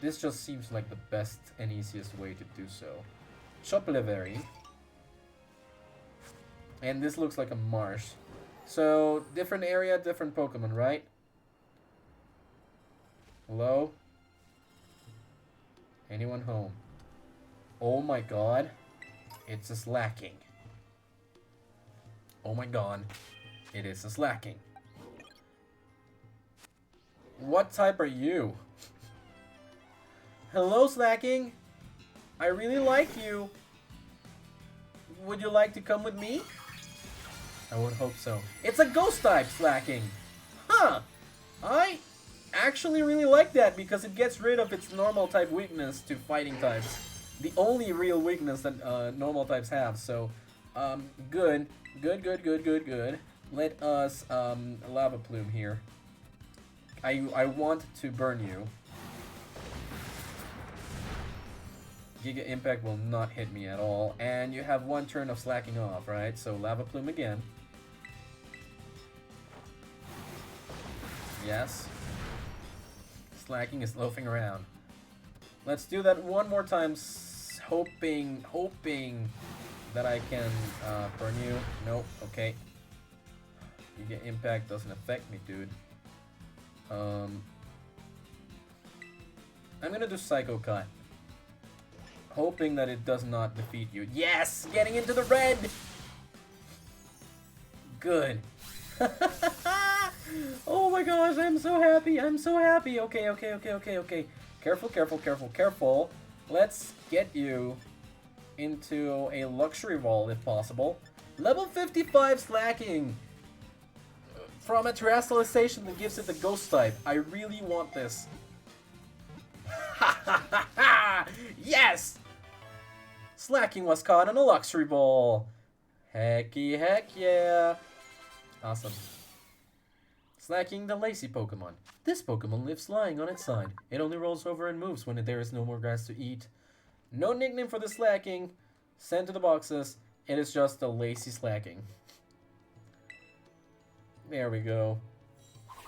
this just seems like the best and easiest way to do so. Choplivery. And this looks like a marsh. So, different area, different Pokemon, right? Hello? Anyone home? Oh my god. It's a Slacking. Oh my god. It is a Slacking. What type are you? Hello, Slacking. I really like you. Would you like to come with me? I would hope so. It's a ghost type, Slacking. Huh. I actually really like that because it gets rid of its normal type weakness to fighting types. The only real weakness that normal types have. So, good. Good. Let us Lava Plume here. I want to burn you. Giga Impact will not hit me at all. And you have one turn of slacking off, right? So Lava Plume again. Yes. Slacking is loafing around. Let's do that one more time, hoping that I can burn you. Nope, okay. Giga Impact doesn't affect me, dude. I'm gonna do Psycho Cut. Hoping that it does not defeat you. Yes! Getting into the red! Good. Oh my gosh, I'm so happy. I'm so happy. Okay. Careful. Let's get you into a luxury vault if possible. Level 55 Slacking. From a terrestrialization that gives it the ghost type. I really want this. Yes! Slacking was caught in a luxury ball. Heck yeah. Awesome. Slacking, the lazy Pokemon. This Pokemon lives lying on its side. It only rolls over and moves when there is no more grass to eat. No nickname for the Slacking. Sent to the boxes. It is just a lazy Slacking. There we go.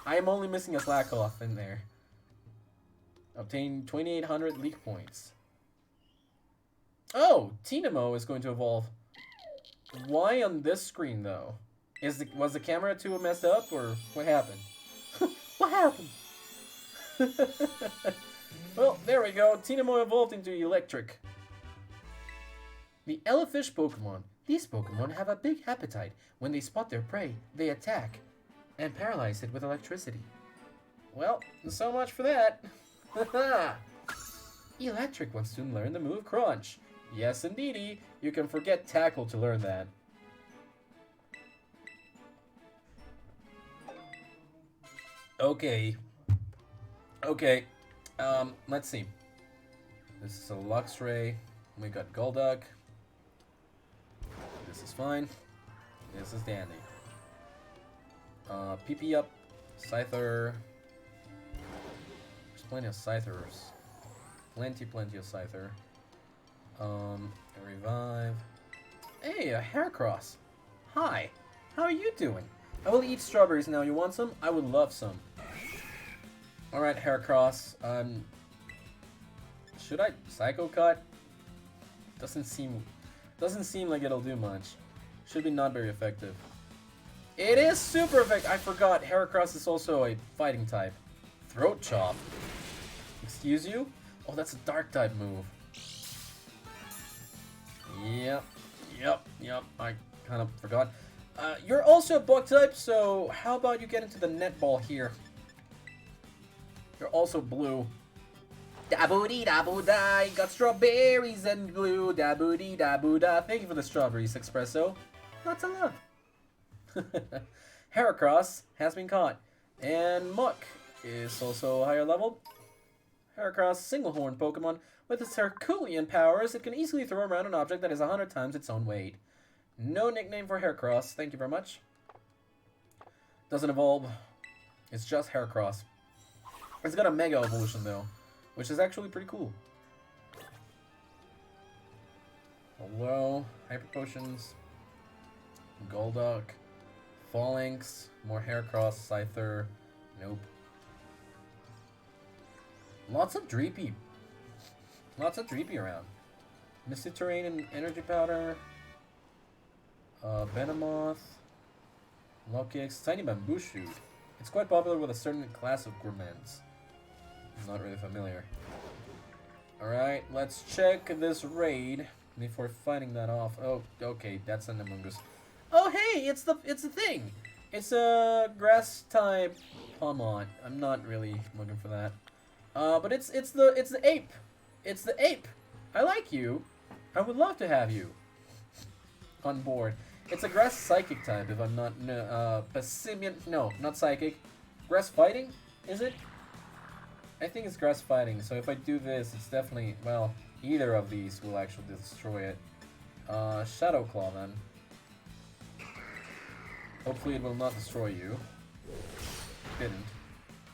I am only missing a Slack off in there. Obtain 2,800 league points. Oh, Tinamo is going to evolve. Why on this screen though? Was the camera too messed up or what happened? What happened? Well, there we go. Tinamo evolved into electric. The Elefish Pokemon. These Pokemon have a big appetite. When they spot their prey, they attack and paralyze it with electricity. Well, so much for that. Electric wants to learn the move Crunch. Yes, indeedy. You can forget Tackle to learn that. Okay. Let's see. This is a Luxray. We got Golduck. This is fine. This is dandy. PP up. Scyther. There's plenty of Scythers. Plenty of Scyther. Revive. Hey, a Heracross. Hi. How are you doing? I will eat strawberries now. You want some? I would love some. Alright, Heracross. Should I Psycho Cut? Doesn't seem like it'll do much. Should be not very effective. It is super effective. I forgot. Heracross is also a fighting type. Throat Chop. Excuse you? Oh, that's a dark type move. Yep. I kind of forgot. You're also a bug type, so how about you get into the netball here? You're also blue. Da-boo-dee da-boo-da, got strawberries and glue. Da-boo-dee da-boo-da. Thank you for the strawberries, Espresso. Lots of love. Heracross has been caught. And Muck is also higher level. Heracross, single-horn Pokemon. With its Herculean powers, it can easily throw around an object that is 100 times its own weight. No nickname for Heracross, thank you very much. Doesn't evolve. It's just Heracross. It's got a Mega Evolution though, which is actually pretty cool. Hello, Hyper Potions, Golduck, Phalanx, more Heracross, Scyther, nope. Lots of Dreepy around. Misty Terrain and Energy Powder, Venomoth, Lokix, Tiny Bamboo Shoot. It's quite popular with a certain class of gourmands. I'm not really familiar. Alright, let's check this raid before fighting that off. Oh, okay, that's an Amoonguss. Oh hey, it's the thing! It's a grass type Pawmont. I'm not really looking for that. But it's the ape. It's the ape. I like you. I would love to have you on board. It's a grass psychic type, if I'm not Passimian. No, not psychic. Grass fighting, is it? I think it's grass fighting. So if I do this, it's definitely, well, either of these will actually destroy it. Shadow Claw then. Hopefully it will not destroy you. Didn't.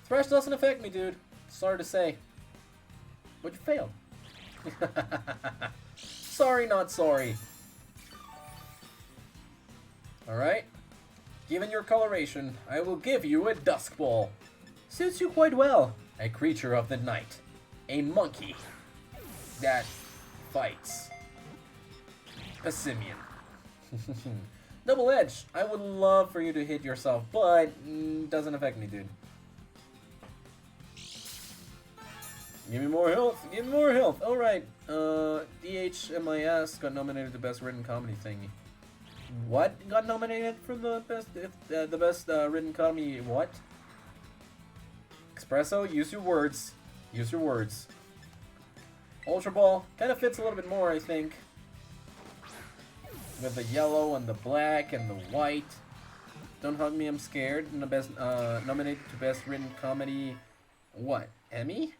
Thrash doesn't affect me, dude. Sorry to say. But you failed. Sorry, not sorry. Alright. Given your coloration, I will give you a Dusk Ball. Suits you quite well. A creature of the night. A monkey that fights. A simian. Double Edge. I would love for you to hit yourself, but doesn't affect me, dude. Give me more health. Give me more health. All right. DHMIS got nominated the best written comedy thingy. What got nominated for the best written comedy? What? Espresso. Use your words. Use your words. Ultra Ball kind of fits a little bit more, I think. With the yellow and the black and the white. Don't hug me, I'm scared. And the best nominated to best written comedy. What? Emmy?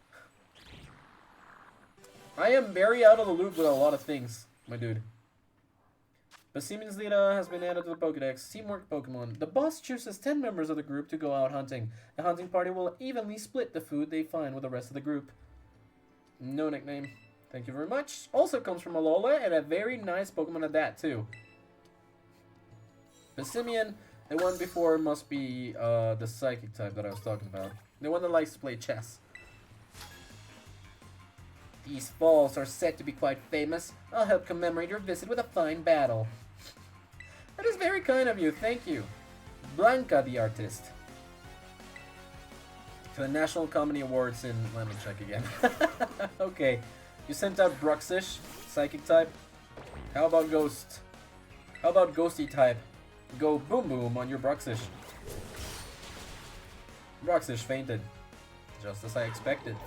I am very out of the loop with a lot of things, my dude. Basimian's Lita has been added to the Pokédex. Teamwork Pokemon. The boss chooses 10 members of the group to go out hunting. The hunting party will evenly split the food they find with the rest of the group. No nickname. Thank you very much. Also comes from Alola, and a very nice Pokemon at that, too. Basimian, the one before, must be the Psychic type that I was talking about. The one that likes to play chess. These falls are said to be quite famous. I'll help commemorate your visit with a fine battle. That is very kind of you, thank you. Blanca the artist. For the National Comedy Awards in... Let me check again. Okay. You sent out Bruxish, Psychic type. How about Ghost? How about Ghosty type? Go boom boom on your Bruxish. Bruxish fainted. Just as I expected.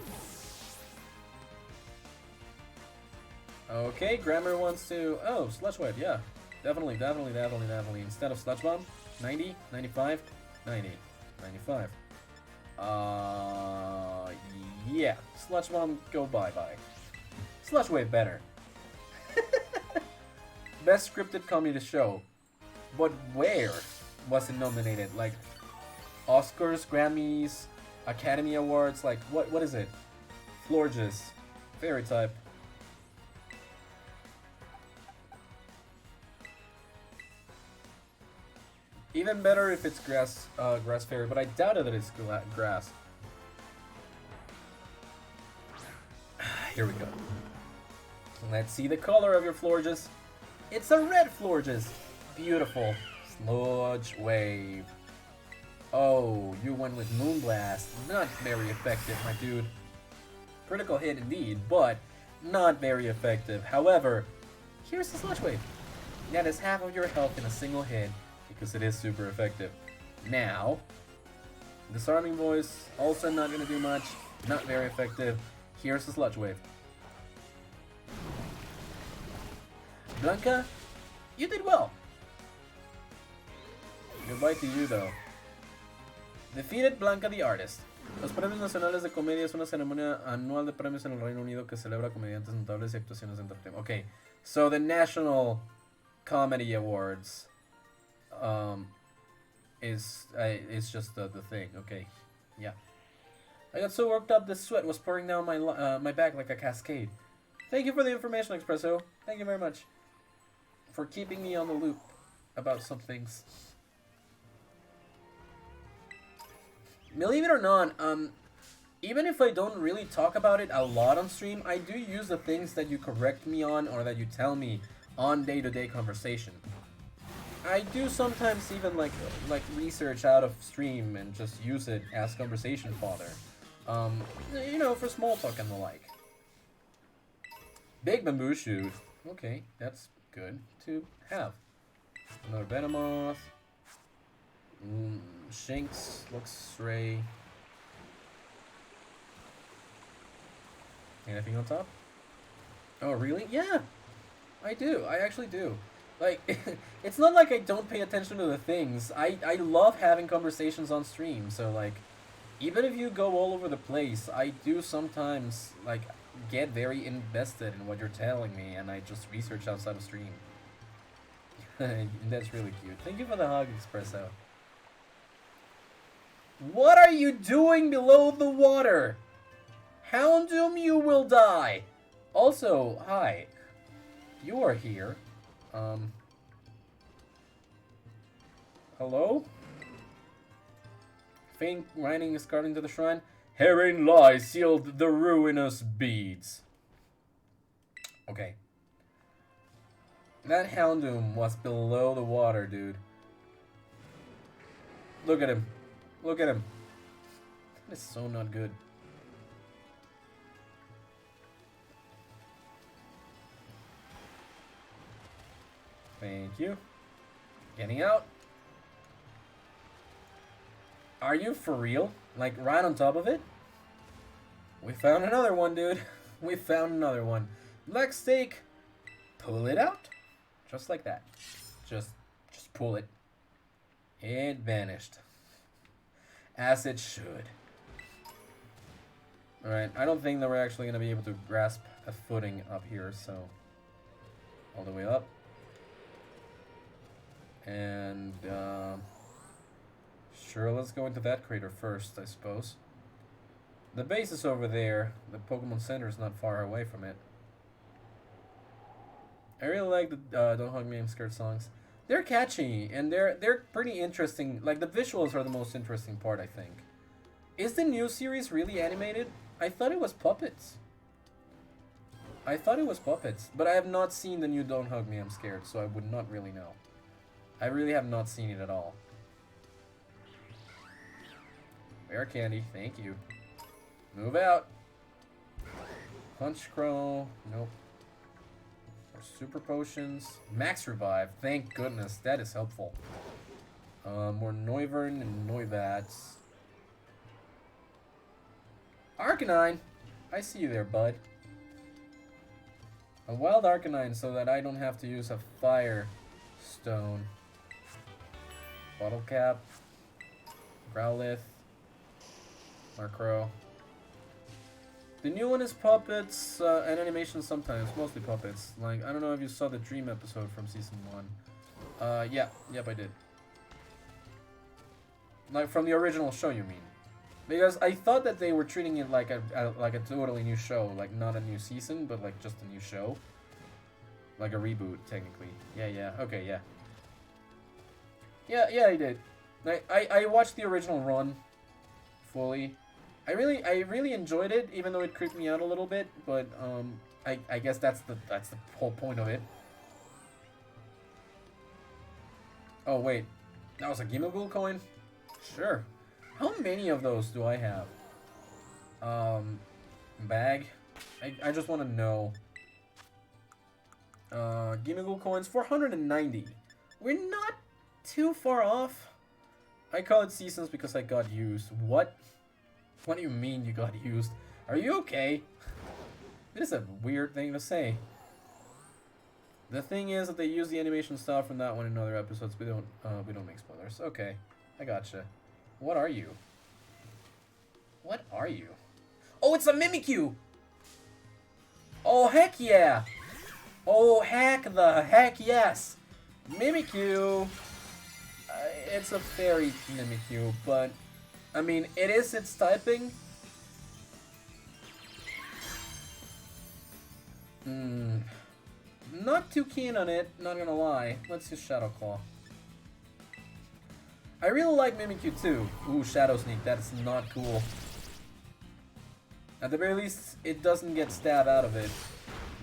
Okay, Grammar wants to... Oh, Sludge Wave, yeah. Definitely. Instead of Sludge Bomb, 90, 95, 90, 95. Yeah. Sludge Bomb, go bye-bye. Sludge Wave better. Best scripted comedy show. But where was it nominated? Like, Oscars, Grammys, Academy Awards, like, what is it? Florges. Fairy type. Even better if it's grass fairy, but I doubt that it's grass. Here we go. Let's see the color of your Florges. It's a red Florges. Beautiful. Sludge Wave. Oh, you went with Moonblast. Not very effective, my dude. Critical hit indeed, but not very effective. However, here's the Sludge Wave. That is half of your health in a single hit, because it is super effective. Now, Disarming Voice, also not going to do much. Not very effective. Here's the Sludge Wave. Blanca, you did well. Goodbye to you, though. Defeated Blanca the Artist. Los Premios Nacionales de Comedia es una ceremonia anual de premios en el Reino Unido que celebra comediantes notables y actuaciones de entretenimiento. Okay, so the National Comedy Awards is just the thing. Okay, yeah. I got so worked up, the sweat was pouring down my back like a cascade. Thank you for the information, Expresso. Thank you very much for keeping me on the loop about some things. Believe it or not, even if I don't really talk about it a lot on stream, I do use the things that you correct me on or that you tell me on day-to-day conversation. I do sometimes even like research out of stream and just use it as conversation fodder. You know, for small talk and the like. Big Bamboo Shoot. Okay, that's good to have. Another Venomoth. Shinx, Luxray. Anything on top? Oh, really? Yeah, I do. I actually do. Like, it's not like I don't pay attention to the things. I love having conversations on stream, so, like, even if you go all over the place, I do sometimes, like, get very invested in what you're telling me, and I just research outside of stream. That's really cute. Thank you for the hug, Espresso. What are you doing below the water? Houndoom, you will die. Also, hi. You are here. Hello? Faint writing is carved into the shrine. Herein lies sealed the ruinous beads. Okay. That Houndoom was below the water, dude. Look at him. Look at him. That is so not good. Thank you. Getting out. Are you for real? Like, right on top of it? We found another one, dude. We found another one. Black Steak. Pull it out. Just like that. Just pull it. It vanished. As it should. Alright, I don't think that we're actually going to be able to grasp a footing up here, so... all the way up. And, sure, let's go into that crater first, I suppose. The base is over there. The Pokemon Center is not far away from it. I really like the Don't Hug Me, I'm Scared songs. They're catchy, and they're pretty interesting. Like, the visuals are the most interesting part, I think. Is the new series really animated? I thought it was puppets. I thought it was puppets, but I have not seen the new Don't Hug Me, I'm Scared, so I would not really know. I really have not seen it at all. Bear Candy, thank you. Move out. Punch Crow, nope. Super Potions. Max Revive. Thank goodness. That is helpful. More Noivern and Noivats. Arcanine. I see you there, bud. A Wild Arcanine so that I don't have to use a Fire Stone. Bottle Cap. Growlithe. Murkrow. The new one is puppets and animation sometimes, mostly puppets. Like, I don't know if you saw the Dream episode from Season 1. Yep, I did. Like, from the original show, you mean? Because I thought that they were treating it like a totally new show. Like, not a new season, but, like, just a new show. Like a reboot, technically. Yeah, okay, yeah. Yeah, I did. I watched the original run fully. I really enjoyed it, even though it creeped me out a little bit. But I guess that's the whole point of it. Oh wait, that was a Gimmighoul coin. Sure. How many of those do I have? Bag. I just want to know. Gimmighoul coins, 490. We're not too far off. I call it seasons because I got used. What? What do you mean you got used? Are you okay? This is a weird thing to say. The thing is that they use the animation style from that one in other episodes. We don't make spoilers. Okay, I gotcha. What are you? What are you? Oh, it's a Mimikyu! Oh, heck yeah! Oh, heck yes! Mimikyu! It's a fairy Mimikyu, but... I mean, it is its typing. Not too keen on it, not gonna lie. Let's use Shadow Claw. I really like Mimikyu too. Ooh, Shadow Sneak, that's not cool. At the very least, it doesn't get stabbed out of it.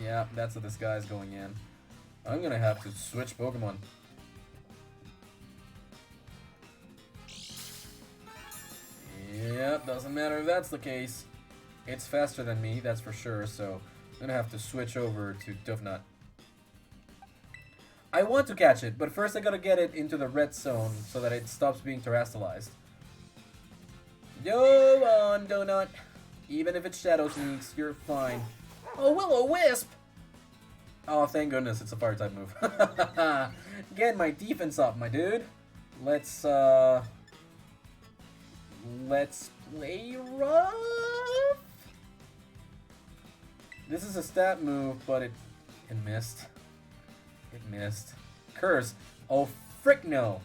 Yeah, that's what this guy's going in. I'm gonna have to switch Pokemon. Yep, doesn't matter if that's the case. It's faster than me, that's for sure, so I'm gonna have to switch over to Dufnut. I want to catch it, but first I gotta get it into the red zone so that it stops being terrestrialized. Go on, Donut. Even if it's Shadow Sneaks, you're fine. Oh, Will-O-Wisp! Oh, thank goodness, it's a fire-type move. Get my defense up, my dude. Let's play rough. This is a stat move, but it missed. It missed. Curse. Oh, frick no.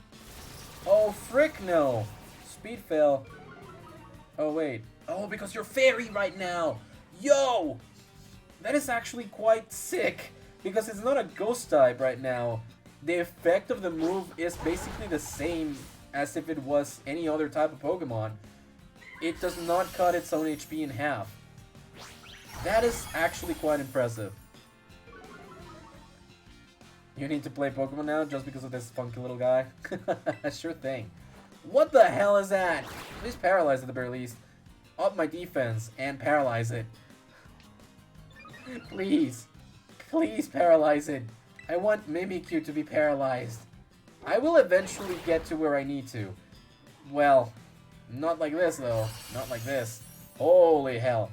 Oh, frick no. Speed fail. Oh, wait. Oh, because you're fairy right now. Yo! That is actually quite sick. Because it's not a ghost type right now. The effect of the move is basically the same as if it was any other type of Pokemon. It does not cut its own HP in half. That is actually quite impressive. You need to play Pokemon now just because of this funky little guy? Sure thing. What the hell is that? Please paralyze it at the very least. Up my defense and paralyze it. Please. Please paralyze it. I want Mimikyu to be paralyzed. I will eventually get to where I need to. Well, not like this though. Not like this. Holy hell.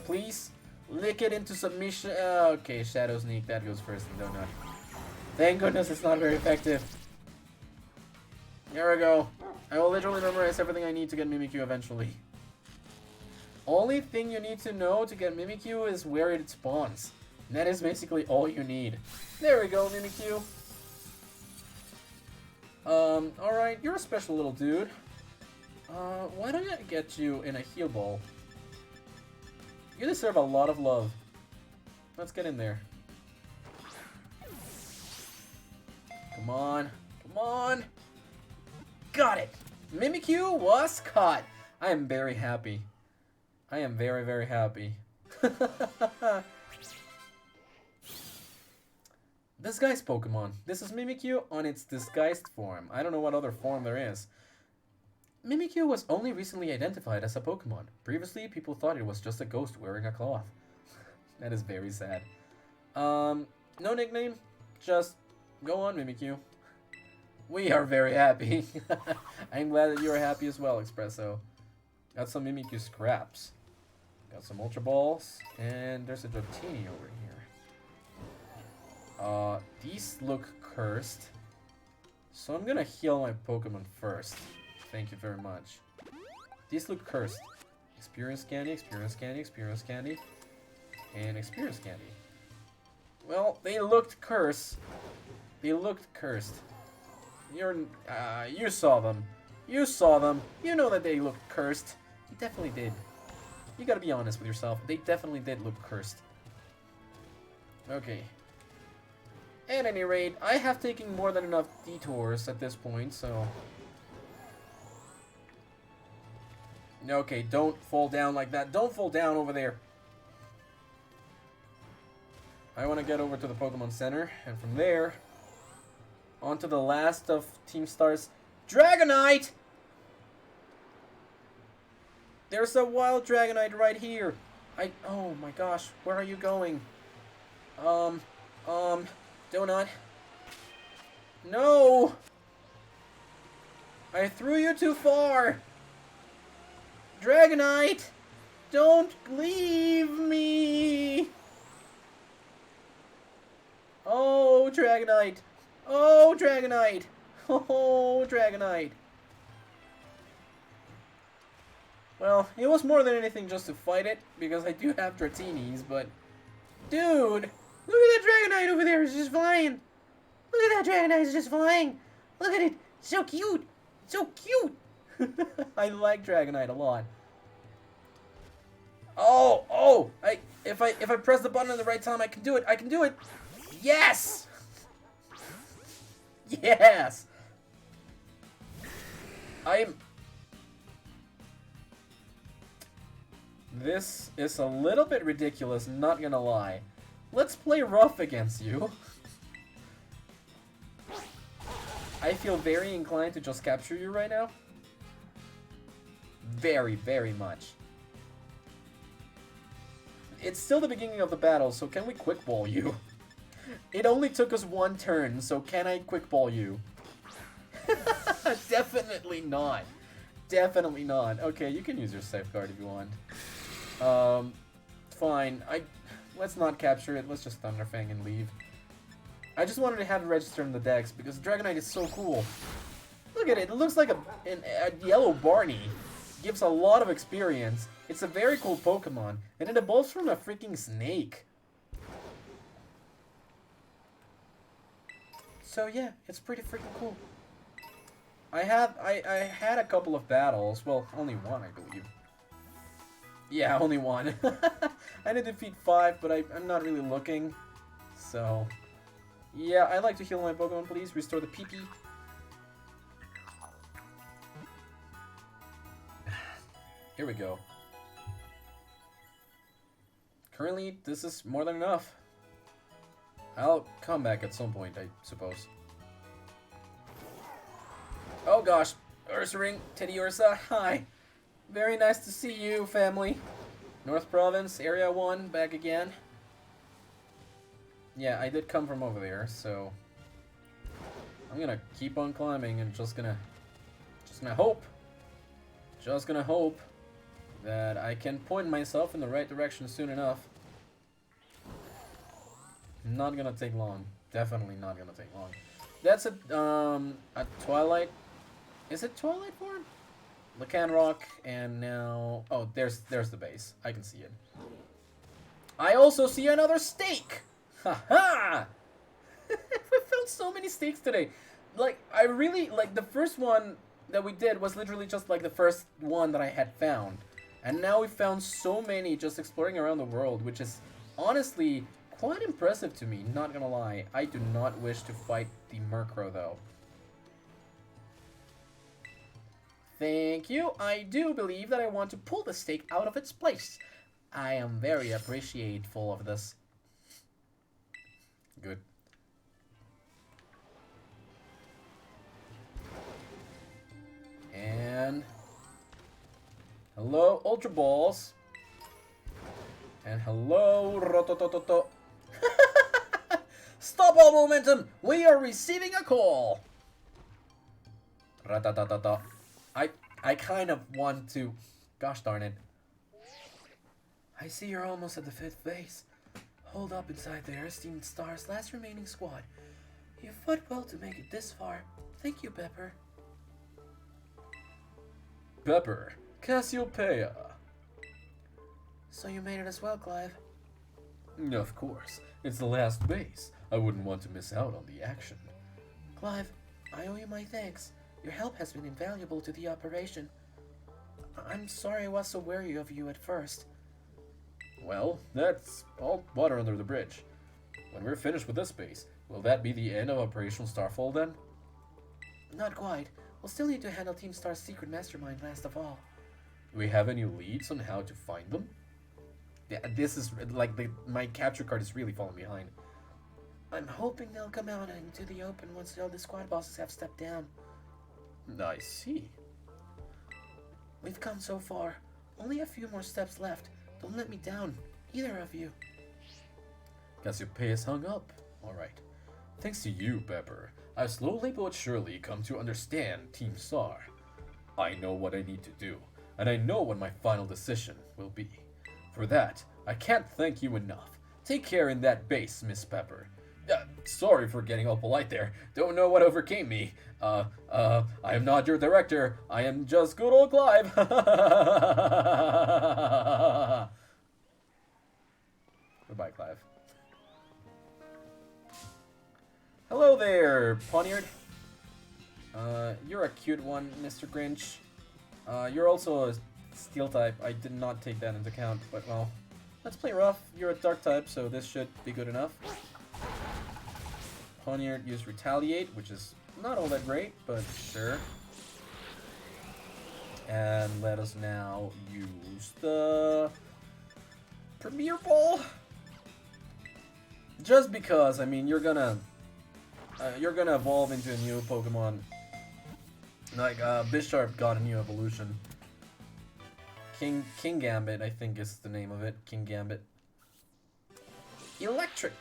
Please lick it into submission. Okay, Shadow Sneak, that goes first and Donut. Thank goodness it's not very effective. There we go. I will literally memorize everything I need to get Mimikyu eventually. Only thing you need to know to get Mimikyu is where it spawns. And that is basically all you need. There we go, Mimikyu. Alright, you're a special little dude. Why don't I get you in a heal ball? You deserve a lot of love. Let's get in there. Come on. Come on. Got it. Mimikyu was caught. I am very happy. I am very, very happy. Disguised Pokemon. This is Mimikyu on its disguised form. I don't know what other form there is. Mimikyu was only recently identified as a Pokemon. Previously, people thought it was just a ghost wearing a cloth. That is very sad. No nickname, just go on, Mimikyu. We are very happy. I'm glad that you're happy as well, Espresso. Got some Mimikyu scraps. Got some Ultra Balls, and there's a Dratini over here. These look cursed. So I'm gonna heal my Pokemon first. Thank you very much. These look cursed. Experience candy, experience candy, experience candy, and experience candy. Well, they looked cursed. They looked cursed. You saw them. You saw them. You know that they looked cursed. You definitely did. You gotta be honest with yourself. They definitely did look cursed. Okay. At any rate, I have taken more than enough detours at this point, so... Okay, don't fall down like that. Don't fall down over there. I want to get over to the Pokemon Center, and from there, on to the last of Team Star's Dragonite! There's a wild Dragonite right here. Oh my gosh, where are you going? Donut. No! I threw you too far! Dragonite! Don't leave me! Oh, Dragonite! Oh, Dragonite! Oh, Dragonite! Well, it was more than anything just to fight it, because I do have Dratinis, but... Dude! Look at that Dragonite over there, it's just flying! Look at that Dragonite, it's just flying! Look at it! So cute! So cute! I like Dragonite a lot. Oh! If I press the button at the right time, I can do it! I can do it! Yes! Yes! This is a little bit ridiculous, not gonna lie. Let's play rough against you. I feel very inclined to just capture you right now. Very, very much. It's still the beginning of the battle, so can we quick ball you? It only took us one turn, so can I quick ball you? Definitely not. Definitely not. Okay, you can use your safeguard if you want. Fine. Let's not capture it. Let's just Thunderfang and leave. I just wanted to have it register in the dex because Dragonite is so cool. Look at it. It looks like a yellow Barney. Gives a lot of experience. It's a very cool Pokemon, and it evolves from a freaking snake. So yeah, it's pretty freaking cool. I had a couple of battles. Well, only one, I believe. Yeah, only one. I did defeat 5, but I'm not really looking. So, yeah, I like to heal my Pokemon, please. Restore the PP. Here we go. Currently, this is more than enough. I'll come back at some point, I suppose. Oh gosh, Ursaring, Teddy Ursa, hi. Very nice to see you, family. North Province, Area 1, back again. Yeah, I did come from over there, so... I'm gonna keep on climbing and just gonna hope. Just gonna hope that I can point myself in the right direction soon enough. Not gonna take long. Definitely not gonna take long. That's a Twilight. Is it Twilight form? Lycanroc, and now... Oh, there's the base. I can see it. I also see another stake! Haha! We found so many stakes today. Like, I really... Like, the first one that we did was literally just, like, the first one that I had found. And now we found so many just exploring around the world, which is honestly quite impressive to me, not gonna lie. I do not wish to fight the Murkrow, though. Thank you. I do believe that I want to pull the stake out of its place. I am very appreciative of this. Good. And... hello, Ultra Balls. And hello, Rototototo. Stop all momentum! We are receiving a call! Ratatatata. I kind of want to... Gosh darn it. I see you're almost at the 5th base. Hold up inside there, Team Star's last remaining squad. You fought well to make it this far. Thank you, Pepper. Pepper. Cassiopeia. So you made it as well, Clive? Of course. It's the last base. I wouldn't want to miss out on the action. Clive, I owe you my thanks. Your help has been invaluable to the operation. I'm sorry I was so wary of you at first. Well, that's all water under the bridge. When we're finished with this base, Will that be the end of Operation Starfall then? Not quite. We'll still need to handle Team Star's secret mastermind last of all. Do we have any leads on how to find them? Yeah, this is like my capture card is really falling behind. I'm hoping they'll come out into the open once all the squad bosses have stepped down. I see. We've come so far. Only a few more steps left. Don't let me down, either of you. Cassiopeia is hung up. Alright. Thanks to you, Pepper, I've slowly but surely come to understand Team Star. I know what I need to do, and I know what my final decision will be. For that, I can't thank you enough. Take care in that base, Miss Pepper. Sorry for getting all polite there. Don't know what overcame me. I am not your director. I am just good old Clive. Goodbye, Clive. Hello there, Poniard. You're a cute one, Mr. Grinch. You're also a steel type. I did not take that into account, but well, let's play rough. You're a dark type, so this should be good enough. Poniard used Retaliate, which is not all that great, but sure. And let us now use the Premier Ball. Just because, I mean, you're gonna evolve into a new Pokemon. Like Bisharp got a new evolution. King Gambit, I think is the name of it. King Gambit. Electric.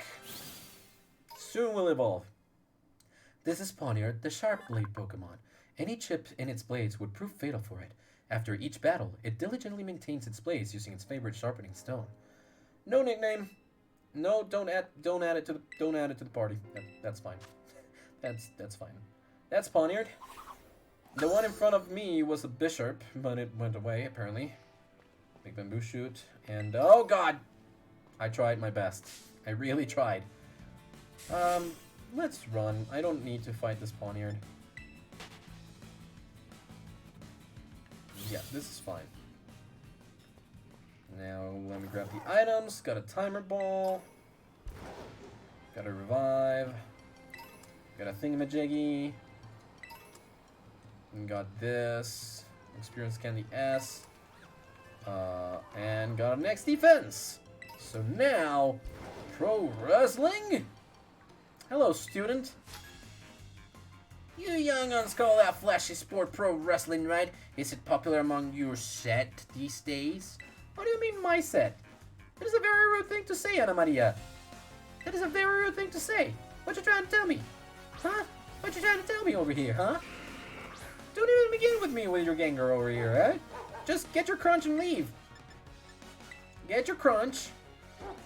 Soon will evolve. This is Poniard, the Sharp Blade Pokemon. Any chip in its blades would prove fatal for it. After each battle, it diligently maintains its blades using its favorite sharpening stone. No nickname. No, don't add it to the party. That's fine. That's fine. That's Poniard. The one in front of me was a Bisharp, but it went away apparently. Big Bamboo Shoot, and oh god, I tried my best. I really tried. Let's run. I don't need to fight this Poniard. Yeah, this is fine. Now, let me grab the items. Got a Timer Ball. Got a Revive. Got a Thingamajiggy. And got this. Experience Candy S. And got an X Defense. So now, Pro Wrestling? Hello, student. You young uns call that flashy sport pro wrestling, right? Is it popular among your set these days? What do you mean, my set? That is a very rude thing to say, Ana Maria. That is a very rude thing to say. What you trying to tell me? Huh? What you trying to tell me over here, huh? Don't even begin with me with your ganger over here, eh? Just get your crunch and leave. Get your crunch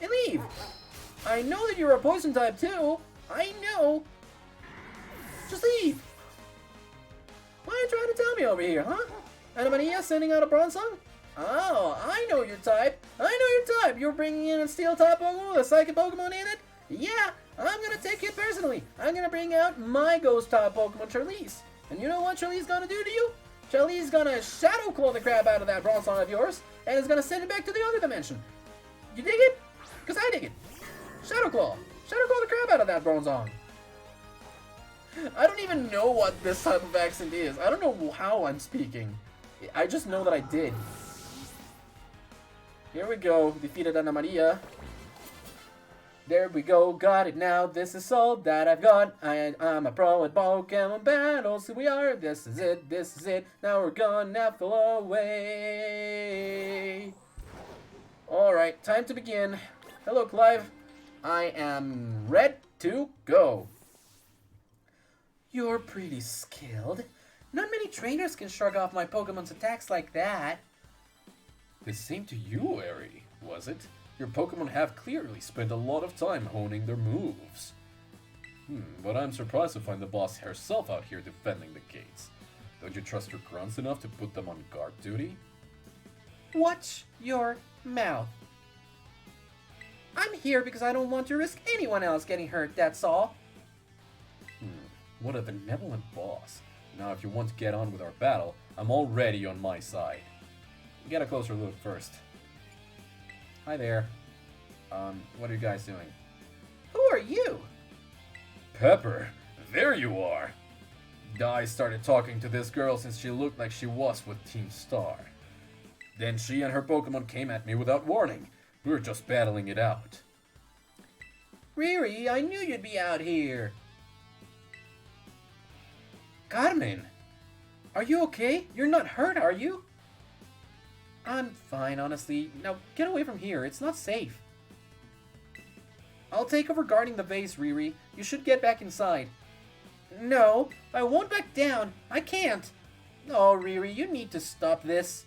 and leave. I know that you're a poison type too. I know. Just leave. What are you trying to tell me over here, huh? Ana Maria sending out a bronze song? Oh, I know your type. I know your type. You're bringing in a steel type Pokemon with a psychic Pokemon in it? Yeah, I'm gonna take it personally. I'm gonna bring out my ghost type Pokemon, Charlize. And you know what Charlize's gonna do to you? Charlize's gonna Shadow Claw the crap out of that bronze song of yours, and is gonna send it back to the other dimension. You dig it? Because I dig it. Shadow Claw. Shadow Claw the crap out of that Bronzong. I don't even know what this type of accent is. I don't know how I'm speaking. I just know that I did. Here we go. Defeated Ana Maria. There we go. Got it now. This is all that I've got. I'm a pro at Pokemon battles. Here we are. This is it. This is it. Now we're gonna fly away. Alright, time to begin. Hello, Clive. I am ready to go. You're pretty skilled. Not many trainers can shrug off my Pokemon's attacks like that. The same to you, Eri, was it? Your Pokemon have clearly spent a lot of time honing their moves. But I'm surprised to find the boss herself out here defending the gates. Don't you trust your grunts enough to put them on guard duty? Watch your mouth. I'm here because I don't want to risk anyone else getting hurt, that's all. What a benevolent boss. Now if you want to get on with our battle, I'm already on my side. Get a closer look first. Hi there. What are you guys doing? Who are you? Pepper, there you are. I started talking to this girl since she looked like she was with Team Star. Then she and her Pokemon came at me without warning. We were just battling it out. Riri, I knew you'd be out here. Carmen, are you okay? You're not hurt, are you? I'm fine, honestly. Now, get away from here. It's not safe. I'll take over guarding the vase, Riri. You should get back inside. No, I won't back down. I can't. Oh, Riri, you need to stop this.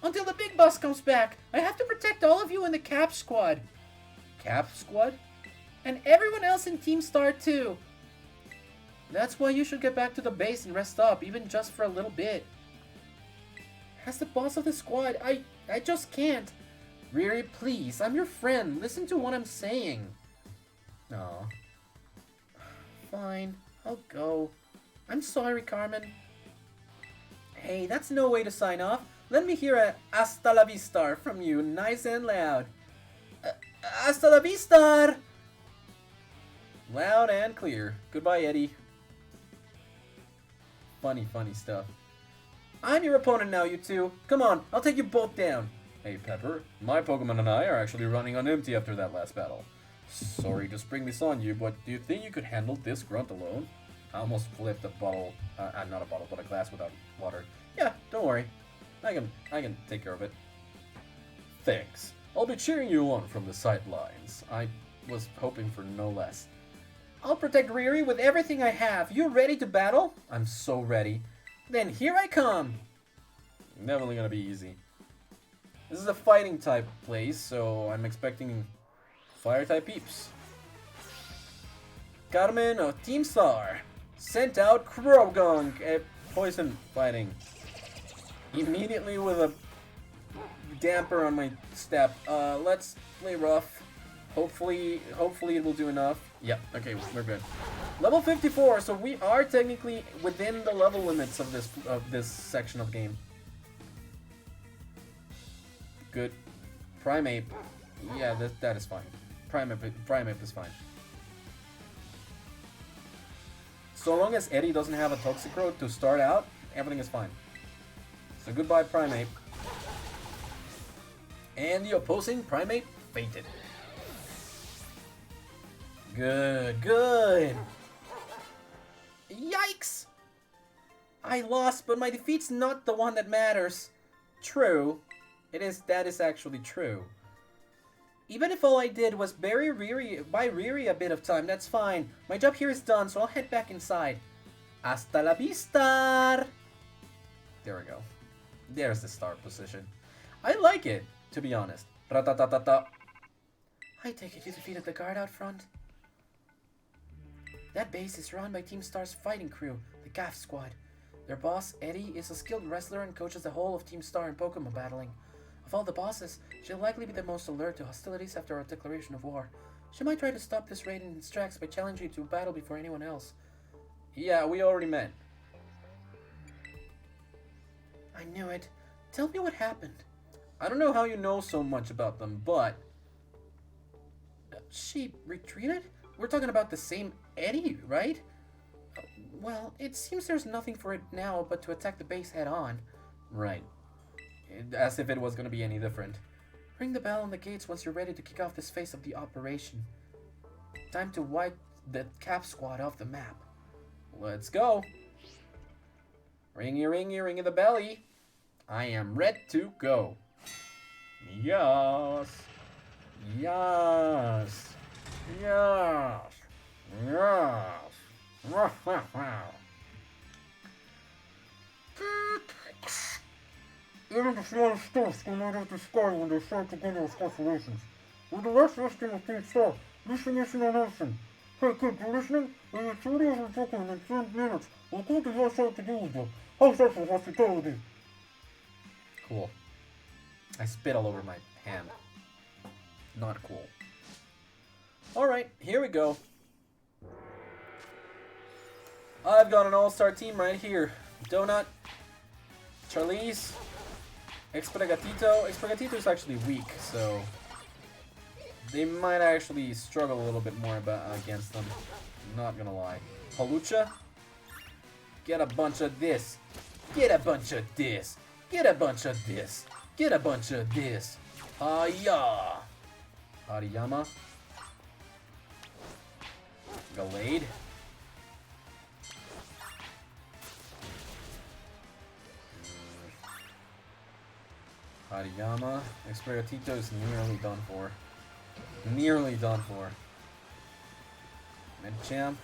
Until the big boss comes back, I have to protect all of you in the Cap Squad. Cap Squad? And everyone else in Team Star, too. That's why you should get back to the base and rest up, even just for a little bit. As the boss of the squad, I just can't. Riri, please, I'm your friend. Listen to what I'm saying. Aw. Fine, I'll go. I'm sorry, Carmen. Hey, that's no way to sign off. Let me hear a hasta la vista from you, nice and loud. Hasta la vista! Loud and clear. Goodbye, Eddie. Funny stuff. I'm your opponent now, you two. Come on, I'll take you both down. Hey, Pepper, my Pokemon and I are actually running on empty after that last battle. Sorry to spring this on you, but do you think you could handle this grunt alone? I almost flipped a bottle, not a bottle, but a glass without water. Yeah, don't worry. I can take care of it. Thanks. I'll be cheering you on from the sidelines. I was hoping for no less. I'll protect Riri with everything I have. You ready to battle? I'm so ready. Then here I come. Definitely gonna be easy. This is a fighting type place, so I'm expecting fire type peeps. Carmen of Team Star sent out Krogunk at Poison fighting. immediately with a damper on my step. Let's play rough. Hopefully it will do enough. Yep, okay, we're good. Level 54, so we are technically within the level limits of this section of the game. Good. Primeape. Yeah, that is fine. Primeape is fine. So long as Eddie doesn't have a Toxicroak to start out, everything is fine. So goodbye, Primeape. And the opposing Primeape fainted. Good. Yikes! I lost, but my defeat's not the one that matters. True. That is actually true. Even if all I did was buy Riri a bit of time, that's fine. My job here is done, so I'll head back inside. Hasta la vista! There we go. There's the start position. I like it, to be honest. Ra-ta-ta-ta-ta. I take it you defeated the guard out front? That base is run by Team Star's fighting crew, the CAF Squad. Their boss, Eddie, is a skilled wrestler and coaches the whole of Team Star in Pokemon battling. Of all the bosses, she'll likely be the most alert to hostilities after our declaration of war. She might try to stop this raid in its tracks by challenging you to a battle before anyone else. Yeah, we already met. I knew it. Tell me what happened. I don't know how you know so much about them, but... She retreated? We're talking about the same Eddie, right? Well, it seems there's nothing for it now but to attack the base head on. Right. As if it was going to be any different. Ring the bell on the gates once you're ready to kick off this phase of the operation. Time to wipe the Cap Squad off the map. Let's go. Ringy, ringy the belly. I am ready to go. Yes. Yes. Yes. Yes. Wow, wow, wow. Even the smallest stars can light up the sky when they start together as corporations. With the rest of us team of Team Star, listen on Nelson. Hey kid, you listening? When you're 30 over Pokemon in 10 minutes, we'll go to your side to do with you. How's that for hospitality? Cool. I spit all over my hand. Not cool. Alright, here we go. I've got an all-star team right here. Donut, Charlize, Experagatito. Experagatito is actually weak, so they might actually struggle a little bit more against them. Not gonna lie. Halucha? Get a bunch of this. Get a bunch of this. Get a bunch of this. Get a bunch of this. Hiya! Hariyama. Gallade. Hariyama. Experigatito is nearly done for. Nearly done for. Medchamp.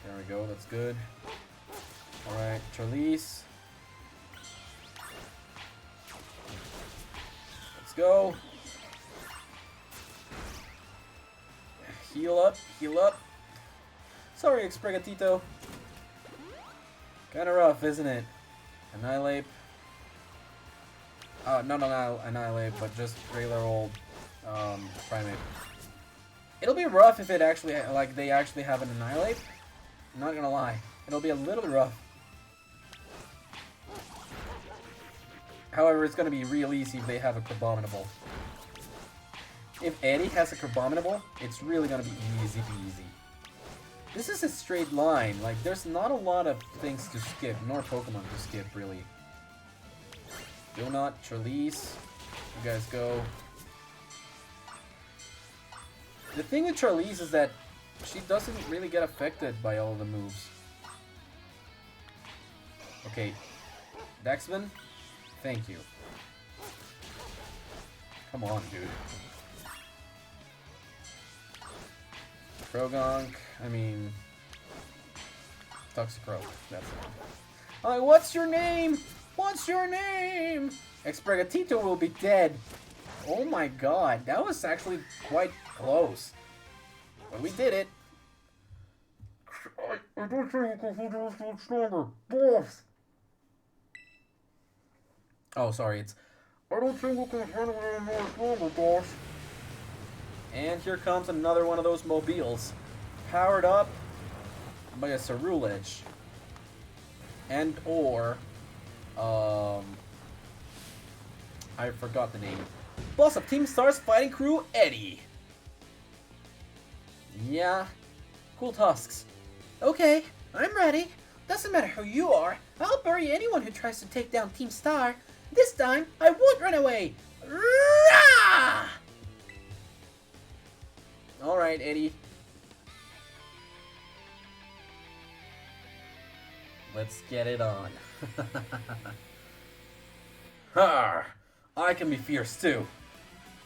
There we go, that's good. Alright, Charlize. Let's go. Heal up, heal up. Sorry, Experigatito. Kinda rough, isn't it? Annihilate. Not Annihilate, but just regular old Primate. It'll be rough if it actually, like, they actually have an Annihilate. I'm not gonna lie. It'll be a little rough. However, it's gonna be real easy if they have a Crabominable. If Eddie has a Crabominable, it's really gonna be easy peasy. This is a straight line. Like, there's not a lot of things to skip, nor Pokemon to skip, really. Donut, Charlize, you guys go. The thing with Charlize is that she doesn't really get affected by all the moves. Okay, Daxman, thank you. Come on, dude. Croagunk, I mean... Toxicroak, that's the one. What's your name? What's your name? Experigatito will be dead. Oh my god, that was actually quite close. But we did it. I don't think we can handle it stronger. Boss! Oh, sorry, it's... I don't think we can handle it more stronger, boss. And here comes another one of those mobiles. Powered up by a Cerulege. And or... I forgot the name. Boss of Team Star's fighting crew, Eddie. Yeah, cool tusks. Okay, I'm ready. Doesn't matter who you are. I'll bury anyone who tries to take down Team Star. This time, I won't run away. Rah! Alright, Eddie. Let's get it on. Har! I can be fierce too.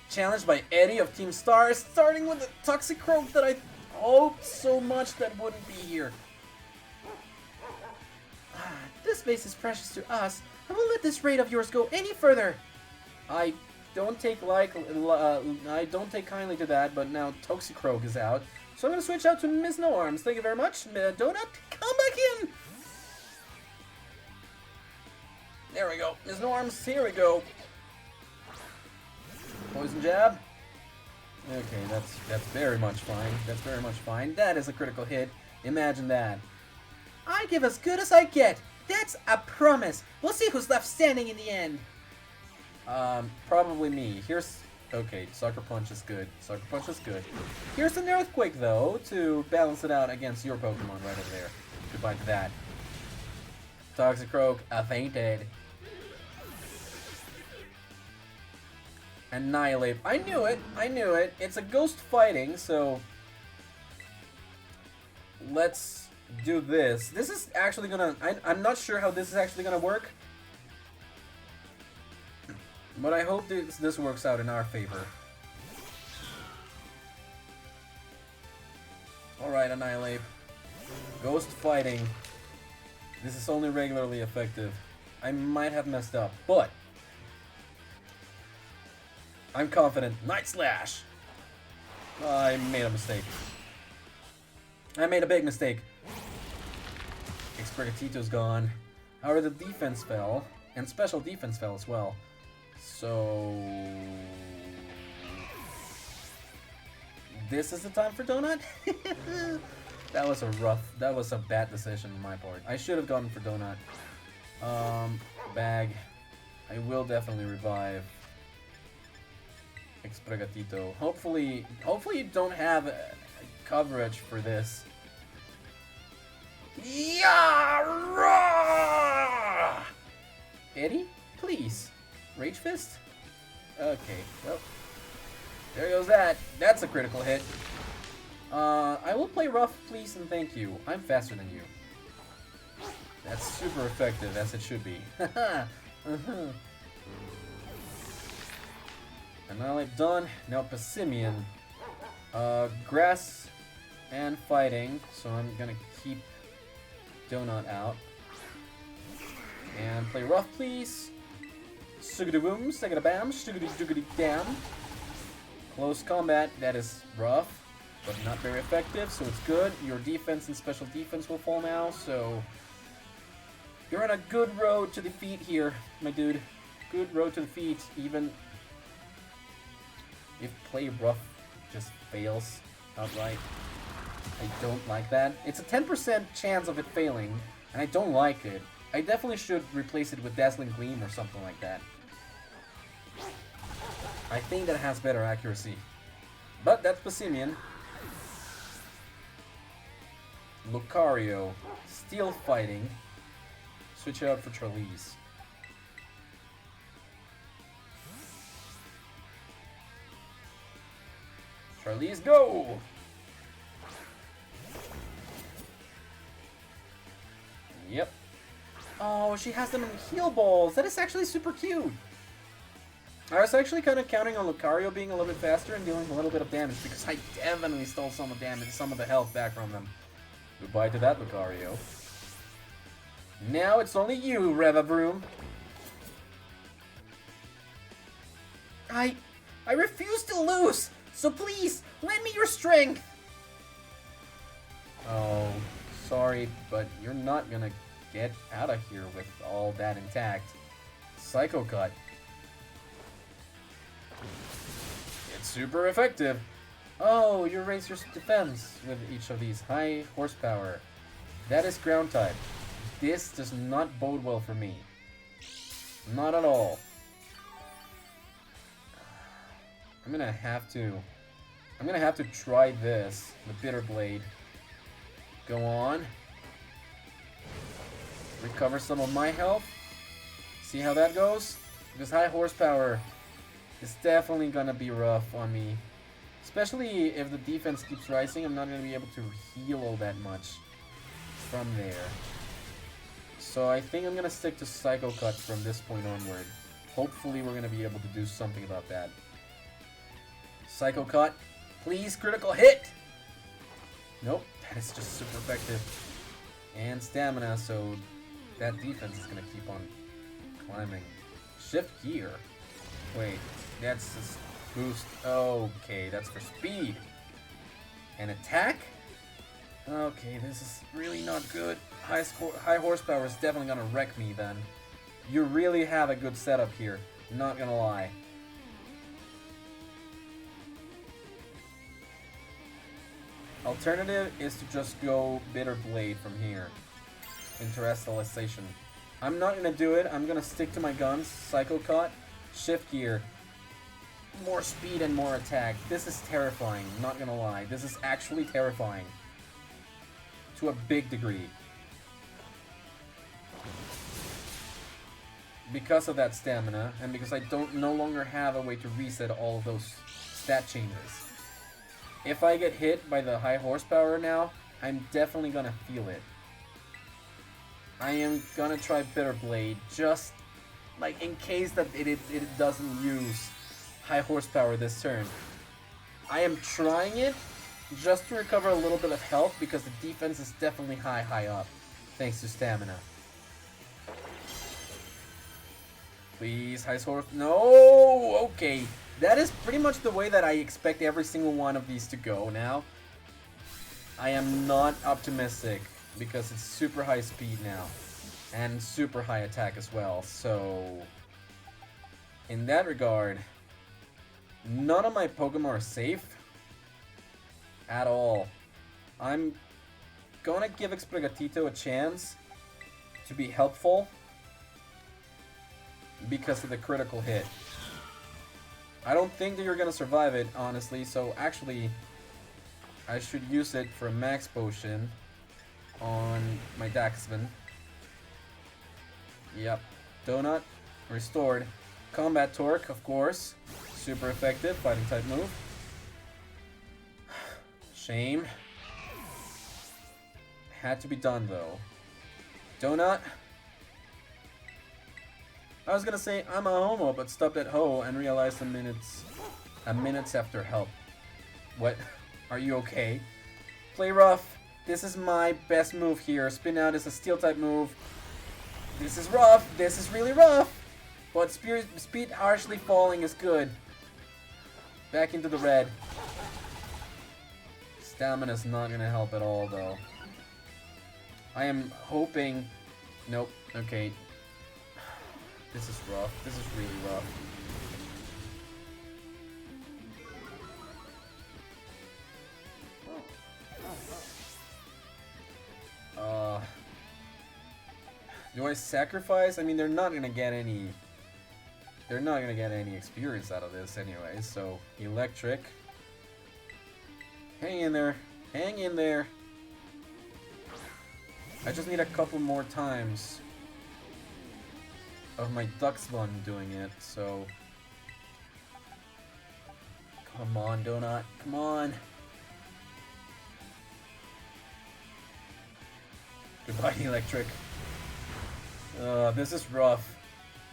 Challenged by Eddie of Team Star, starting with the Toxicroak that I hoped so much that wouldn't be here. This base is precious to us. I won't let this raid of yours go any further. I don't take kindly to that, but now Toxicroak is out, so I'm gonna switch out to Miss No Arms. Thank you very much, Donut. Come back in. There we go, Miss No Arms. Here we go. Poison jab. Okay, that's very much fine. That's very much fine. That is a critical hit. Imagine that. I give as good as I get. That's a promise. We'll see who's left standing in the end. Probably me. Here's... Okay, Sucker Punch is good. Sucker Punch is good. Here's an Earthquake, though, to balance it out against your Pokemon right over there. Goodbye to that. Toxicroak, I fainted. Annihilate. I knew it. I knew it. It's a ghost fighting, so... Let's do this. This is actually gonna... I'm not sure how this is actually gonna work. But I hope this works out in our favor. Alright, Annihilate. Ghost fighting. This is only regularly effective. I might have messed up, but... I'm confident. Night Slash! I made a mistake. I made a big mistake. Experigatito's gone. However, the defense fell. And special defense fell as well. So... This is the time for Donut? That was a bad decision on my part. I should have gone for Donut. Bag. I will definitely revive Experigatito. Hopefully you don't have coverage for this. Yeah! Eddie, please. Rage Fist? Okay, well, there goes that. That's a critical hit. I will play rough, please, and thank you. I'm faster than you. That's super effective, as it should be. Annihilate done. Now Passimian. Grass and fighting, so I'm gonna keep Donut out. And play rough, please. Sugity boom, sagada bam, sugity doogity dam. Close combat, that is rough, but not very effective, so it's good. Your defense and special defense will fall now, so you're on a good road to defeat here, my dude. Good road to defeat, even if play rough just fails outright. I don't like that. It's a 10% chance of it failing, and I don't like it. I definitely should replace it with Dazzling Gleam or something like that. I think that has better accuracy. But that's Passimian. Lucario. Steel Fighting. Switch it out for Charlize. Charlize, go! Yep. Oh, she has them in heal balls. That is actually super cute. I was actually kind of counting on Lucario being a little bit faster and dealing a little bit of damage because I definitely stole some of the health back from them. Goodbye to that, Lucario. Now it's only you, Revavroom. I refuse to lose, so please, lend me your strength. Oh, sorry, but you're not gonna get out of here with all that intact. Psycho Cut. It's super effective. Oh, you raise your defense with each of these. High horsepower. That is ground type. This does not bode well for me. Not at all. I'm gonna have to try this. The Bitter Blade. Go on. Recover some of my health. See how that goes? Because high horsepower is definitely gonna be rough on me. Especially if the defense keeps rising, I'm not gonna be able to heal all that much from there. So I think I'm gonna stick to Psycho Cut from this point onward. Hopefully we're gonna be able to do something about that. Psycho Cut, please critical hit! Nope, that is just super effective. And stamina, so that defense is gonna keep on climbing. Shift gear. Wait, that's a boost. Okay, that's for speed. And attack? Okay, this is really not good. High horsepower is definitely gonna wreck me then. You really have a good setup here, not gonna lie. Alternative is to just go Bitter Blade from here. Interstellation. I'm not gonna do it. I'm gonna stick to my guns. Psycho Cut, Shift Gear. More speed and more attack. This is terrifying, not gonna lie. This is actually terrifying. To a big degree. Because of that stamina, and because I no longer have a way to reset all of those stat changes. If I get hit by the high horsepower now, I'm definitely gonna feel it. I am gonna try Bitter Blade, just like in case that it doesn't use high horsepower this turn. I am trying it just to recover a little bit of health because the defense is definitely high up, thanks to stamina. Please, high horse. No! Okay. That is pretty much the way that I expect every single one of these to go now. I am not optimistic because it's super high speed now. And super high attack as well. So, in that regard, none of my Pokemon are safe. At all. I'm gonna give Expligatito a chance to be helpful because of the critical hit. I don't think that you're gonna survive it, honestly, so actually I should use it for a max potion on my Daxman. Yep. Donut. Restored. Combat Torque, of course. Super effective. Fighting type move. Shame. Had to be done though. Donut. I was gonna say I'm a homo, but stopped at ho and realized a minutes after help. What? Are you okay? Play rough. This is my best move here. Spin out is a steel type move. This is rough. This is really rough. But speed harshly falling is good. Back into the red. Stamina's not gonna help at all though. I am hoping... Nope. Okay. This is rough. This is really rough. Do I sacrifice? I mean, they're not gonna get any... They're not gonna get any experience out of this anyway, so... Electric. Hang in there. Hang in there. I just need a couple more times of my Duxbun doing it, so... Come on, Donut. Come on. Goodbye, Electric. This is rough.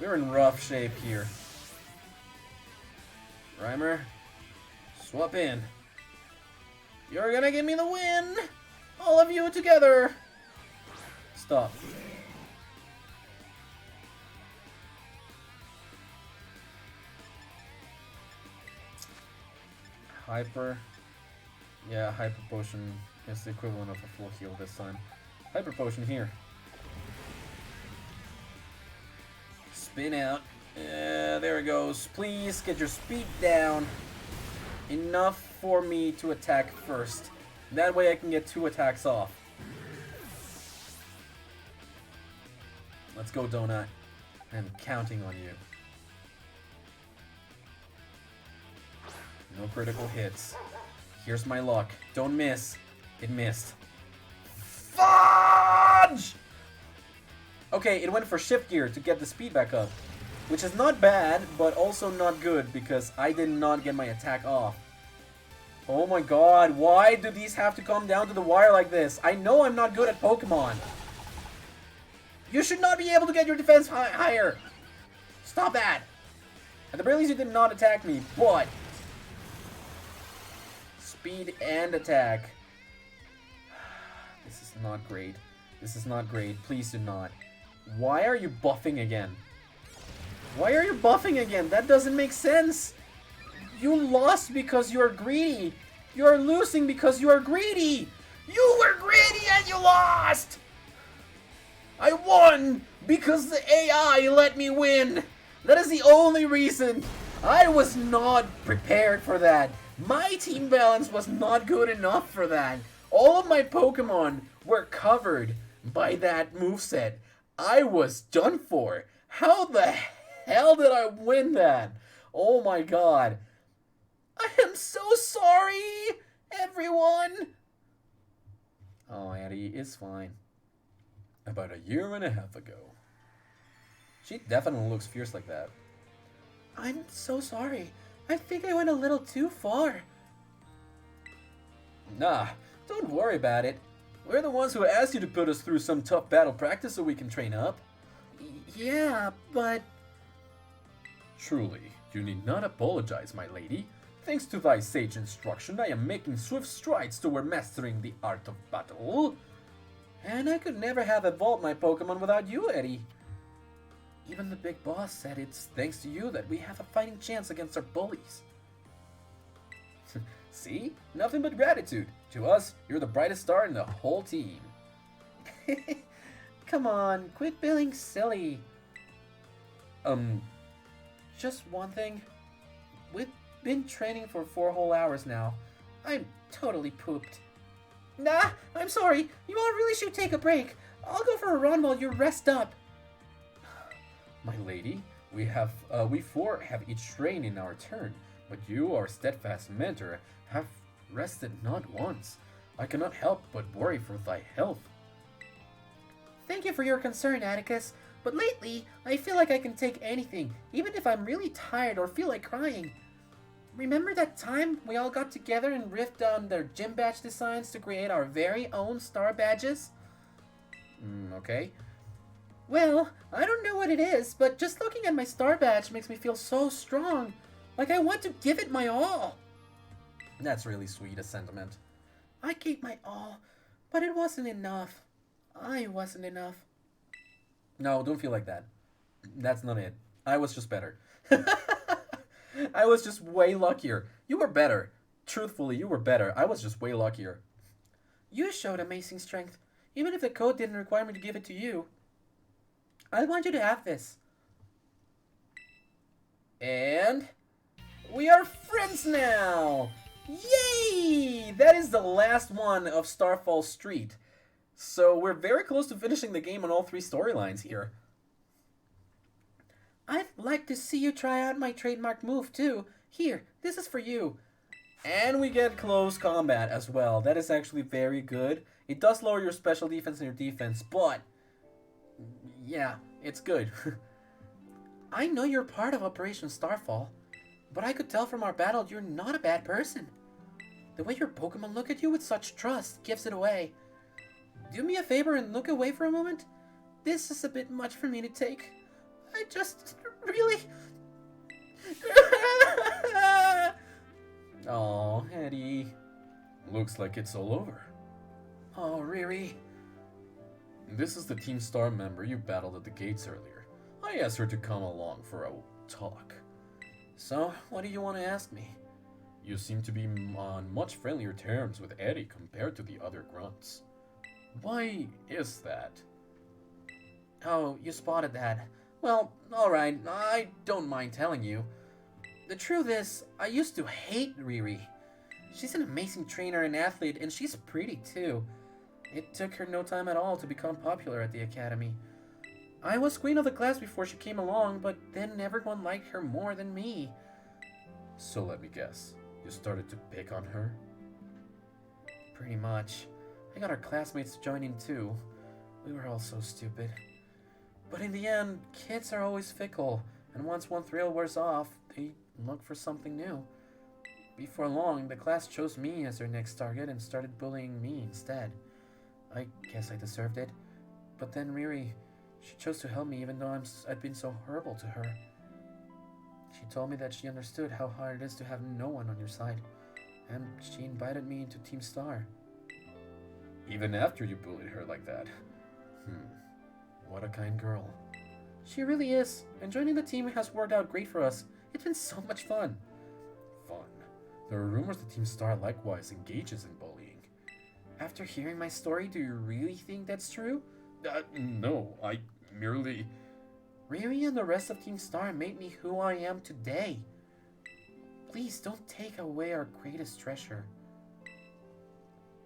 We're in rough shape here. Rhymer, swap in. You're gonna give me the win! All of you together! Stop. Hyper. Yeah, Hyper Potion is the equivalent of a full heal this time. Hyper Potion here. Spin out. There it goes. Please get your speed down. Enough for me to attack first. That way I can get 2 attacks off. Let's go, Donut. I'm counting on you. No critical hits. Here's my luck. Don't miss. It missed. Fudge! Okay, it went for shift gear to get the speed back up. Which is not bad, but also not good because I did not get my attack off. Oh my god, why do these have to come down to the wire like this? I know I'm not good at Pokemon. You should not be able to get your defense higher. Stop that. At the very least, you did not attack me, but... Speed and attack. This is not great. This is not great. Please do not. Why are you buffing again? Why are you buffing again? That doesn't make sense. You lost because you are greedy. You are losing because you are greedy. You were greedy and you lost. I won because the AI let me win. That is the only reason. I was not prepared for that. My team balance was not good enough for that. All of my Pokemon were covered by that moveset. I was done for. How the hell did I win that? Oh my god. I am so sorry, everyone. Oh, Addie, it's fine. About a year and a half ago. She definitely looks fierce like that. I'm so sorry. I think I went a little too far. Nah, don't worry about it. We're the ones who asked you to put us through some tough battle practice so we can train up. Yeah, but... Truly, you need not apologize, my lady. Thanks to thy sage instruction, I am making swift strides toward mastering the art of battle. And I could never have evolved my Pokemon without you, Eddie. Even the big boss said it's thanks to you that we have a fighting chance against our bullies. See? Nothing but gratitude. To us, you're the brightest star in the whole team. Come on, quit being silly. Just one thing. We've been training for 4 whole hours now. I'm totally pooped. Nah, I'm sorry. You all really should take a break. I'll go for a run while you rest up. My lady, we 4 have each trained in our turn, but you, our steadfast mentor, have rested not once. I cannot help but worry for thy health. Thank you for your concern, Atticus, but lately I feel like I can take anything, even if I'm really tired or feel like crying. Remember that time we all got together and riffed on their gym badge designs to create our very own star badges? Okay. Well, I don't know what it is, but just looking at my star badge makes me feel so strong. Like I want to give it my all. That's really sweet, a sentiment. I gave my all, but it wasn't enough. I wasn't enough. No, don't feel like that. That's not it. I was just better. I was just way luckier. You were better. Truthfully, you were better. I was just way luckier. You showed amazing strength, even if the code didn't require me to give it to you. I want you to have this. And we are friends now! Yay! That is the last one of Starfall Street. So we're very close to finishing the game on all 3 storylines here. I'd like to see you try out my trademark move too. Here, this is for you. And we get close combat as well. That is actually very good. It does lower your special defense and your defense, but yeah, it's good. I know you're part of Operation Starfall, but I could tell from our battle you're not a bad person. The way your Pokemon look at you with such trust gives it away. Do me a favor and look away for a moment. This is a bit much for me to take. I just really... Aw, Eddie. Looks like it's all over. Oh, Riri. This is the Team Star member you battled at the gates earlier. I asked her to come along for a talk. So, what do you want to ask me? You seem to be on much friendlier terms with Eddie compared to the other grunts. Why is that? Oh, you spotted that. Well, alright, I don't mind telling you. The truth is, I used to hate Riri. She's an amazing trainer and athlete, and she's pretty too. It took her no time at all to become popular at the academy. I was queen of the class before she came along, but then everyone liked her more than me. So let me guess, you started to pick on her? Pretty much. I got our classmates to join in too. We were all so stupid. But in the end, kids are always fickle, and once one thrill wears off, they look for something new. Before long, the class chose me as their next target and started bullying me instead. I guess I deserved it. But then Riri, she chose to help me even though I'd been so horrible to her. She told me that she understood how hard it is to have no one on your side, and she invited me into Team Star. Even after you bullied her like that? What a kind girl. She really is, and joining the team has worked out great for us. It's been so much fun. Fun? There are rumors the Team Star likewise engages in bullying. After hearing my story, do you really think that's true? No, I merely... Riri and the rest of Team Star made me who I am today. Please don't take away our greatest treasure.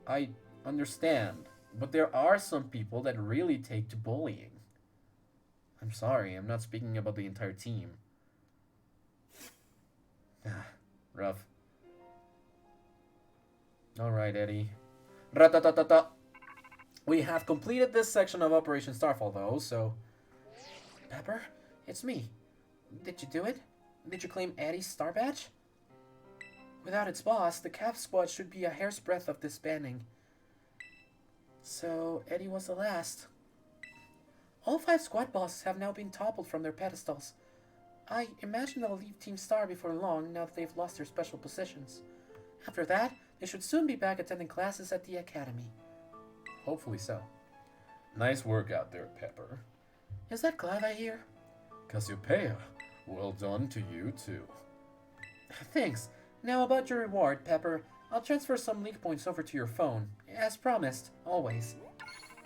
I understand, but there are some people that really take to bullying. I'm sorry, I'm not speaking about the entire team. Rough. Alright, Eddie. Ratatatata. We have completed this section of Operation Starfall, though, so... Pepper, it's me. Did you do it? Did you claim Eddie's star badge? Without its boss, the Cav squad should be a hair's breadth of disbanding. So, Eddie was the last. All 5 squad bosses have now been toppled from their pedestals. I imagine they'll leave Team Star before long now that they've lost their special positions. After that, they should soon be back attending classes at the academy. Hopefully so. Nice work out there, Pepper. Is that Clive I hear? Cassiopeia, well done to you too. Thanks. Now about your reward, Pepper. I'll transfer some league points over to your phone. As promised, always.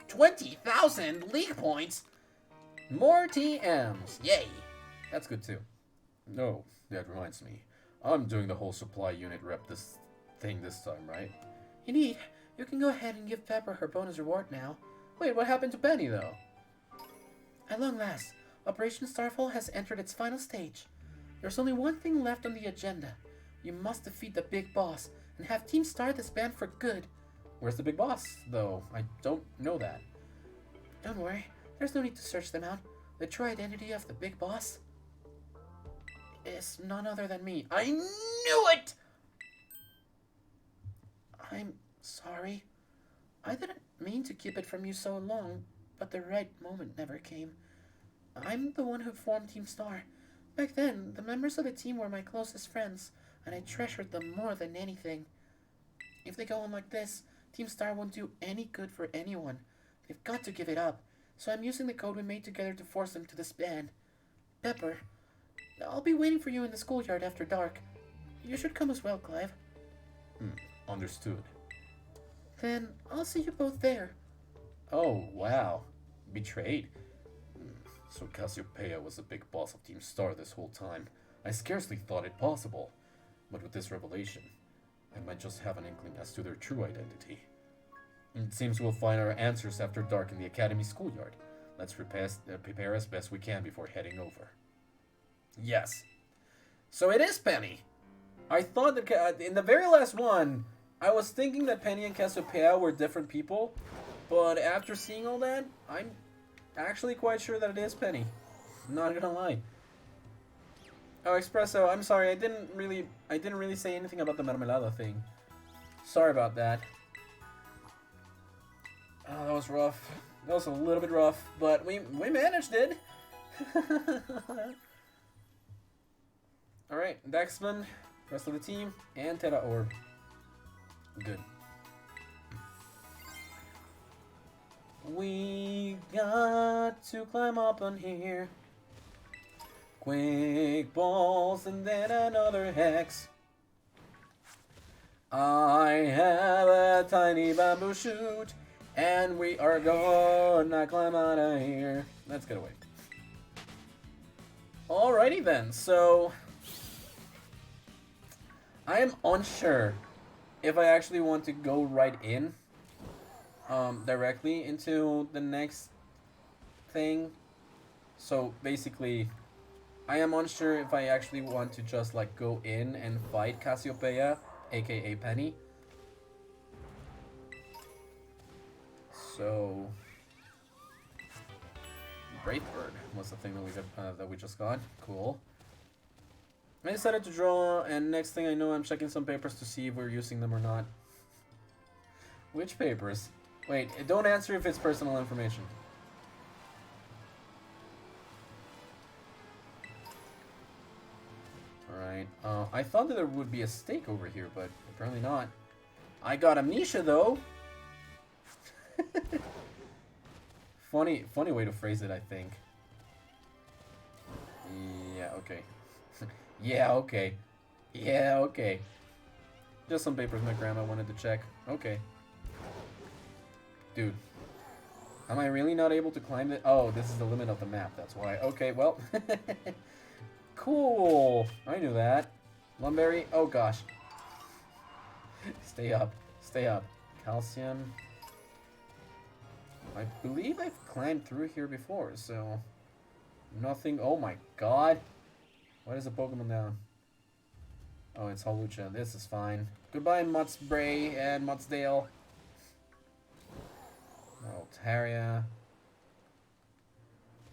20,000 league points? More TMs, yay! That's good too. No, that reminds me. I'm doing the whole supply unit rep this time, right? Indeed. You can go ahead and give Pepper her bonus reward now. Wait, what happened to Penny though? At long last, Operation Starfall has entered its final stage. There's only one thing left on the agenda. You must defeat the big boss and have Team Star disband for good. Where's the big boss, though? I don't know that. Don't worry, there's no need to search them out. The true identity of the big boss is none other than me. I knew it! I'm sorry. I didn't mean to keep it from you so long, but the right moment never came. I'm the one who formed Team Star. Back then, the members of the team were my closest friends, and I treasured them more than anything. If they go on like this, Team Star won't do any good for anyone. They've got to give it up, so I'm using the code we made together to force them to disband. Pepper, I'll be waiting for you in the schoolyard after dark. You should come as well, Clive. Understood. Then I'll see you both there. Oh, wow. Betrayed. So Cassiopeia was the big boss of Team Star this whole time. I scarcely thought it possible. But with this revelation, I might just have an inkling as to their true identity. It seems we'll find our answers after dark in the Academy schoolyard. Let's prepare as best we can before heading over. Yes. So it is Penny. I thought that in the very last one, I was thinking that Penny and Cassiopeia were different people. But after seeing all that, I'm actually quite sure that it is Penny. Not gonna lie. Oh, Espresso, I'm sorry, I didn't really say anything about the Mermelada thing. Sorry about that. Oh, that was rough. That was a little bit rough, but we managed it. Alright, Dexman, rest of the team, and Teta Orb. Good. We got to climb up on here. Quick balls and then another hex. I have a tiny bamboo shoot, and we are gonna climb out of here. Let's get away. Alrighty then, so I am unsure if I actually want to go right in directly into the next thing. So basically, I am unsure if I actually want to just like go in and fight Cassiopeia, aka Penny. So Brave Bird was the thing that we just got. Cool. I decided to draw, and next thing I know, I'm checking some papers to see if we're using them or not. Which papers? Wait, don't answer if it's personal information. Alright, I thought that there would be a stake over here, but apparently not. I got amnesia, though! Funny way to phrase it, I think. Yeah, okay. Yeah, okay. Yeah, okay. Just some papers my grandma wanted to check. Okay. Dude. Am I really not able to climb it? Oh, this is the limit of the map, that's why. Okay, well. Cool. I knew that. Lumberry. Oh, gosh. Stay up. Stay up. Calcium. I believe I've climbed through here before, so... Nothing. Oh, my God. What is a Pokemon down? Oh, it's Hawlucha. This is fine. Goodbye, Mutsbray and Mutsdale. Altaria.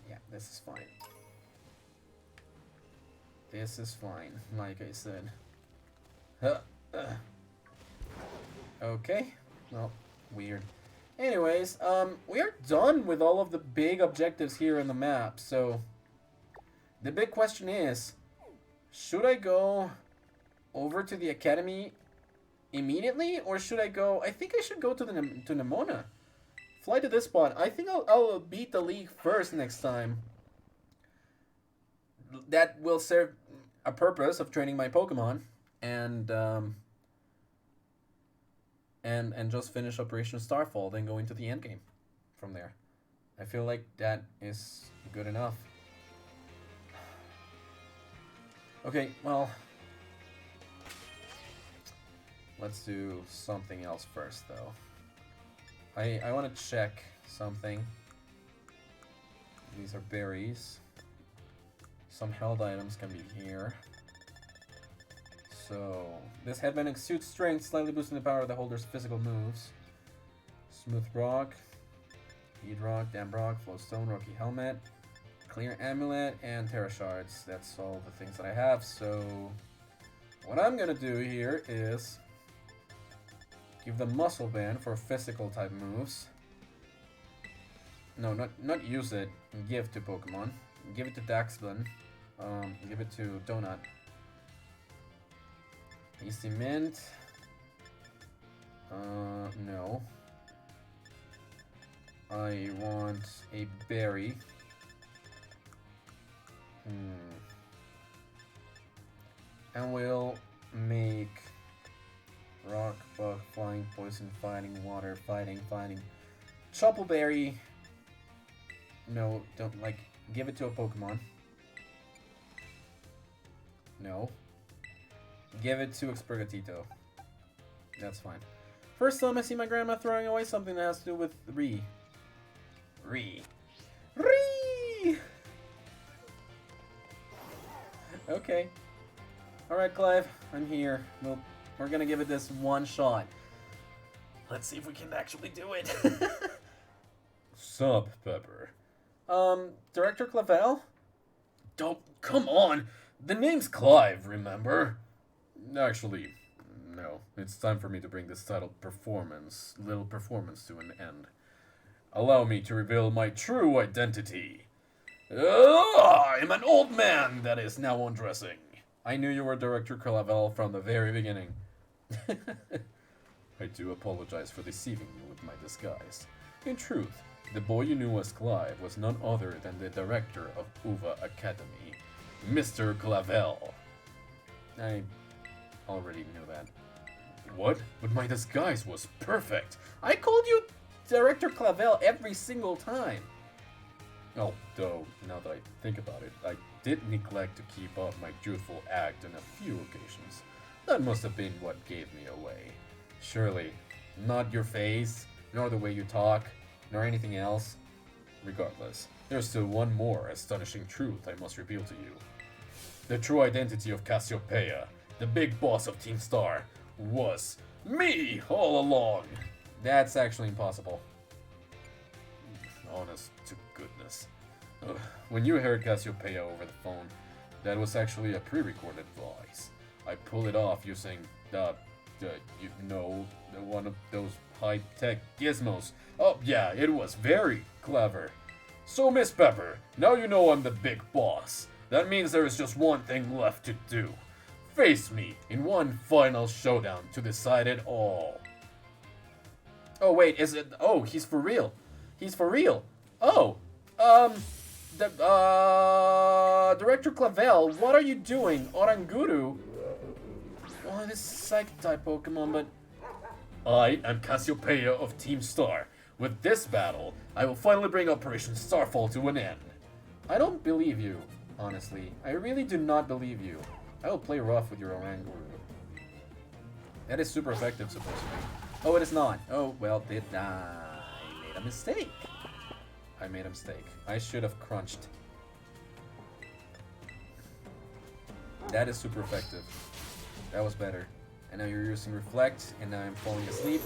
Yeah, this is fine. This is fine, like I said. Okay. Well, weird. Anyways, we are done with all of the big objectives here in the map, so... The big question is... Should I go over to the academy immediately, or should I go... I think I should go to Nemona. Fly to this spot. I think I'll beat the league first next time. That will serve a purpose of training my Pokemon, and just finish Operation Starfall, then go into the endgame from there. I feel like that is good enough. Okay, well, let's do something else first, though. I want to check something. These are berries. Some held items can be here. So, this headband exudes strength, slightly boosting the power of the holder's physical moves. Smooth Rock, Heat Rock, Damp Rock, Flow Stone, Rocky Helmet, Clear Amulet, and Terra Shards. That's all the things that I have, so what I'm gonna do here is give them Muscle Band for physical type moves. No, not use it, give to Pokemon. Give it to Daxbun. Give it to Donut. Easy Mint. No. I want a berry. And we'll make Rock, Bug, Flying, Poison, Fighting, Water, Fighting. Choppleberry. No, don't, give it to a Pokemon. No. Give it to Expurgatito. That's fine. First time I see my grandma throwing away something that has to do with Ree. Okay. Alright, Clive. I'm here. We're gonna give it this one shot. Let's see if we can actually do it. Sup, Pepper. Director Clavel? Don't, come on! The name's Clive, remember? Actually, no. It's time for me to bring this little performance to an end. Allow me to reveal my true identity. I'm an old man that is now undressing. I knew you were Director Clavel from the very beginning. I do apologize for deceiving you with my disguise. In truth, the boy you knew as Clive was none other than the director of Uva Academy, Mr. Clavel. I already knew that. What? But my disguise was perfect. I called you Director Clavel every single time. Although, now that I think about it, I did neglect to keep up my youthful act on a few occasions. That must have been what gave me away. Surely, not your face, nor the way you talk, nor anything else. Regardless, there's still one more astonishing truth I must reveal to you. The true identity of Cassiopeia, the big boss of Team Star, was me all along. That's actually impossible. Honest to goodness. When you heard Cassiopeia over the phone, that was actually a pre-recorded voice. I pulled it off using one of those high-tech gizmos. Oh yeah, it was very clever. So Miss Pepper, now you know I'm the big boss. That means there is just one thing left to do. Face me in one final showdown to decide it all. Oh wait, is it? Oh, he's for real. He's for real. Oh, Director Clavel, what are you doing? Oranguru? Oh, this is Psychic-type Pokemon, but... I am Cassiopeia of Team Star. With this battle, I will finally bring Operation Starfall to an end. I don't believe you, honestly. I really do not believe you. I will play rough with your Oranguru. That is super effective, supposed to be. Oh, it is not. Oh, well, I made a mistake. I made a mistake. I should have crunched. That is super effective. That was better. And now you're using Reflect, and now I'm falling asleep.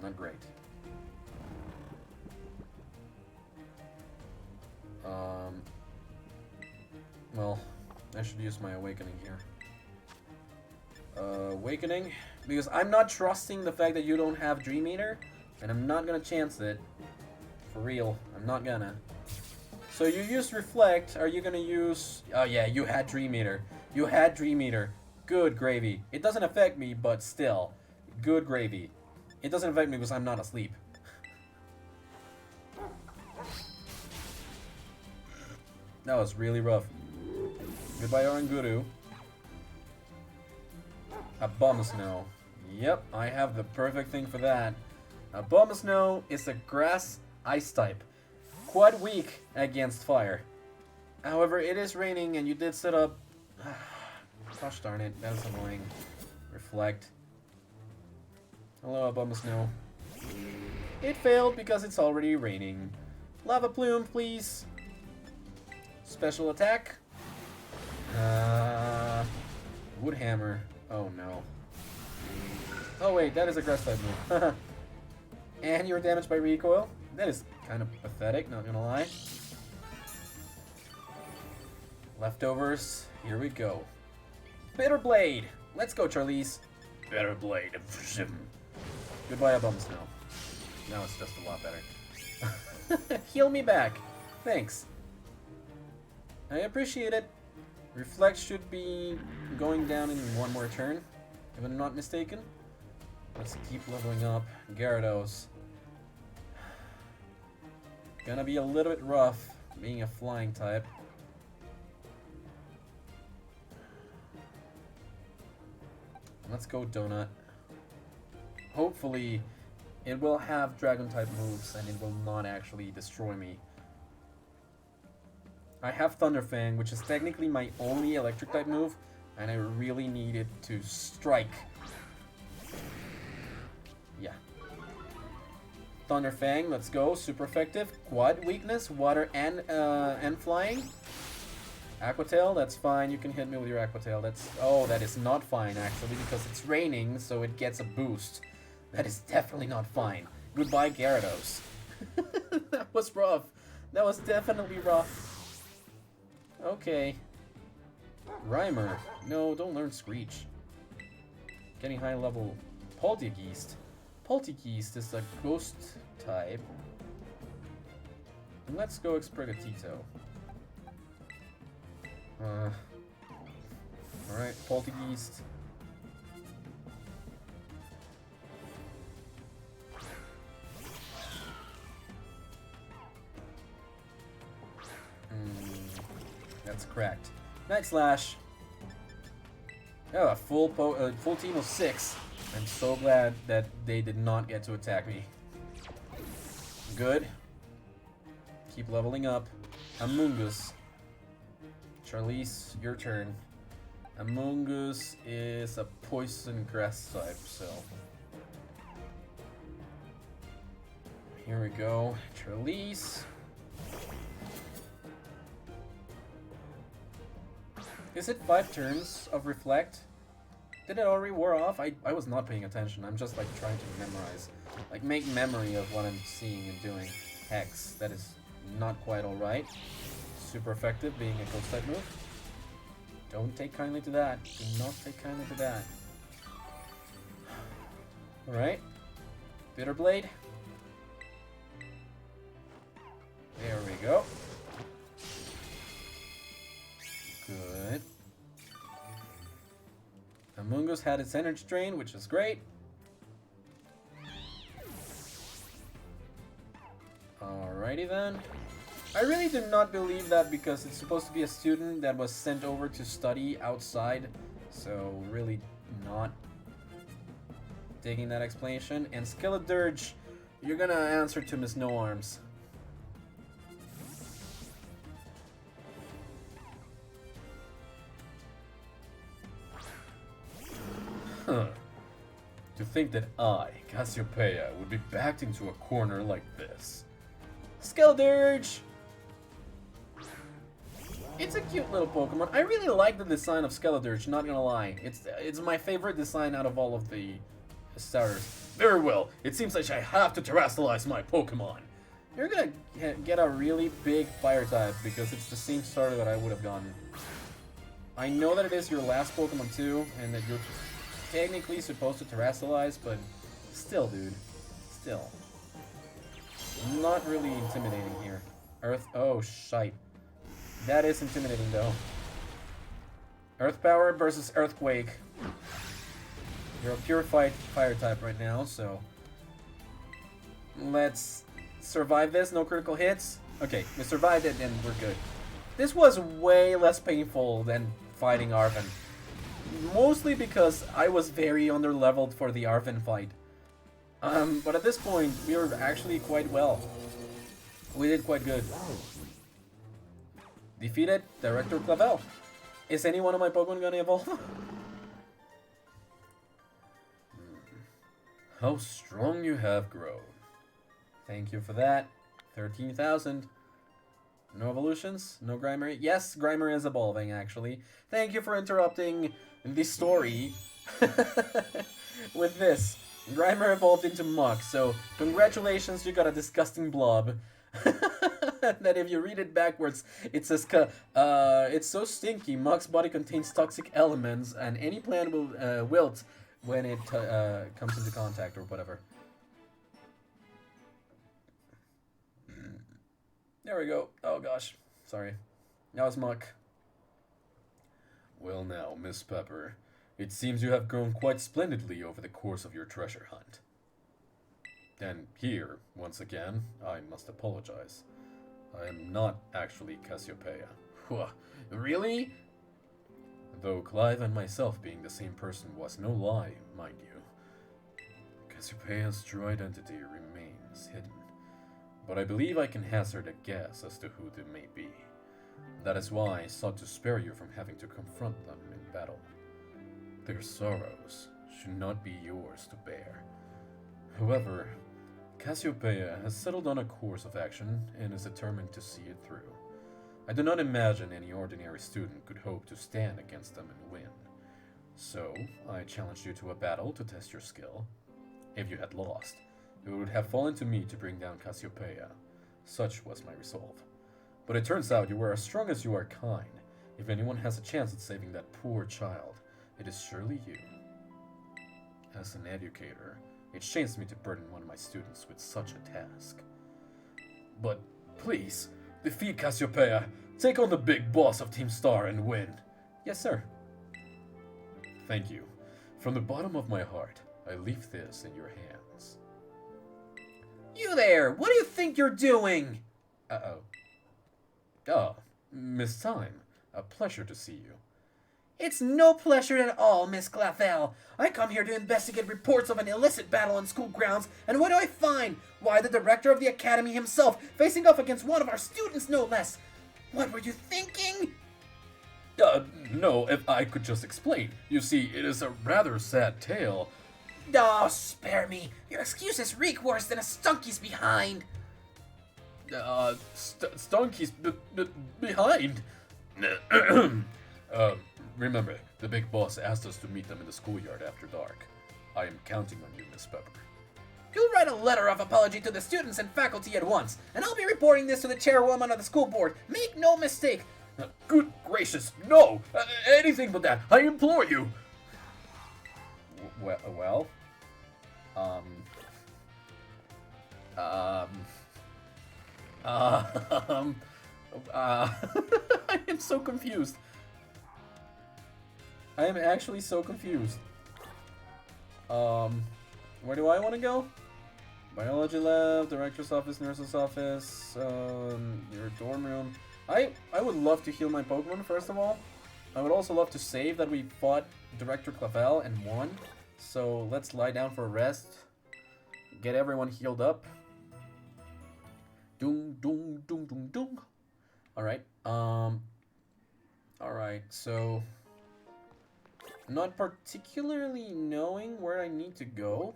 Not great. Well, I should use my Awakening here. Awakening, because I'm not trusting the fact that you don't have Dream Eater, and I'm not gonna chance it. For real, I'm not gonna. So you use Reflect, are you gonna use... Oh yeah, you had Dream Eater. You had Dream Eater. Good gravy. It doesn't affect me, but still. Good gravy. It doesn't affect me because I'm not asleep. That was really rough. Goodbye, Oranguru. Abomasnow. Yep, I have the perfect thing for that. Abomasnow is a grass ice type. Quite weak against fire. However, it is raining and you did set up... Gosh darn it, that is annoying. Reflect. Hello, Abomasnow. It failed because it's already raining. Lava Plume, please. Special attack. Wood Hammer. Oh no. Oh wait, that is a grass type move. And you're damaged by recoil? That is kind of pathetic, not gonna lie. Leftovers, here we go. Bitter Blade! Let's go, Charlize. Bitter Blade. Goodbye, a bum snow. Now it's just a lot better. Heal me back. Thanks. I appreciate it. Reflect should be going down in one more turn, if I'm not mistaken. Let's keep leveling up. Gyarados. Gonna be a little bit rough, being a flying type. Let's go Donut. Hopefully, it will have Dragon type moves and it will not actually destroy me. I have Thunder Fang, which is technically my only electric type move, and I really need it to strike. Yeah. Thunder Fang, let's go. Super effective. Quad weakness, water and flying. Aqua Tail, that's fine. You can hit me with your Aqua Tail. That is not fine actually because it's raining, so it gets a boost. That is definitely not fine. Goodbye, Gyarados. That was rough. That was definitely rough. Okay. Rhymer. No, don't learn Screech. Getting high level Poltegeist. Poltegeist is a ghost type. And let's go Sprigatito. Alright, Poltegeist. That's cracked. Night Slash. Oh, a full team of 6. I'm so glad that they did not get to attack me. Good. Keep leveling up. Amoongus. Charlize, your turn. Amoongus is a poison grass type, so. Here we go. Charlize. Is it 5 turns of Reflect? Did it already wear off? I was not paying attention. I'm just like trying to memorize. Like make memory of what I'm seeing and doing. Hex. That is not quite alright. Super effective being a ghost type move. Don't take kindly to that. Do not take kindly to that. Alright. Bitter Blade. There we go. Good. Amoongus had its energy drain, which is great. Alrighty then. I really do not believe that because it's supposed to be a student that was sent over to study outside. So really not digging that explanation. And Skeledirge, you're gonna answer to Miss No Arms. Huh. To think that I, Cassiopeia, would be backed into a corner like this. Skeledirge! It's a cute little Pokemon. I really like the design of Skeledirge, not gonna lie. It's my favorite design out of all of the starters. Very well. It seems like I have to terrestrialize my Pokemon. You're gonna get a really big fire type because it's the same starter that I would have gotten. I know that it is your last Pokemon too, and that you're technically supposed to terrestrialize, but still, dude. Still. Not really intimidating here. Earth. Oh, shite. That is intimidating, though. Earth Power versus Earthquake. You're a purified fire type right now, so. Let's survive this. No critical hits. Okay, we survived it, and we're good. This was way less painful than fighting Arven. Mostly because I was very under-leveled for the Arven fight. But at this point, we were actually quite well. We did quite good. Defeated Director Clavel. Is any one of my Pokemon gonna evolve? How strong you have grown. Thank you for that. 13,000. No evolutions? No Grimer? Yes, Grimer is evolving, actually. Thank you for interrupting the story with this. Grimer evolved into Muck, so congratulations, you got a disgusting blob. That if you read it backwards, it says, it's so stinky, Muck's body contains toxic elements, and any plant will wilt when it comes into contact or whatever. There we go. Oh gosh. Sorry. That was Muck. Well now, Miss Pepper, it seems you have grown quite splendidly over the course of your treasure hunt. And here, once again, I must apologize. I am not actually Cassiopeia. Really? Though Clive and myself being the same person was no lie, mind you. Cassiopeia's true identity remains hidden. But I believe I can hazard a guess as to who they may be. That is why I sought to spare you from having to confront them in battle. Their sorrows should not be yours to bear. However, Cassiopeia has settled on a course of action and is determined to see it through. I do not imagine any ordinary student could hope to stand against them and win. So, I challenged you to a battle to test your skill. If you had lost, it would have fallen to me to bring down Cassiopeia. Such was my resolve. But it turns out you were as strong as you are kind. If anyone has a chance at saving that poor child, it is surely you. As an educator, it shames me to burden one of my students with such a task. But please, defeat Cassiopeia, take on the big boss of Team Star and win. Yes, sir. Thank you. From the bottom of my heart, I leave this in your hands. You there! What do you think you're doing? Uh-oh. Ah, Miss Time. A pleasure to see you. It's no pleasure at all, Miss CLAVEL. I come here to investigate reports of an illicit battle on school grounds, and what do I find? Why, the director of the academy himself, facing off against one of our students, no less. What were you thinking? No, if I could just explain. You see, it is a rather sad tale. Oh, spare me. Your excuses reek worse than a stunky's behind. Stonky's behind. Remember, the big boss asked us to meet them in the schoolyard after dark. I am counting on you, Miss Pepper. You'll write a letter of apology to the students and faculty at once, and I'll be reporting this to the chairwoman of the school board. Make no mistake. Good gracious, no! Anything but that, I implore you! Well, I am so confused. I am actually so confused. Where do I want to go? Biology lab, director's office, nurse's office, your dorm room. I would love to heal my Pokemon, first of all. I would also love to save that we fought Director Clavel and won. So let's lie down for a rest. Get everyone healed up. Doom, doom, doom, doom, doom. Alright, alright, so... Not particularly knowing where I need to go.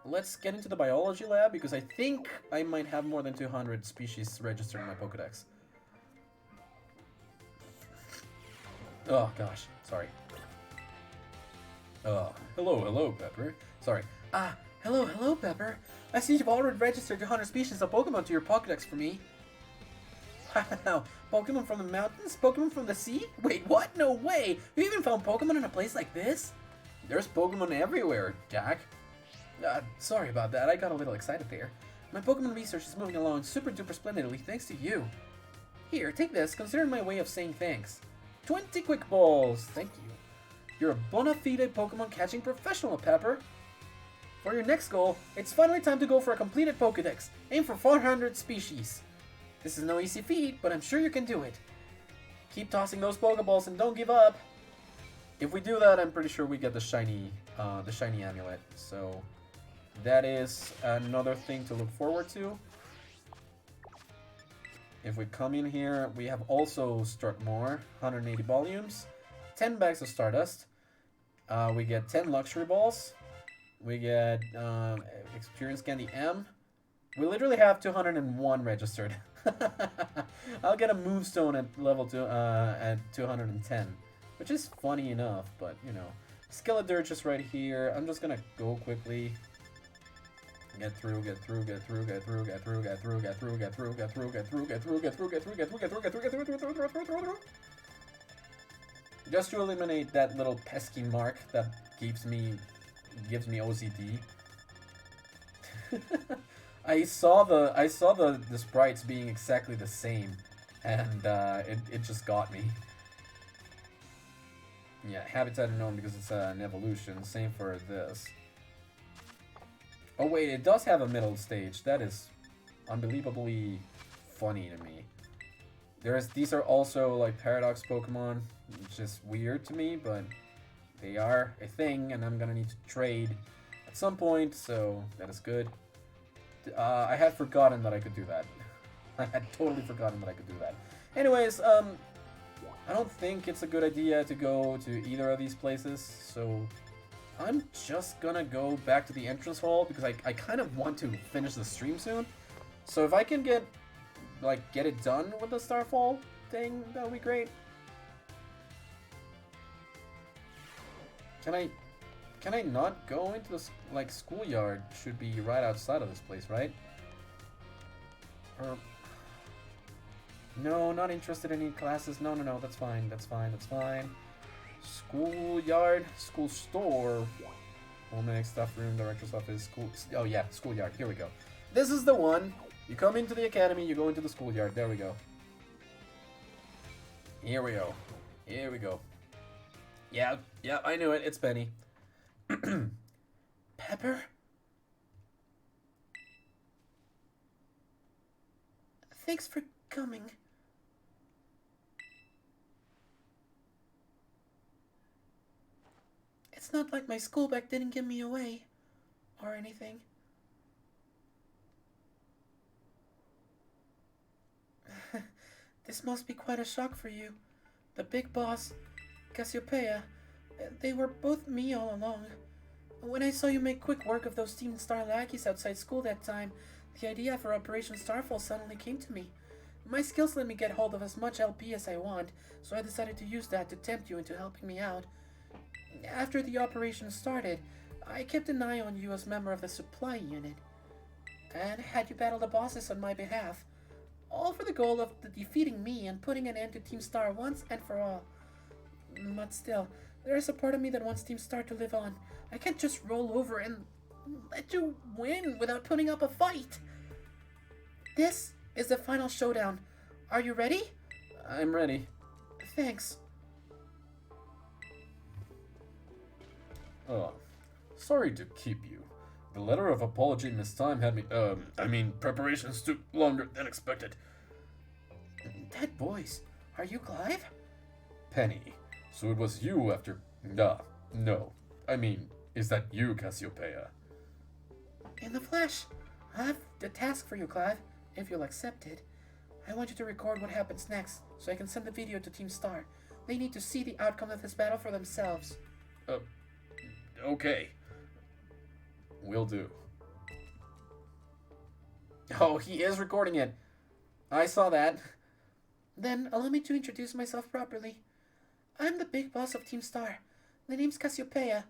Let's get into the biology lab, because I think I might have more than 200 species registered in my Pokedex. Oh, gosh. Sorry. Hello, Pepper. Sorry. Hello, Pepper. I see you've already registered 200 species of Pokemon to your Pokedex for me. Wow, Pokemon from the mountains? Pokemon from the sea? Wait, what? No way! You even found Pokemon in a place like this? There's Pokemon everywhere, Jack. Sorry about that, I got a little excited there. My Pokemon research is moving along super duper splendidly thanks to you. Here, take this, consider my way of saying thanks. 20 quick balls, thank you. You're a bona fide Pokemon catching professional, Pepper. For your next goal, it's finally time to go for a completed Pokedex. Aim for 400 species. This is no easy feat, but I'm sure you can do it. Keep tossing those Pokeballs and don't give up. If we do that, I'm pretty sure we get the shiny amulet. So that is another thing to look forward to. If we come in here, we have also Startmore, 180 volumes, 10 bags of Stardust. We get 10 luxury balls. We get experience candy M. We literally have 201 registered. I'll get a Movestone at level 2, at 210, which is funny enough, but, you know. Skeletor just right here. I'm just gonna go quickly. Get through, get through, get through, get through, get through, get through, get through, get through, get through, get through, get through, get through, get through, get through, get through, get through, get through, get through, get through. Just to eliminate that little pesky mark that gives me OCD. I saw the sprites being exactly the same, and it just got me. Yeah, Habitat unknown because it's an evolution. Same for this. Oh wait, it does have a middle stage. That is unbelievably funny to me. These are also like paradox Pokemon, which is weird to me, but they are a thing, and I'm gonna need to trade at some point, so that is good. I had forgotten that I could do that. I had totally forgotten that I could do that. Anyways, I don't think it's a good idea to go to either of these places, so I'm just gonna go back to the entrance hall because I kind of want to finish the stream soon. So if I can get it done with the Starfall thing, that would be great. Can I not go into the schoolyard? Should be right outside of this place, right? Or no, not interested in any classes. No, that's fine. That's fine. Schoolyard, school store, home stuff room, director's office, school. Oh yeah, schoolyard. Here we go. This is the one. You come into the academy, you go into the schoolyard. There we go. Here we go. Yeah, I knew it. It's Penny. Pepper? Thanks for coming. It's not like my school back didn't give me away, or anything. This must be quite a shock for you. The big boss, Cassiopeia, they were both me all along. When I saw you make quick work of those Team Star lackeys outside school that time, the idea for Operation Starfall suddenly came to me. My skills let me get hold of as much LP as I want, so I decided to use that to tempt you into helping me out. After the operation started, I kept an eye on you as member of the supply unit, and had you battle the bosses on my behalf, all for the goal of defeating me and putting an end to Team Star once and for all. But still, there is a part of me that wants Team Star to live on. I can't just roll over and let you win without putting up a fight. This is the final showdown. Are you ready? I'm ready. Thanks. Oh, sorry to keep you. The letter of apology in this time had me, preparations took longer than expected. That voice. Are you Clive? Penny. So it was you after... no. Is that you, Cassiopeia? In the flesh. I have the task for you, Clive, if you'll accept it. I want you to record what happens next, so I can send the video to Team Star. They need to see the outcome of this battle for themselves. Okay. Will do. Oh, he is recording it. I saw that. Then, allow me to introduce myself properly. I'm the big boss of Team Star. The name's Cassiopeia.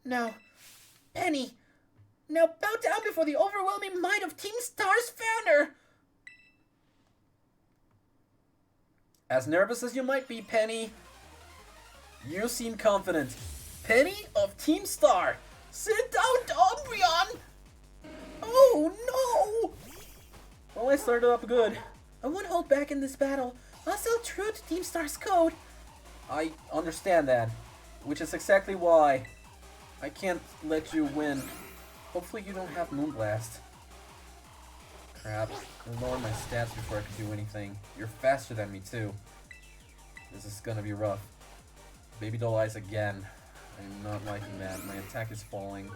No. Penny! Now bow down before the overwhelming might of Team Star's founder! As nervous as you might be, Penny, you seem confident. Penny of Team Star! Sit down, Umbreon! Oh, no! Well, I started up good. I won't hold back in this battle. I'll stay true to Team Star's code. I understand that, which is exactly why I can't let you win. Hopefully you don't have Moonblast. Crap. I lowered my stats before I could do anything. You're faster than me, too. This is gonna be rough. Baby doll eyes again. I'm not liking that. My attack is falling.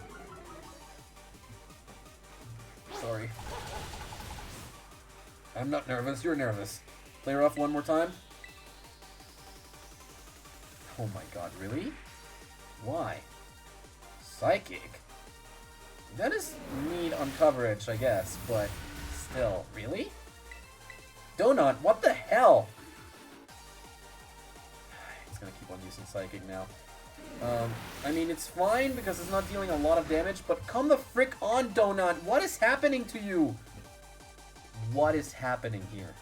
Sorry. I'm not nervous. You're nervous. Play her off one more time. Oh my god, really? Why? Psychic? That is neat on coverage, I guess, but still, really? Donut, what the hell? He's gonna keep on using Psychic now. I mean, it's fine because it's not dealing a lot of damage, but come the frick on, Donut! What is happening to you? What is happening here?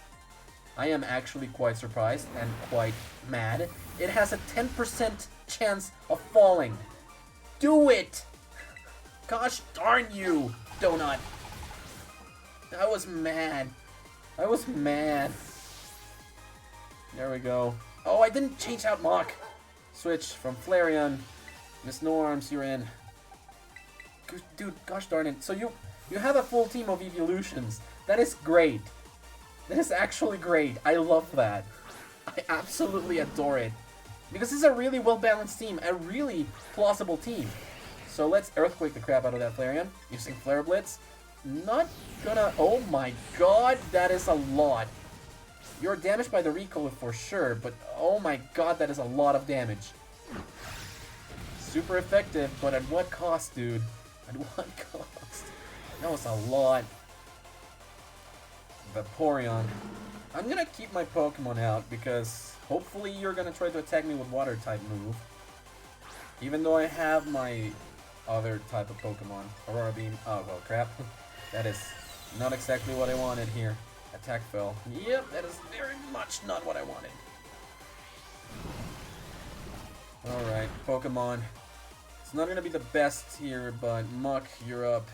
I am actually quite surprised and quite mad. It has a 10% chance of falling. Do it! Gosh darn you, Donut! I was mad. I was mad. There we go. Oh, I didn't change out Mach. Switch from Flareon. Miss No Arms, you're in. Dude, gosh darn it. So you have a full team of evolutions. That is great. That is actually great. I love that. I absolutely adore it. Because it's a really well-balanced team. A really plausible team. So let's Earthquake the crap out of that Flareon. Using Flare Blitz. Not gonna... Oh my god, that is a lot. You're damaged by the recoil for sure, but oh my god, that is a lot of damage. Super effective, but at what cost, dude? At what cost? That was a lot. Vaporeon. I'm gonna keep my Pokemon out because hopefully you're gonna try to attack me with Water type move. Even though I have my other type of Pokemon. Aurora Beam. Oh, well, crap. That is not exactly what I wanted here. Attack fell. Yep, that is very much not what I wanted. Alright, Pokemon. It's not gonna be the best here, but Muck, you're up.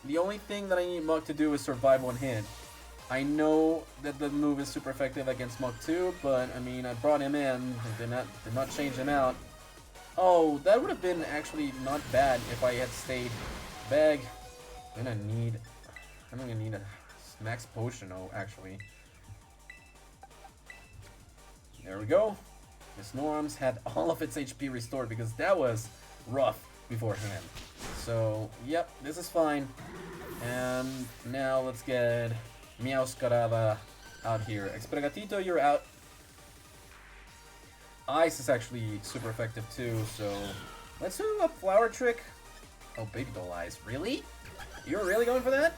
The only thing that I need Muck to do is survive one hit. I know that the move is super effective against Muck too, but I mean, I brought him in, did not change him out. Oh, that would have been actually not bad if I had stayed. Bag. I'm gonna need a max potion, actually. There we go. Miss Norms had all of its HP restored because that was rough beforehand. So, yep, this is fine. And now let's get Meowscarada out here. Experigatito, you're out. Ice is actually super effective too, so let's do a Flower Trick. Oh, Baby Doll Eyes. Really? You're really going for that?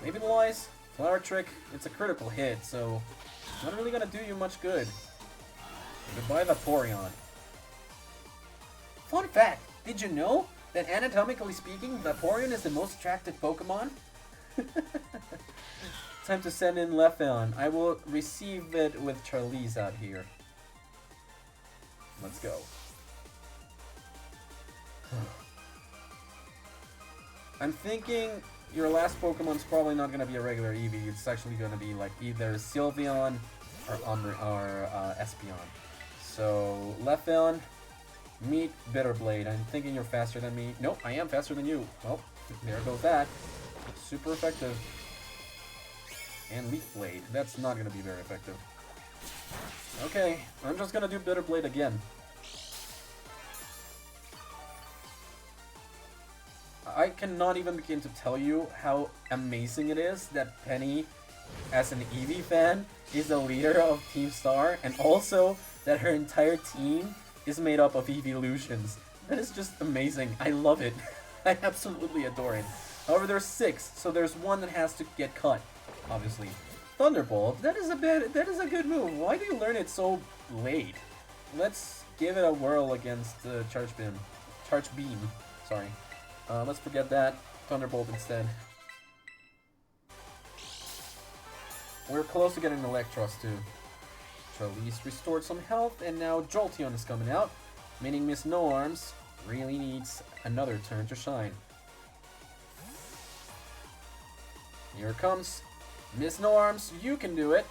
Baby Doll Eyes, Flower Trick, it's a critical hit, so it's not really gonna do you much good. Goodbye, Vaporeon. Fun fact, did you know that anatomically speaking, Vaporeon is the most attractive Pokemon? Time to send in Leafeon. I will receive it with Charlize out here. Let's go. I'm thinking your last Pokemon's probably not going to be a regular Eevee. It's actually going to be like either Sylveon or Espeon. So, Leafeon, meet Bitterblade. I'm thinking you're faster than me. Nope, I am faster than you. Well, there goes that. Super effective. And Leaf Blade. That's not going to be very effective. Okay, I'm just going to do Bitterblade again. I cannot even begin to tell you how amazing it is that Penny, as an Eevee fan, is the leader of Team Star, and also that her entire team is made up of Eeveelutions. That is just amazing. I love it. I absolutely adore it. However, there's 6, so there's one that has to get cut, obviously. Thunderbolt, that is a good move. Why do you learn it so late? Let's give it a whirl against Charge Beam. Sorry. Let's forget that. Thunderbolt instead. We're close to getting Electros too. Charlize restored some health, and now Jolteon is coming out, meaning Miss No Arms really needs another turn to shine. Here it comes. Miss No Arms, you can do it.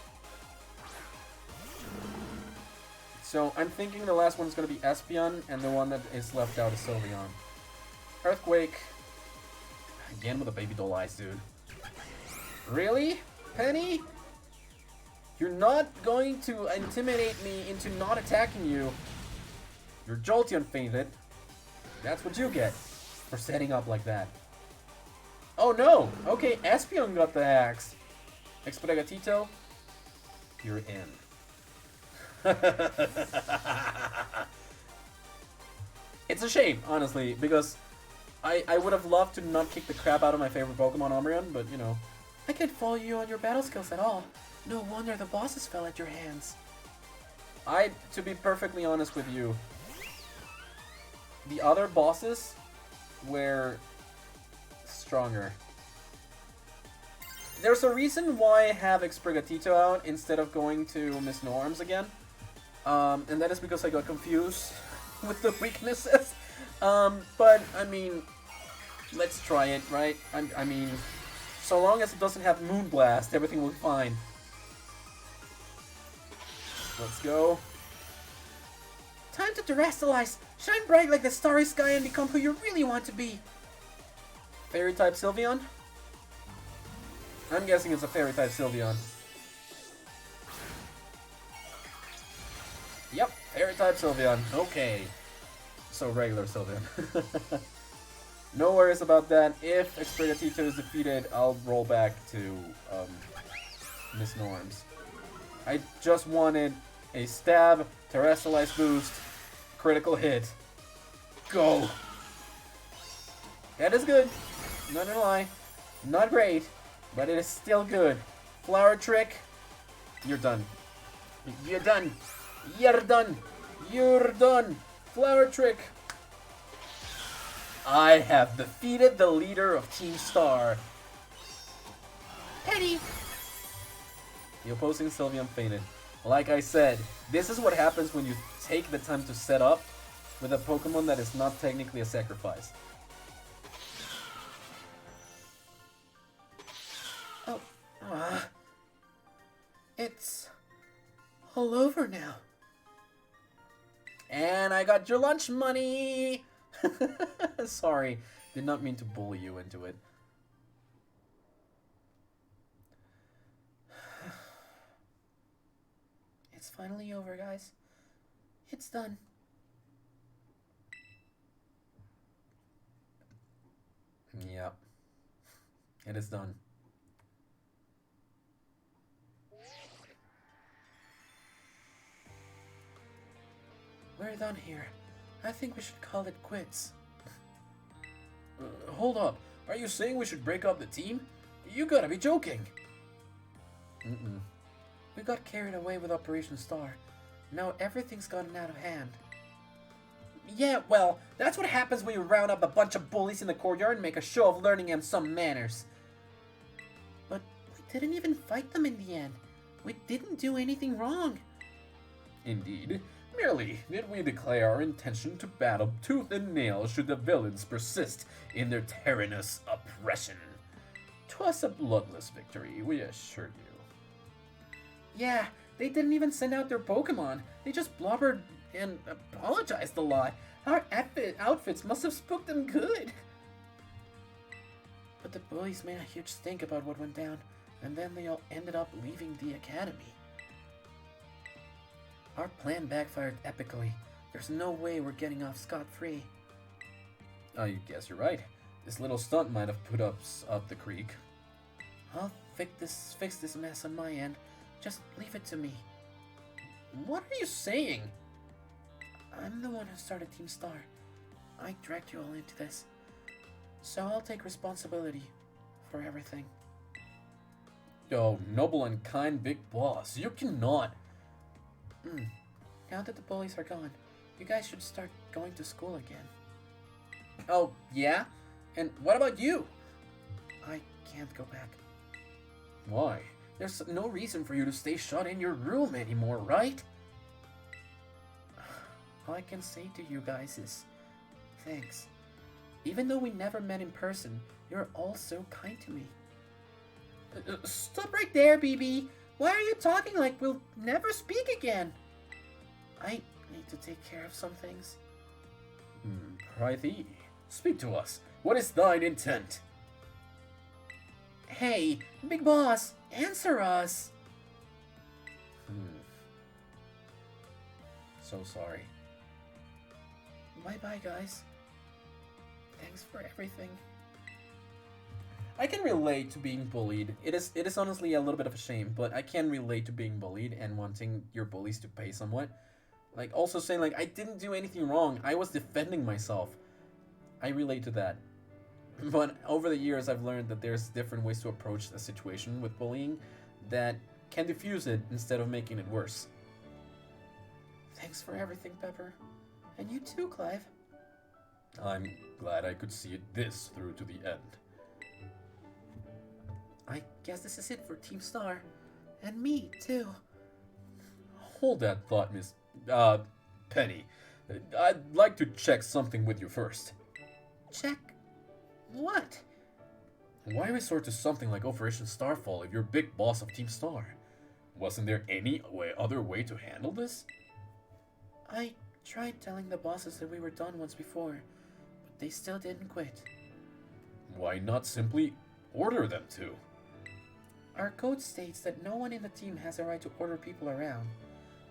So I'm thinking the last one is going to be Espeon, and the one that is left out is Sylveon. Earthquake. Again with a Baby Doll Eyes, dude. Really? Penny? You're not going to intimidate me into not attacking you. Your Jolteon fainted. That's what you get for setting up like that. Oh no! Okay, Espeon got the axe. Experigatito, you're in. It's a shame, honestly, because I would have loved to not kick the crap out of my favorite Pokemon, Umbreon, but, you know, I can't follow you on your battle skills at all. No wonder the bosses fell at your hands. To be perfectly honest with you, the other bosses were stronger. There's a reason why I have Exprigatito out instead of going to Miss Norms again. And that is because I got confused with the weaknesses. But, I mean, let's try it, right? I mean, so long as it doesn't have Moonblast, everything will be fine. Let's go. Time to terrestrialize! Shine bright like the starry sky and become who you really want to be! Fairy-type Sylveon? I'm guessing it's a Fairy-type Sylveon. Yep, Fairy-type Sylveon. Okay. So regular Sylveon. No worries about that. If Exprigatito is defeated, I'll roll back to Miss Norms. I just wanted a stab, terrestrialize boost, critical hit. Go! That is good. Not gonna lie. Not great, but it is still good. Flower Trick. You're done. You're done. You're done. You're done. Flower Trick. I have defeated the leader of Team Star. Penny! The opposing Sylveon fainted. Like I said, this is what happens when you take the time to set up with a Pokemon that is not technically a sacrifice. Oh, it's all over now. And I got your lunch money! Sorry, did not mean to bully you into it. It's finally over, guys. It's done. Yep. It is done. We're done here. I think we should call it quits. Hold up. Are you saying we should break up the team? You gotta be joking. We got carried away with Operation Star. Now everything's gotten out of hand. Yeah, well, that's what happens when you round up a bunch of bullies in the courtyard and make a show of learning them some manners. But we didn't even fight them in the end. We didn't do anything wrong. Indeed. Merely did we declare our intention to battle tooth and nail should the villains persist in their tyrannous oppression. 'Twas a bloodless victory, we assure you. Yeah, they didn't even send out their Pokemon. They just blubbered and apologized a lot. Our outfits must have spooked them good. But the bullies made a huge stink about what went down, and then they all ended up leaving the academy. Our plan backfired epically. There's no way we're getting off scot-free. I guess you're right. This little stunt might have put us up the creek. I'll fix this mess on my end. Just leave it to me. What are you saying? I'm the one who started Team Star. I dragged you all into this. So I'll take responsibility for everything. Oh, noble and kind big boss, you cannot. Now that the bullies are gone, you guys should start going to school again. Oh, yeah? And what about you? I can't go back. Why? There's no reason for you to stay shut in your room anymore, right? All I can say to you guys is thanks. Even though we never met in person, you're all so kind to me. Stop right there, BB. Why are you talking like we'll never speak again? I need to take care of some things. Prithee, speak to us. What is thine intent? Hey, big boss, answer us. So sorry. Bye-bye, guys. Thanks for everything. I can relate to being bullied. It is honestly a little bit of a shame, but I can relate to being bullied and wanting your bullies to pay somewhat. Like, also saying, like, I didn't do anything wrong. I was defending myself. I relate to that. But over the years, I've learned that there's different ways to approach a situation with bullying that can diffuse it instead of making it worse. Thanks for everything, Pepper. And you too, Clive. I'm glad I could see it this through to the end. I guess this is it for Team Star. And me, too. Hold that thought, Miss... Penny. I'd like to check something with you first. Check what? Why resort to something like Operation Starfall if you're big boss of Team Star? Wasn't there any other way to handle this? I tried telling the bosses that we were done once before, but they still didn't quit. Why not simply order them to? Our code states that no one in the team has a right to order people around.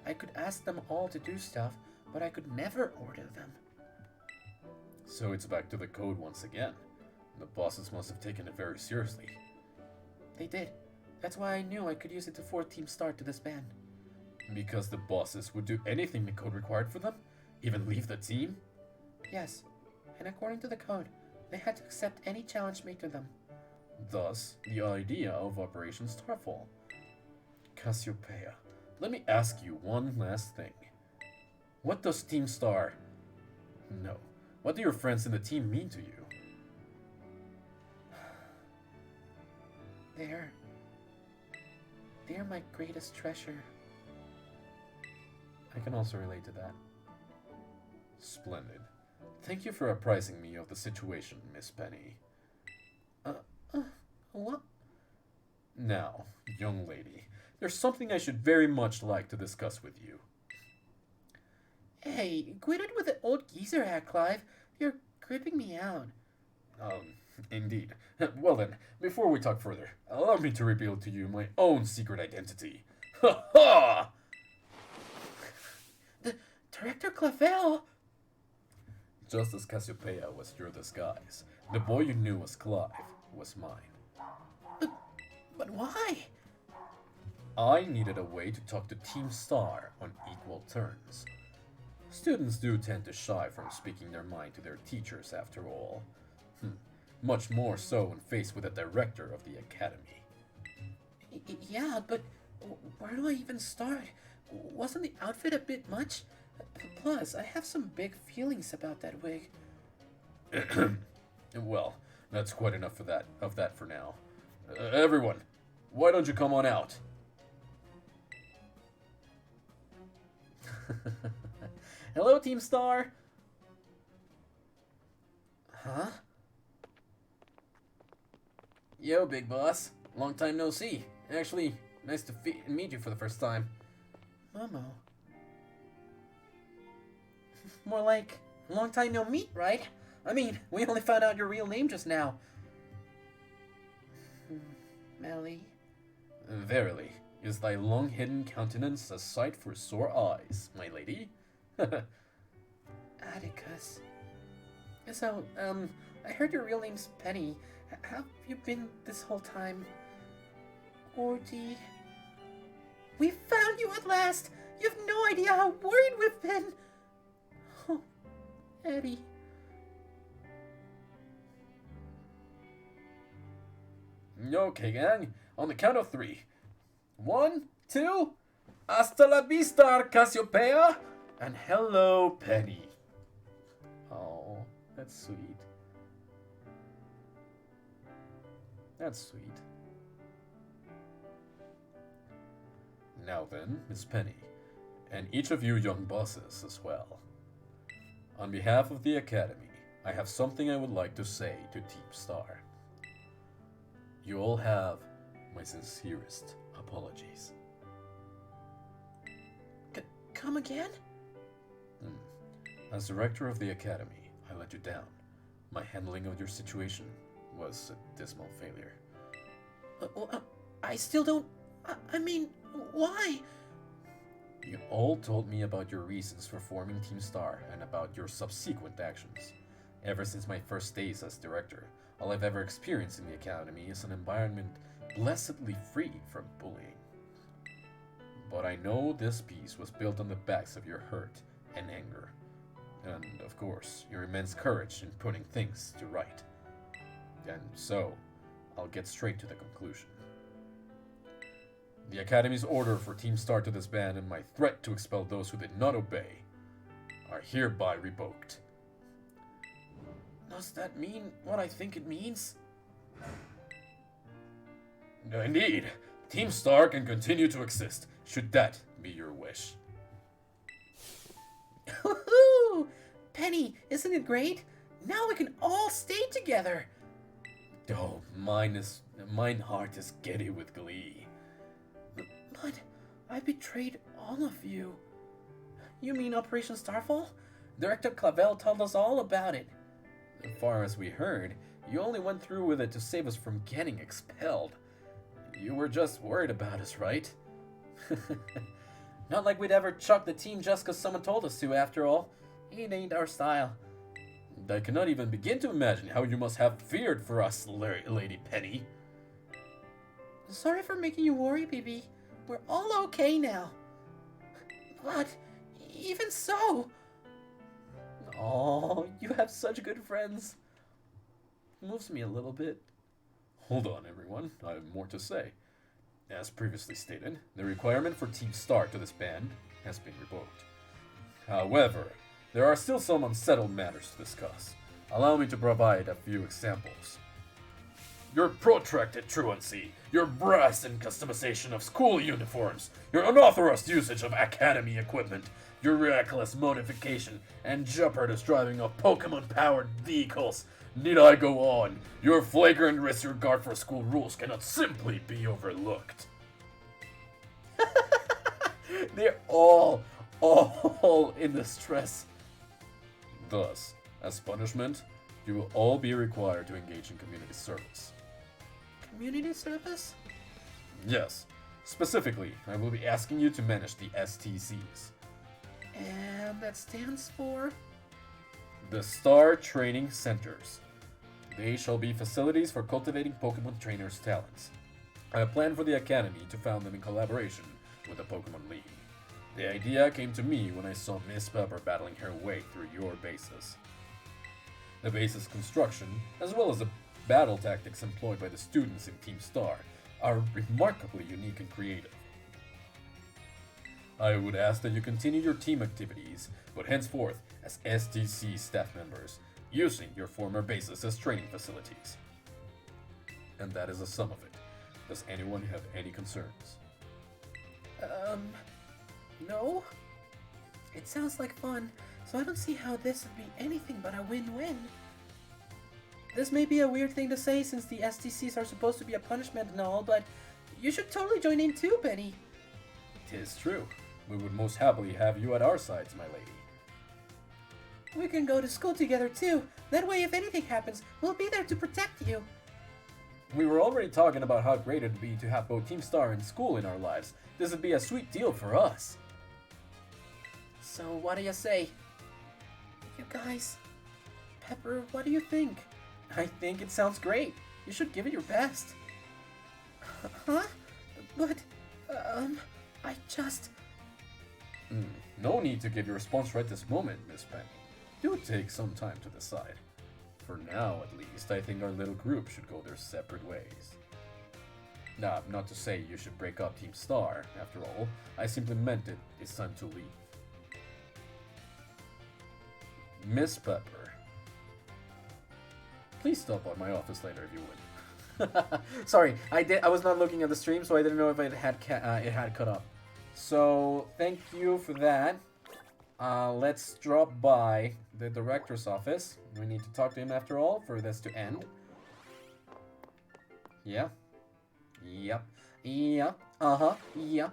I could ask them all to do stuff, but I could never order them. So it's back to the code once again. The bosses must have taken it very seriously. They did. That's why I knew I could use it to force Team Star to disband. Because the bosses would do anything the code required for them? Even leave the team? Yes, and according to the code, they had to accept any challenge made to them. Thus, the idea of Operation Starfall. Cassiopeia, let me ask you one last thing. What does Team Star... No, what do your friends in the team mean to you? They're my greatest treasure. I can also relate to that. Splendid. Thank you for apprising me of the situation, Miss Penny. What? Now, young lady, there's something I should very much like to discuss with you. Hey, quit it with the old geezer hat, Clive. You're creeping me out. Indeed. Well then, before we talk further, allow me to reveal to you my own secret identity. Ha ha! The Director Clavel! Just as Cassiopeia was your disguise, the boy you knew as Clive was mine. But why? I needed a way to talk to Team Star on equal terms. Students do tend to shy from speaking their mind to their teachers, after all. Much more so when faced with the director of the academy. Yeah, but where do I even start? Wasn't the outfit a bit much? Plus, I have some big feelings about that wig. Well, that's quite enough of that for now. Everyone, why don't you come on out? Hello, Team Star! Huh? Yo, big boss. Long time no see. Actually, nice to meet you for the first time. Momo. More like, long time no meet, right? I mean, we only found out your real name just now. Melly. Verily, is thy long-hidden countenance a sight for sore eyes, my lady? Atticus. So, I heard your real name's Penny. How have you been this whole time? Orty. We found you at last! You have no idea how worried we've been! Oh, Eddie. Okay, gang. On the count of 3. 1, 2... Hasta la vista, Cassiopeia! And hello, Penny. Oh, that's sweet. That's sweet. Now then, Miss Penny, and each of you young bosses as well. On behalf of the Academy, I have something I would like to say to Team Star. You all have my sincerest apologies. Come again? As director of the Academy, I let you down. My handling of your situation was a dismal failure. I still don't... I mean, why? You all told me about your reasons for forming Team Star and about your subsequent actions. Ever since my first days as director, all I've ever experienced in the Academy is an environment blessedly free from bullying. But I know this piece was built on the backs of your hurt and anger. And, of course, your immense courage in putting things to right. And so, I'll get straight to the conclusion. The Academy's order for Team Star to disband and my threat to expel those who did not obey are hereby revoked. Does that mean what I think it means? Indeed, Team Star can continue to exist, should that be your wish. Woohoo! Penny, isn't it great? Now we can all stay together. Oh, mine heart is giddy with glee. But I betrayed all of you. You mean Operation Starfall? Director Clavel told us all about it. As far as we heard, you only went through with it to save us from getting expelled. You were just worried about us, right? Not like we'd ever chuck the team just because someone told us to, after all. It ain't our style. I cannot even begin to imagine how you must have feared for us, Lady Penny. Sorry for making you worry, BB. We're all okay now. But, even so... Oh, you have such good friends. It moves me a little bit. Hold on, everyone. I have more to say. As previously stated, the requirement for Team Star to disband has been revoked. However, there are still some unsettled matters to discuss. Allow me to provide a few examples. Your protracted truancy, your brass and customization of school uniforms, your unauthorized usage of academy equipment, your reckless modification and jeopardous driving of Pokémon-powered vehicles. Need I go on? Your flagrant disregard for school rules cannot simply be overlooked. They're all in distress. Thus, as punishment, you will all be required to engage in community service. Community service? Yes. Specifically, I will be asking you to manage the STCs. And that stands for? The Star Training Centers. They shall be facilities for cultivating Pokemon trainers' talents. I have planned for the Academy to found them in collaboration with the Pokemon League. The idea came to me when I saw Miss Pepper battling her way through your bases. The base's construction, as well as the battle tactics employed by the students in Team Star, are remarkably unique and creative. I would ask that you continue your team activities, but henceforth as STC staff members, using your former bases as training facilities. And that is the sum of it. Does anyone have any concerns? No? It sounds like fun, so I don't see how this would be anything but a win-win. This may be a weird thing to say since the STCs are supposed to be a punishment and all, but you should totally join in too, Penny. 'Tis true. We would most happily have you at our sides, my lady. We can go to school together too. That way, if anything happens, we'll be there to protect you. We were already talking about how great it'd be to have both Team Star and school in our lives. This would be a sweet deal for us. So, what do you say? You guys... Pepper, what do you think? I think it sounds great. You should give it your best. Huh? But, I just... No need to give your response right this moment, Miss Penny. Do take some time to decide. For now, at least, I think our little group should go their separate ways. Nah, not to say you should break up Team Star. After all, I simply meant it's time to leave. Miss Pepper, please stop by my office later if you would. Sorry, I was not looking at the stream, so I didn't know if it had cut up. So thank you for that. Let's drop by the director's office. We need to talk to him after all for this to end. Yeah. Yep. Yeah. Uh-huh. Yeah.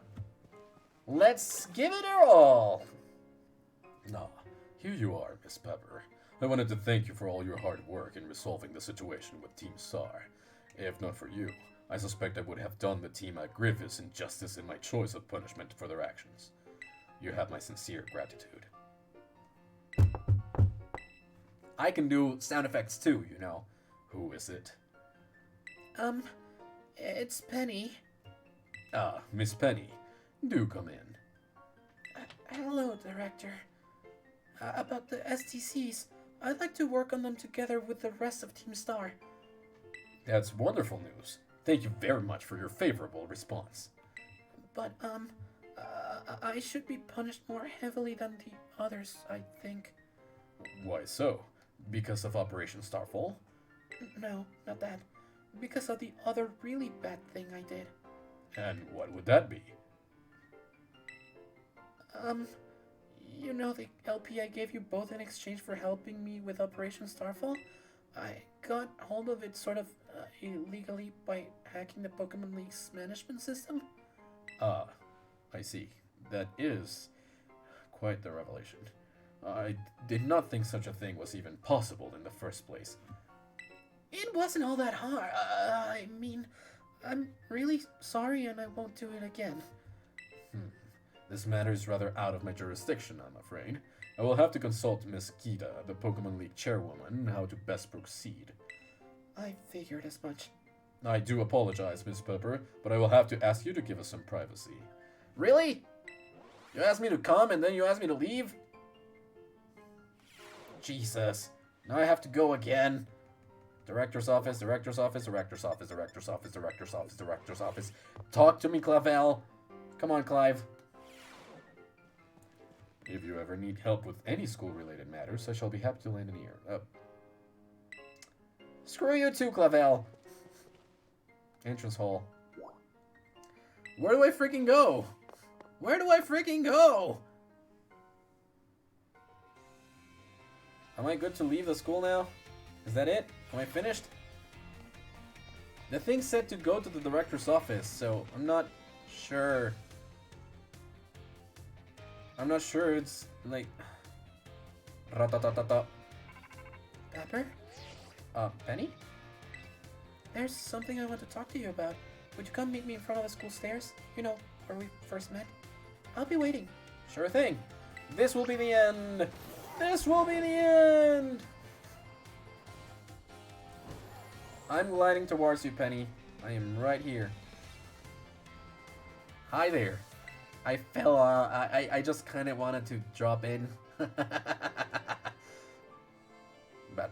Let's give it our all. Ah, here you are, Miss Pepper. I wanted to thank you for all your hard work in resolving the situation with Team Star. If not for you, I suspect I would have done the team a grievous injustice in my choice of punishment for their actions. You have my sincere gratitude. I can do sound effects too, you know. Who is it? It's Penny. Ah, Miss Penny. Do come in. Hello, Director. About the STCs, I'd like to work on them together with the rest of Team Star. That's wonderful news. Thank you very much for your favorable response. But, I should be punished more heavily than the others, I think. Why so? Because of Operation Starfall? No, not that. Because of the other really bad thing I did. And what would that be? You know the LP I gave you both in exchange for helping me with Operation Starfall? I got hold of it sort of illegally by hacking the Pokemon League's management system. Ah, I see. That is quite the revelation. I did not think such a thing was even possible in the first place. It wasn't all that hard. I mean, I'm really sorry and I won't do it again. This matter is rather out of my jurisdiction, I'm afraid. I will have to consult Miss Kita, the Pokemon League chairwoman, how to best proceed. I figured as much. I do apologize, Miss Pepper, but I will have to ask you to give us some privacy. Really? You asked me to come and then you asked me to leave? Jesus. Now I have to go again. Director's office, director's office, director's office, director's office, director's office, director's office. Talk to me, Clavel. Come on, Clive. If you ever need help with any school-related matters, I shall be happy to lend an ear. Screw you too, Clavel. Entrance hall. Where do I freaking go? Where do I freaking go? Am I good to leave the school now? Is that it? Am I finished? The thing said to go to the director's office, so I'm not sure. I'm not sure it's like... Ratatatata. Pepper? Penny? There's something I want to talk to you about. Would you come meet me in front of the school stairs? You know, where we first met? I'll be waiting. Sure thing. This will be the end. This will be the end. I'm gliding towards you, Penny. I am right here. Hi there. I fell, I just kind of wanted to drop in. Bad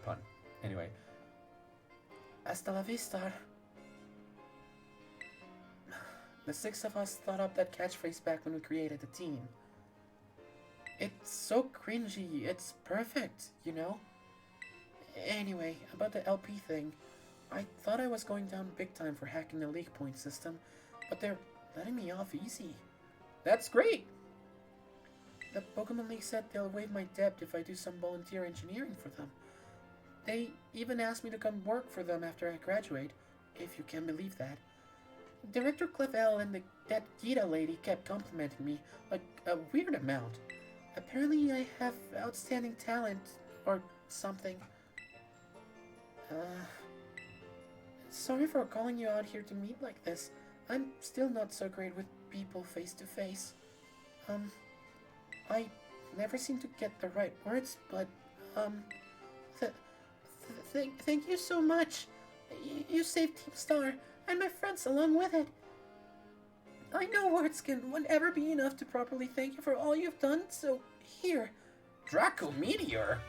pun. Anyway. Hasta la vista. The six of us thought up that catchphrase back when we created the team. It's so cringy. It's perfect, you know? Anyway, about the LP thing. I thought I was going down big time for hacking the league point system, but they're letting me off easy. That's great. The Pokemon League said they'll waive my debt if I do some volunteer engineering for them. They even asked me to come work for them after I graduate, if you can believe that. Director CLAVEL and that Gita lady kept complimenting me, like a weird amount. Apparently I have outstanding talent, or something. Sorry for calling you out here to meet like this. I'm still not so great with people face to face. I never seem to get the right words, but, thank you so much. You saved Team Star, and my friends along with it. I know words won't ever be enough to properly thank you for all you've done, so here. Draco Meteor?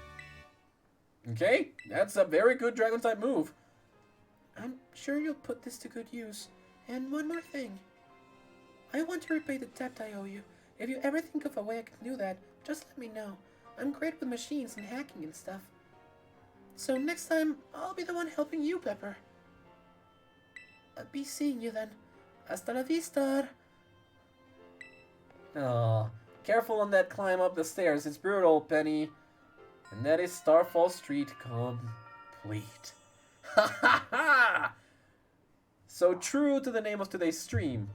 Okay, that's a very good Dragon-type move. I'm sure you'll put this to good use. And one more thing. I want to repay the debt I owe you. If you ever think of a way I can do that, just let me know. I'm great with machines and hacking and stuff. So next time, I'll be the one helping you, Pepper. I'll be seeing you then. Hasta la vista. Oh, careful on that climb up the stairs. It's brutal, Penny. And that is Starfall Street complete. Ha ha ha! So true to the name of today's stream,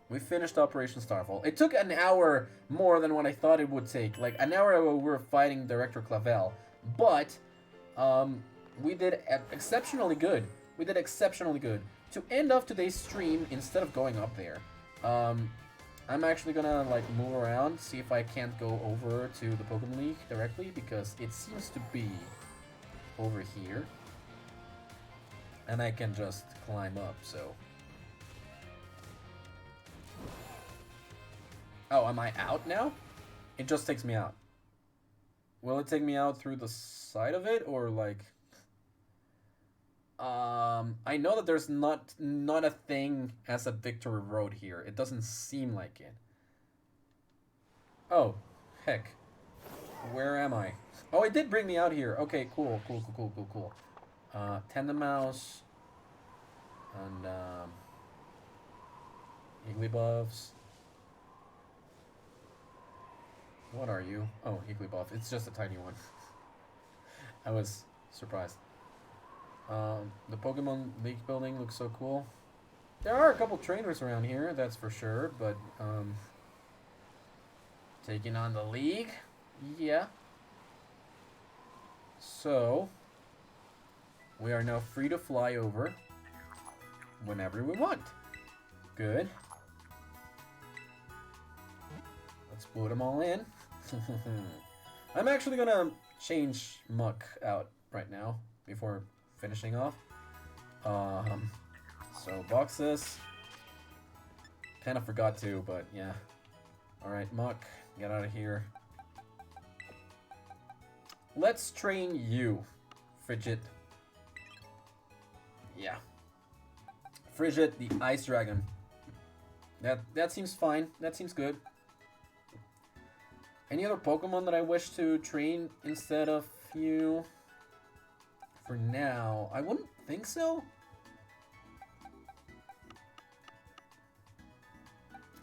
we finished Operation Starfall. It took an hour more than what I thought it would take. Like, an hour ago we were fighting Director CLAVEL. But, we did exceptionally good. We did exceptionally good. To end off today's stream, instead of going up there, I'm actually gonna, like, move around, see if I can't go over to the Pokemon League directly, because it seems to be over here. And I can just climb up, so... Oh, am I out now? It just takes me out. Will it take me out through the side of it, or like... I know that there's not a thing as a Victory Road here. It doesn't seem like it. Oh, heck. Where am I? Oh, it did bring me out here. Okay, cool. Tandem Mouse. And, Igglybuffs. What are you? Oh, Igglybuff. It's just a tiny one. I was surprised. The Pokemon League building looks so cool. There are a couple trainers around here, that's for sure, but, taking on the League? Yeah. So, we are now free to fly over whenever we want. Good. Let's put them all in. I'm actually gonna change Muck out right now before finishing off. So boxes. Kind of forgot to, but yeah. Alright, Muck, get out of here. Let's train you, Frigid. Yeah. Frigid, the Ice Dragon. That seems fine. That seems good. Any other Pokemon that I wish to train instead of you? For now, I wouldn't think so.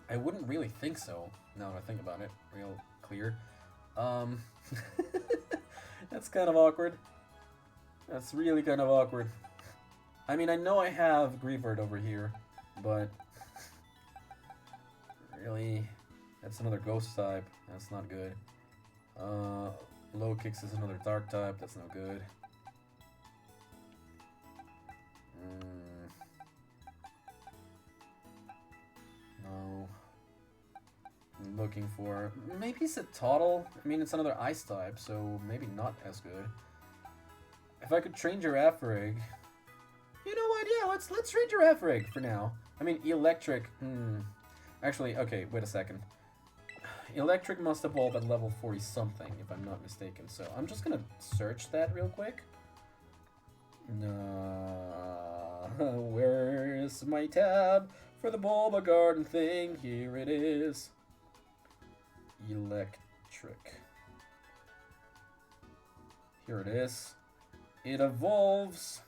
I wouldn't really think so, now that I think about it, real clear. That's kind of awkward. That's really kind of awkward. I mean, I know I have Greavard over here, but really, that's another ghost type. That's not good. Low Kicks is another dark type. That's no good. No. I'm looking for... Maybe it's a Toddle. I mean, it's another ice type, so maybe not as good. If I could train Girafarig... You know what? Yeah, let's train Girafarig for now. I mean, Electric... Actually, okay, wait a second. Electric must evolve at level 40-something, if I'm not mistaken. So I'm just gonna search that real quick. Where's my tab for the Bulba Garden thing? Here it is. Electric. Here it is. It evolves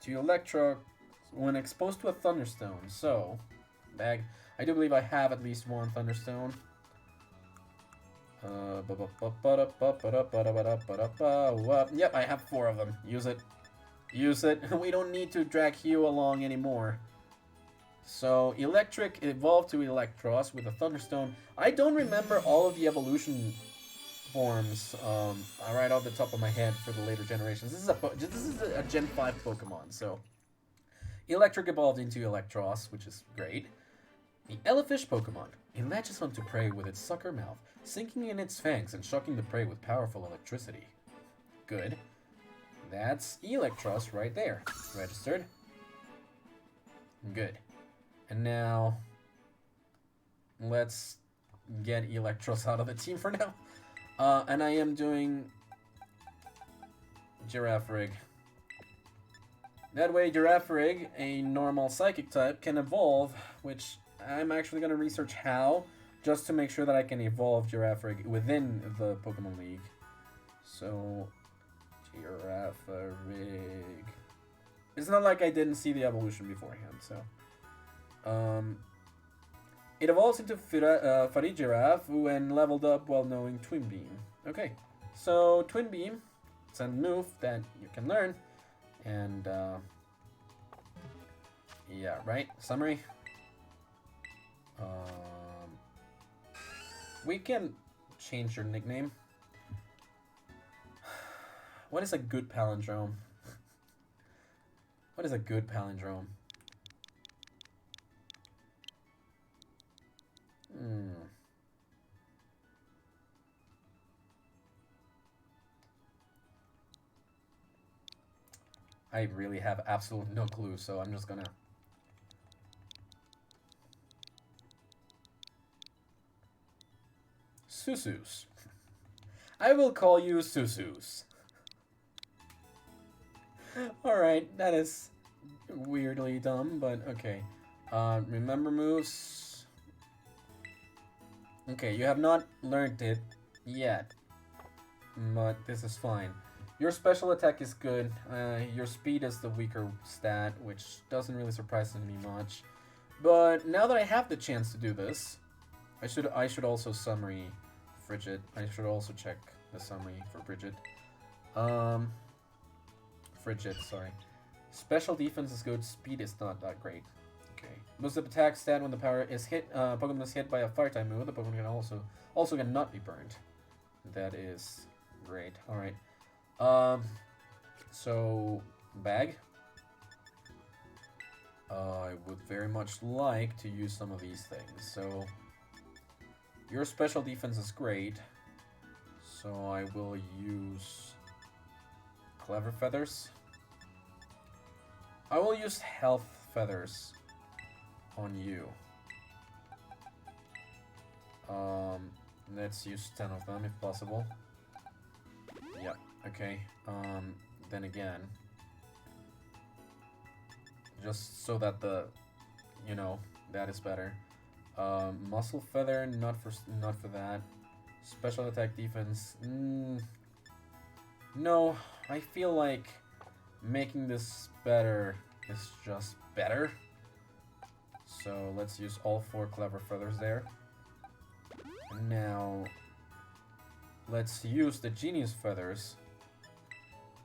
to Electro when exposed to a Thunderstone. So, bag. I do believe I have at least one Thunderstone. Yep, I have 4 of them. Use it. Use it. We don't need to drag Hugh along anymore. So, Electric evolved to Electros with a Thunderstone. I don't remember all of the evolution forms right off the top of my head for the later generations. This is a Gen 5 Pokemon, so... Electric evolved into Electros, which is great. The Elefish Pokemon. It latches onto prey with its sucker mouth, sinking in its fangs and shocking the prey with powerful electricity. Good. That's Electros right there. Registered. Good. And now, let's get Electros out of the team for now. And I am doing Girafarig. That way, Girafarig, a normal Psychic type, can evolve, which I'm actually going to research how, just to make sure that I can evolve Girafarig within the Pokemon League. So, Girafarig. It's not like I didn't see the evolution beforehand, so... It evolves into Farigiraf when leveled up while knowing Twin Beam. Okay, so Twin Beam, it's a move that you can learn, and yeah, right? Summary. We can change your nickname. What is a good palindrome? What is a good palindrome? I really have absolutely no clue, so I'm just gonna... Susus. I will call you Susus. Alright, that is weirdly dumb, but okay. Remember moves. Okay, you have not learned it yet, but this is fine. Your special attack is good. Your speed is the weaker stat, which doesn't really surprise me much. But now that I have the chance to do this, I should also summary Frigid. I should also check the summary for Bridget. Frigid, sorry. Special defense is good. Speed is not that great. Okay. Boost up attack stat when the power is hit. Pokemon is hit by a fire type move. The Pokemon can also cannot be burned. That is great. All right. So bag. I would very much like to use some of these things. So your special defense is great. So I will use Clever Feathers. I will use Health Feathers on you. Let's use 10 of them if possible. Yep, okay. Then again, just so that that is better. Muscle Feather, not for that. Special attack defense. No, I feel like making this better is just better. So let's use all 4 Clever Feathers there. Now, let's use the Genius Feathers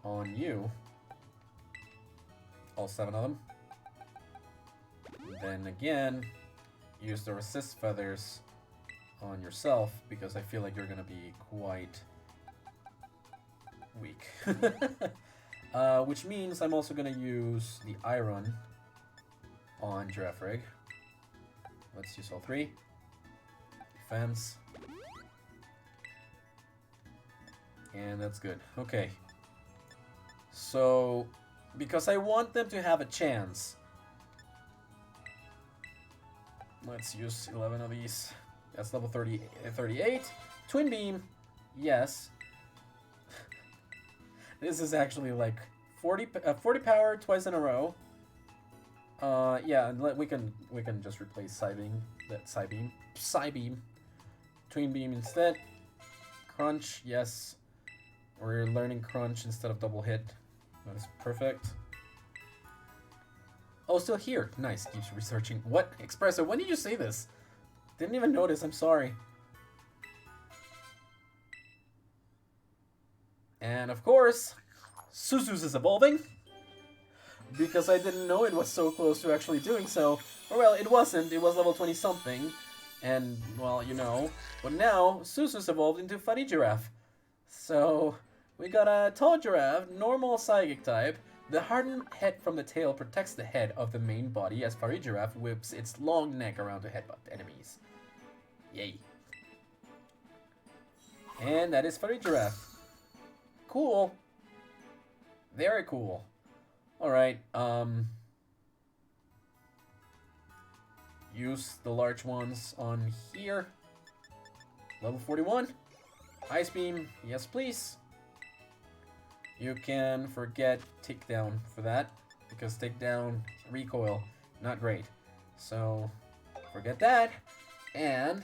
on you. All 7 of them. Then again, use the Resist Feathers on yourself, because I feel like you're gonna be quite weak. Which means I'm also gonna use the Iron on Giraffrig. Let's use all 3. Defense. And that's good. Okay. So, because I want them to have a chance, let's use 11 of these. That's level 38. Twin Beam. Yes. This is actually like 40 power twice in a row. Yeah, and we can just replace Psybeam. Twin Beam instead. Crunch, yes. We're learning Crunch instead of double hit. That is perfect. Oh, still here. Nice. Keeps researching. What? Espresso, when did you say this? Didn't even notice. I'm sorry. And of course, Suzus is evolving. Because I didn't know it was so close to actually doing so. Or, well, it wasn't. It was level 20 something. And, well, you know. But now, Suzus evolved into Funny Giraffe. So, we got a tall giraffe, normal psychic type. The hardened head from the tail protects the head of the main body as Furry Giraffe whips its long neck around to headbutt enemies. Yay. And that is Furry Giraffe. Cool. Very cool. Alright, use the large ones on here. Level 41. Ice Beam, yes please. You can forget Takedown for that, because Takedown, recoil, not great. So, forget that. And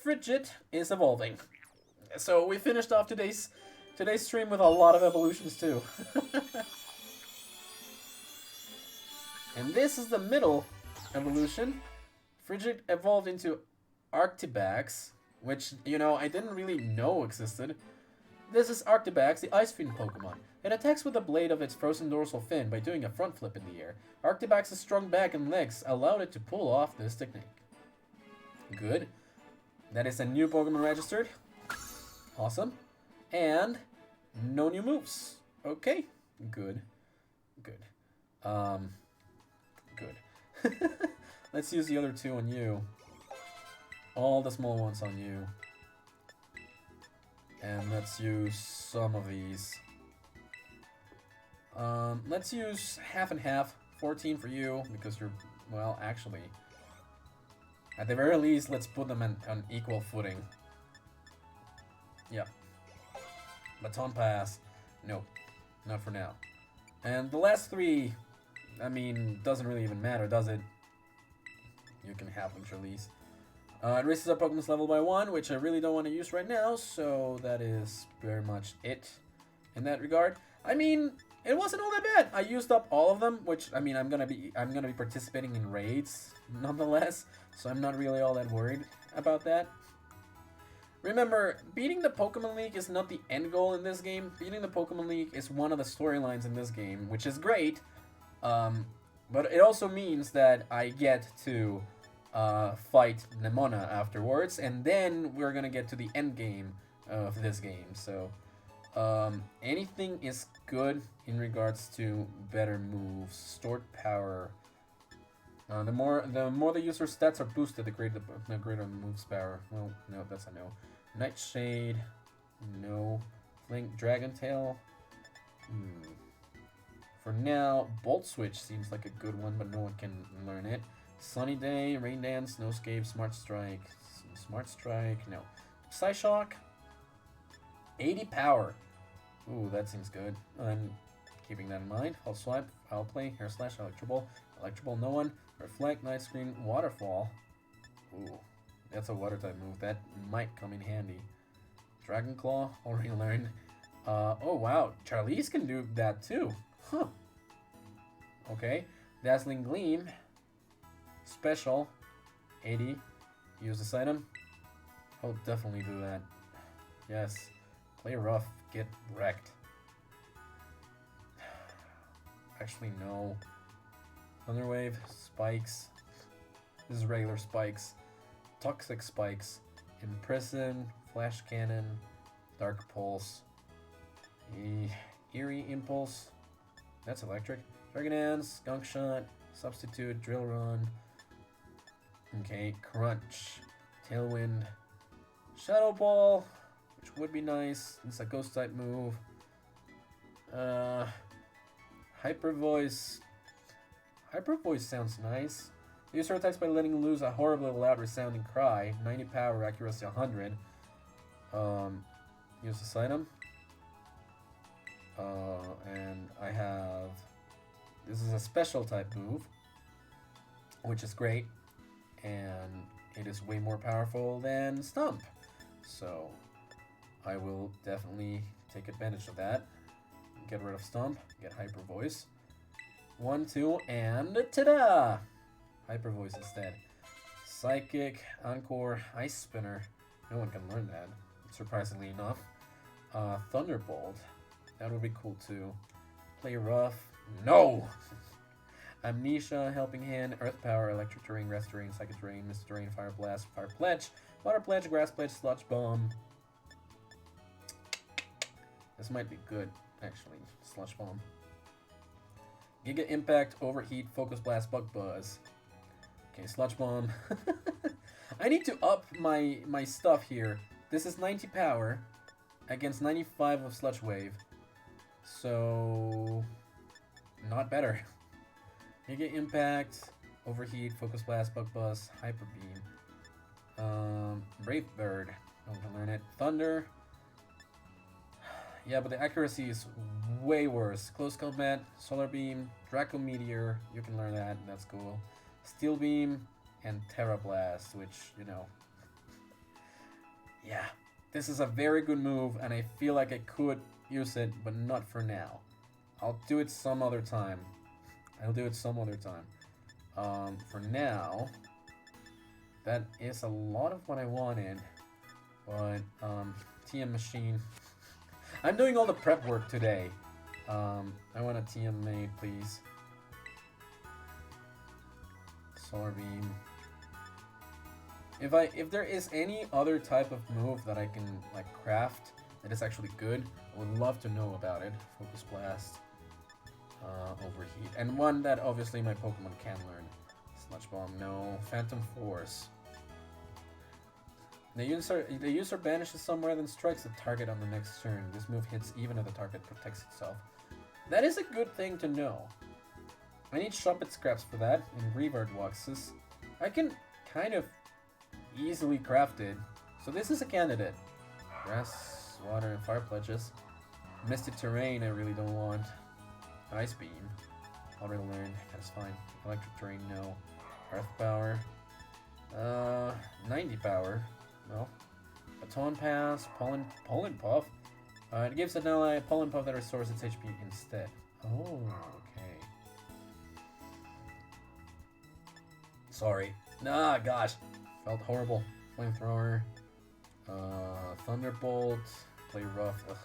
Frigid is evolving. So we finished off today's stream with a lot of evolutions too. And this is the middle evolution. Frigid evolved into Arctibax, which, you know, I didn't really know existed. This is Arctibax, the Ice Fiend Pokemon. It attacks with the blade of its frozen dorsal fin by doing a front flip in the air. Arctibax's strong back and legs allowed it to pull off this technique. Good. That is a new Pokemon registered. Awesome. And no new moves. Okay. Good. Good. Good. Let's use the other 2 on you. All the small ones on you. And let's use some of these. Let's use half and half. 14 for you, because you're, well, actually, at the very least, let's put them on equal footing. Yeah. Baton Pass. Nope. Not for now. And the last three, I mean, doesn't really even matter, does it? You can have them, Charlize. It raises up Pokemon's level by 1, which I really don't want to use right now, so that is very much it in that regard. I mean, it wasn't all that bad. I used up all of them, which I mean, I'm gonna be participating in raids nonetheless, so I'm not really all that worried about that. Remember, beating the Pokemon League is not the end goal in this game. Beating the Pokemon League is one of the storylines in this game, which is great. But it also means that I get to fight Nemona afterwards, and then we're gonna get to the end game of this game. So anything is good in regards to better moves, stored power. The more the user's stats are boosted, the greater the move's power. Well, no, that's a no. Nightshade, no. Flink, Dragon Tail. For now, Bolt Switch seems like a good one, but no one can learn it. Sunny Day, Rain Dance, Snowscape, Smart Strike. Smart Strike, no. Psyshock, 80 power. Ooh, that seems good. I'm keeping that in mind. I'll swipe, I'll play, Hair Slash, Electro Ball. Electro Ball, no one. Reflect, Night Screen, Waterfall. Ooh, that's a water type move. That might come in handy. Dragon Claw, already learned. Oh wow, Charlize can do that too. Huh. Okay. Dazzling Gleam. Special. 80. Use this item. I'll definitely do that. Yes. Play rough. Get wrecked. Actually, no. Thunderwave. Spikes. This is regular spikes. Toxic spikes. Imprison. Flash Cannon. Dark Pulse. Eerie Impulse. That's electric. Dragon Dance. Skunk Shot. Substitute. Drill Run. Okay. Crunch. Tailwind. Shadow Ball. Which would be nice. It's a ghost type move. Hyper Voice. Hyper Voice sounds nice. The user attacks by letting loose a horribly loud resounding cry. 90 power, accuracy 100. Use this item. And I have... This is a special type move, which is great. And it is way more powerful than Stump. So I will definitely take advantage of that. Get rid of Stump, get Hyper Voice. 1, 2, and ta-da! Hyper Voice instead. Psychic, Encore, Ice Spinner. No one can learn that, surprisingly enough. Thunderbolt. That would be cool too. Play rough. No! Amnesia, Helping Hand, Earth Power, Electric Terrain, Rest Terrain, Psychic Terrain, Mist Terrain, Fire Blast, Fire Pledge, Water Pledge, Grass Pledge, Sludge Bomb. This might be good, actually. Sludge Bomb. Giga Impact, Overheat, Focus Blast, Bug Buzz. Okay, Sludge Bomb. I need to up my stuff here. This is 90 power against 95 of Sludge Wave. So, not better. Giga Impact, Overheat, Focus Blast, Bug Buzz, Hyper Beam. Brave Bird. I want to learn it. Thunder. Yeah, but the accuracy is way worse. Close Combat, Solar Beam, Draco Meteor. You can learn that. That's cool. Steel Beam and Terra Blast, which, you know. Yeah, this is a very good move, and I feel like I could use it, but not for now. I'll do it some other time. For now, that is a lot of what I wanted, but TM Machine. I'm doing all the prep work today. I want a TM made, please. Solar Beam. If there is any other type of move that I can like craft that is actually good, I would love to know about it. Focus Blast, Overheat, and one that obviously my Pokemon can learn. Sludge Bomb, no. Phantom Force. The user banishes somewhere, then strikes the target on the next turn. This move hits even if the target protects itself. That is a good thing to know. I need Shuppet Scraps for that, and Reavard Waxes. I can kind of easily craft it. So this is a candidate. Grass, Water, and Fire Pledges. Misty Terrain I really don't want. Ice Beam. Already learned. That's fine. Electric Drain, no. Earth Power. 90 Power. No. Baton Pass. Pollen Puff. It gives an ally Pollen Puff that restores its HP instead. Oh, okay. Sorry. Nah, gosh. Felt horrible. Flamethrower. Thunderbolt. Play rough. Ugh.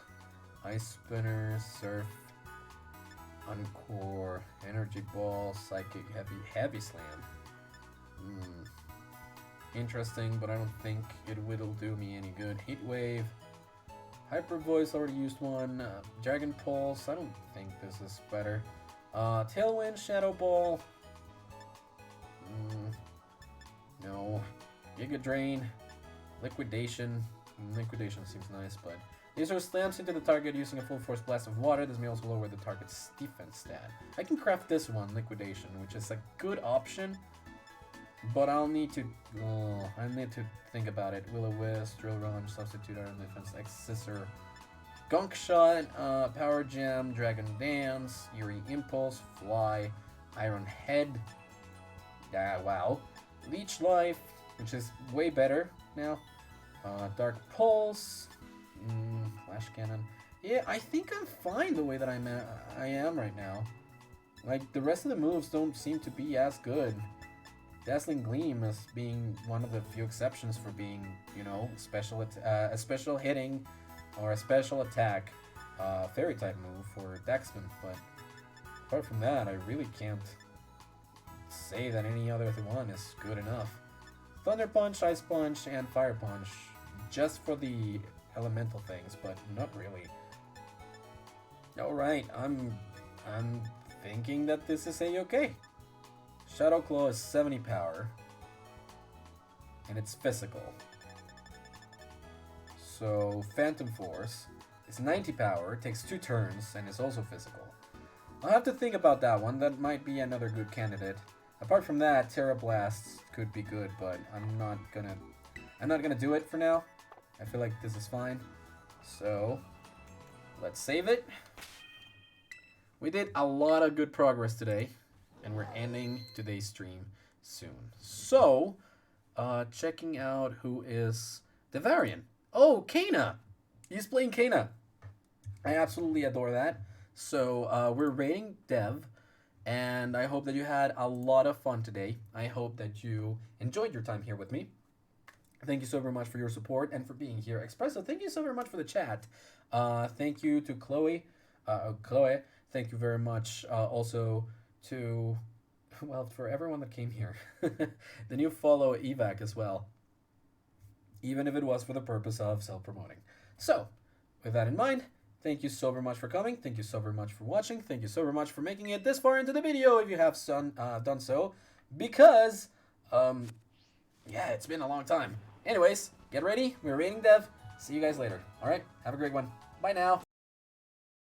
Ice Spinner. Surf. Encore. Energy Ball. Psychic. Heavy Slam. Interesting, but I don't think it will do me any good. Heat Wave. Hyper Voice, already used one. Dragon Pulse, I don't think this is better. Tailwind, Shadow Ball. No. Giga Drain. Liquidation. Liquidation seems nice, but laser slams into the target using a full force blast of water. This may also lower the target's defense stat. I can craft this one, Liquidation, which is a good option, but I need to think about it. Will-O-Wisp, Drill Run, Substitute Iron Defense, X-Scissor, Gunk Shot, Power Gem, Dragon Dance, Eerie Impulse, Fly, Iron Head. Wow. Leech Life, which is way better now. Dark Pulse, Flash Cannon. Yeah, I think I'm fine the way that I am right now. Like, the rest of the moves don't seem to be as good. Dazzling Gleam as being one of the few exceptions for being, you know, a special hitting or a special attack fairy type move for Dexman. But apart from that, I really can't say that any other one is good enough. Thunder Punch, Ice Punch, and Fire Punch, just for the elemental things, but not really. Alright, I'm thinking that this is a-okay. Shadow Claw is 70 power, and it's physical. So Phantom Force is 90 power, takes 2 turns, and is also physical. I'll have to think about that one. That might be another good candidate. Apart from that, Terra Blast could be good, but I'm not gonna do it for now. I feel like this is fine. So let's save it. We did a lot of good progress today, and we're ending today's stream soon. So, checking out who is Devarian. Oh, Kana! He's playing Kana. I absolutely adore that. So, we're rating Dev, and I hope that you had a lot of fun today. I hope that you enjoyed your time here with me. Thank you so very much for your support and for being here. Espresso, thank you so very much for the chat. Thank you to Chloe. Chloe, thank you very much also to, well, for everyone that came here. The new follow evac as well, even if it was for the purpose of self-promoting. So, with that in mind, thank you so very much for coming. Thank you so very much for watching. Thank you so very much for making it this far into the video if you have done so, because, yeah, it's been a long time. Anyways, get ready. We're rating Dev. See you guys later. All right, have a great one. Bye now.